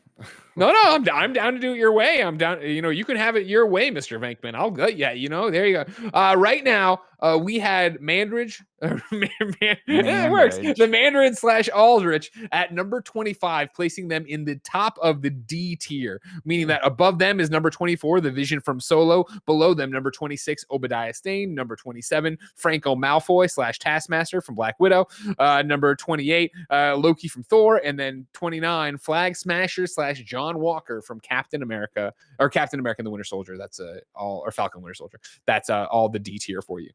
No, I'm down to do it your way. I'm down. You know, you can have it your way, Mr. Venkman. I'll go. Yeah, you know, there you go. Right now, we had Mandridge. It works. Mandridge. The Mandarin / Aldrich at number 25, placing them in the top of the D tier, meaning that above them is number 24, the Vision from Solo. Below them, number 26, Obadiah Stane. Number 27, Franco Malfoy / Taskmaster from Black Widow. Number 28, Loki from Thor, and then 29, Flag Smasher / John Walker from Captain America and the Winter Soldier. That's or Falcon Winter Soldier. That's all the D tier for you.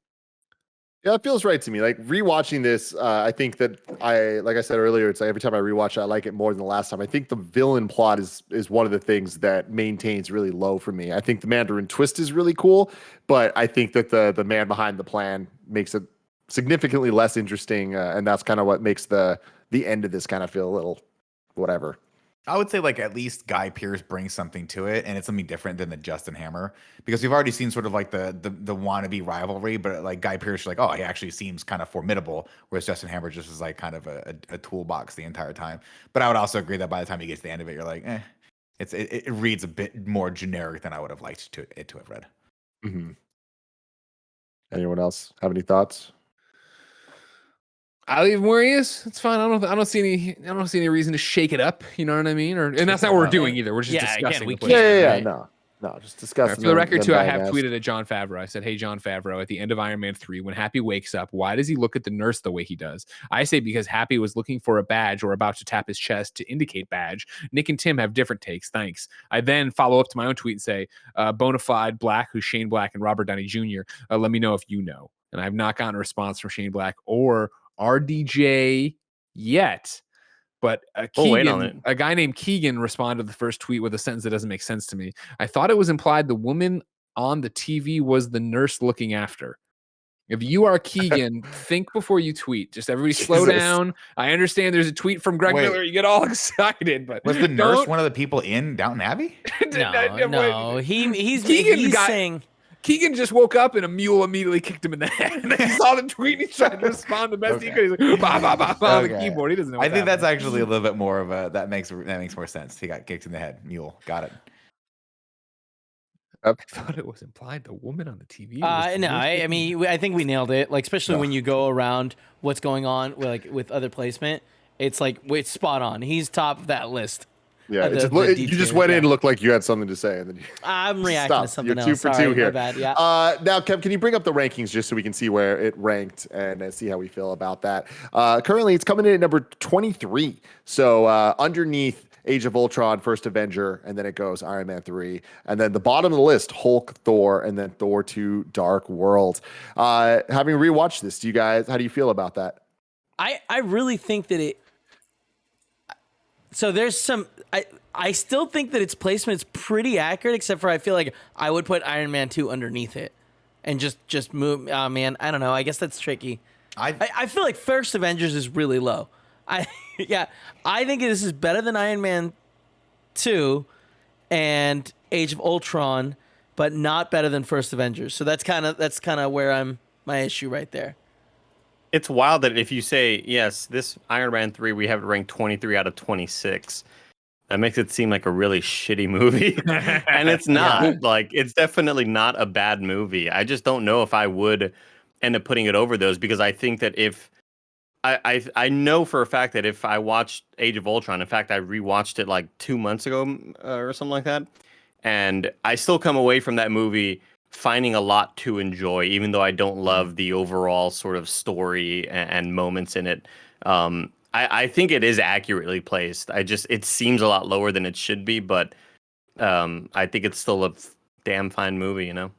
Yeah, it feels right to me. Like rewatching this, I think that like I said earlier, it's like every time I rewatch it, I like it more than the last time. I think the villain plot is one of the things that maintains really low for me. I think the Mandarin twist is really cool, but I think that the man behind the plan makes it significantly less interesting, and that's kind of what makes the end of this kind of feel a little whatever. I would say like at least Guy Pearce brings something to it, and it's something different than the Justin Hammer, because we've already seen sort of like the wannabe rivalry, but like Guy Pearce, like, oh, he actually seems kind of formidable, whereas Justin Hammer just is like kind of a toolbox the entire time. But I would also agree that by the time you get to the end of it, you're like, it reads a bit more generic than I would have liked it to have read. Mm-hmm. Anyone else have any thoughts? I leave him where he is. It's fine. I don't see any reason to shake it up. You know what I mean? And that's not what we're doing either. We're just discussing. we the can't. play. Yeah, right? no, just discussing. For the record, too, I have dynamics. tweeted at Jon Favreau. I said, "Hey, Jon Favreau, at the end of Iron Man 3, when Happy wakes up, why does he look at the nurse the way he does?" I say because Happy was looking for a badge or about to tap his chest to indicate badge. Nick and Tim have different takes. Thanks. I then follow up to my own tweet and say, "Bonafide Black, who's Shane Black and Robert Downey Jr. Let me know if you know." And I have not gotten a response from Shane Black or RDJ yet. But We'll wait on it. Keegan, a guy named Keegan, responded to the first tweet with a sentence that doesn't make sense to me. I thought it was implied the woman on the TV was the nurse looking after. If you are Keegan, think before you tweet. Just everybody slow Jesus. down. I understand there's a tweet from Greg Wait. Miller. You get all excited, but Was the nurse don't- one of the people in Downton Abbey? No, he's Keegan got- saying Keegan just woke up and a mule immediately kicked him in the head. And then he saw the tweet and he tried to respond the best he Okay. could. He's like, bah, bah, bah, bah, on the Okay. keyboard. He doesn't know I what's think that's happening. actually a little bit more of a that makes more sense. He got kicked in the head. Mule. Got it. I thought it was implied the woman on the TV. was the no, nurse I looking- mean, I think we nailed it. Like, especially when you go around what's going on with other placement, it's like it's spot on. He's top of that list. Yeah, the- it just, the you detail, just went in yeah. and looked like you had something to say, and then you I'm reacting Stop. to something You're else. 2 for Sorry, 2 here. My bad. Yeah. Now, Kev, can you bring up the rankings just so we can see where it ranked and see how we feel about that? Currently, it's coming in at number 23. So underneath Age of Ultron, First Avenger, and then it goes Iron Man 3. And then the bottom of the list, Hulk, Thor, and then Thor 2, Dark World. Having rewatched this, how do you feel about that? I really think that it. So there's some. I still think that its placement is pretty accurate, except for I feel like I would put Iron Man 2 underneath it, and just move. Oh man, I don't know. I guess that's tricky. I feel like First Avengers is really low. I think this is better than Iron Man 2 and Age of Ultron, but not better than First Avengers. So that's kind of where my issue right there. It's wild that if you say, yes, this Iron Man 3, we have it ranked 23 out of 26. That makes it seem like a really shitty movie. And it's not. Yeah. Like, it's definitely not a bad movie. I just don't know if I would end up putting it over those, because I think that if I know for a fact that if I watched Age of Ultron, in fact, I rewatched it like 2 months ago or something like that, and I still come away from that movie finding a lot to enjoy, even though I don't love the overall sort of story and moments in it. I think it is accurately placed. It seems a lot lower than it should be, but I think it's still a damn fine movie, you know?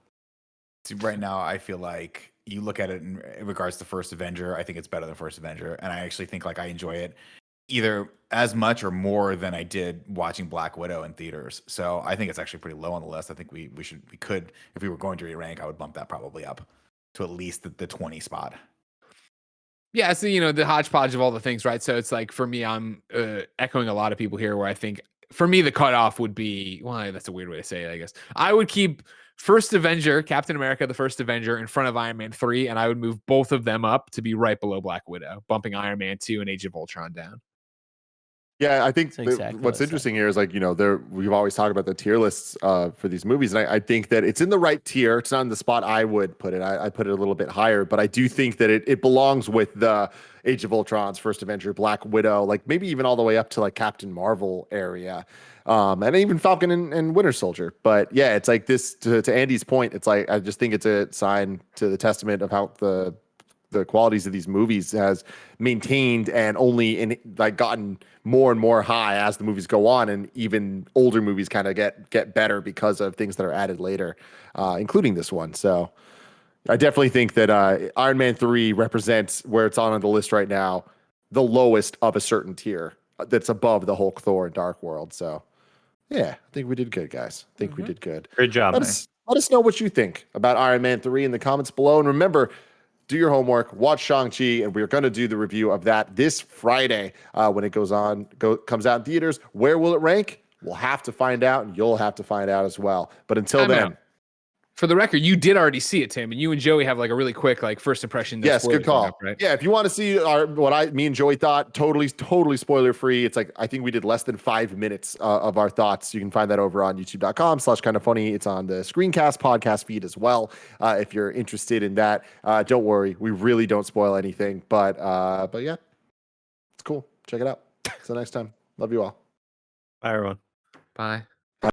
See, right now, I feel like you look at it in regards to First Avenger, I think it's better than First Avenger. And I actually think like I enjoy it either as much or more than I did watching Black Widow in theaters. So I think it's actually pretty low on the list. I think we could, if we were going to re-rank, I would bump that probably up to at least the 20 spot. Yeah, so the hodgepodge of all the things, right? So it's like for me, I'm echoing a lot of people here, where I think for me the cutoff would be, well, that's a weird way to say it, I guess. I would keep First Avenger, Captain America, the First Avenger, in front of Iron Man 3, and I would move both of them up to be right below Black Widow, bumping Iron Man 2 and Age of Ultron down. Yeah, I think That's exactly what's what I interesting here is like, we've always talked about the tier lists for these movies. And I think that it's in the right tier. It's not in the spot I would put it. I put it a little bit higher, but I do think that it belongs with the Age of Ultron's, First Avenger, Black Widow, like maybe even all the way up to like Captain Marvel area. And even Falcon and Winter Soldier. But yeah, it's like this, to Andy's point, it's like, I just think it's a sign to the testament of how the qualities of these movies has maintained and only gotten more and more high as the movies go on, and even older movies kind of get better because of things that are added later, including this one. So I definitely think that Iron Man 3 represents, where it's on the list right now, the lowest of a certain tier that's above the Hulk, Thor, and Dark World. So yeah, I think we did good, guys. I think we did good. Great job. Let us know what you think about Iron Man 3 in the comments below. And remember, do your homework, watch Shang-Chi, and we're going to do the review of that this Friday when it comes out in theaters. Where will it rank? We'll have to find out, and you'll have to find out as well. But until then, for the record, you did already see it, Tim, and you and Joey have like a really quick like first impression. Yes, good call. Up, right? Yeah, if you want to see me and Joey thought, totally spoiler free. It's like I think we did less than 5 minutes of our thoughts. You can find that over on youtube.com/kindafunny. It's on the Screencast podcast feed as well. If you're interested in that, don't worry, we really don't spoil anything. But yeah, it's cool. Check it out. Until next time, love you all. Bye, everyone. Bye.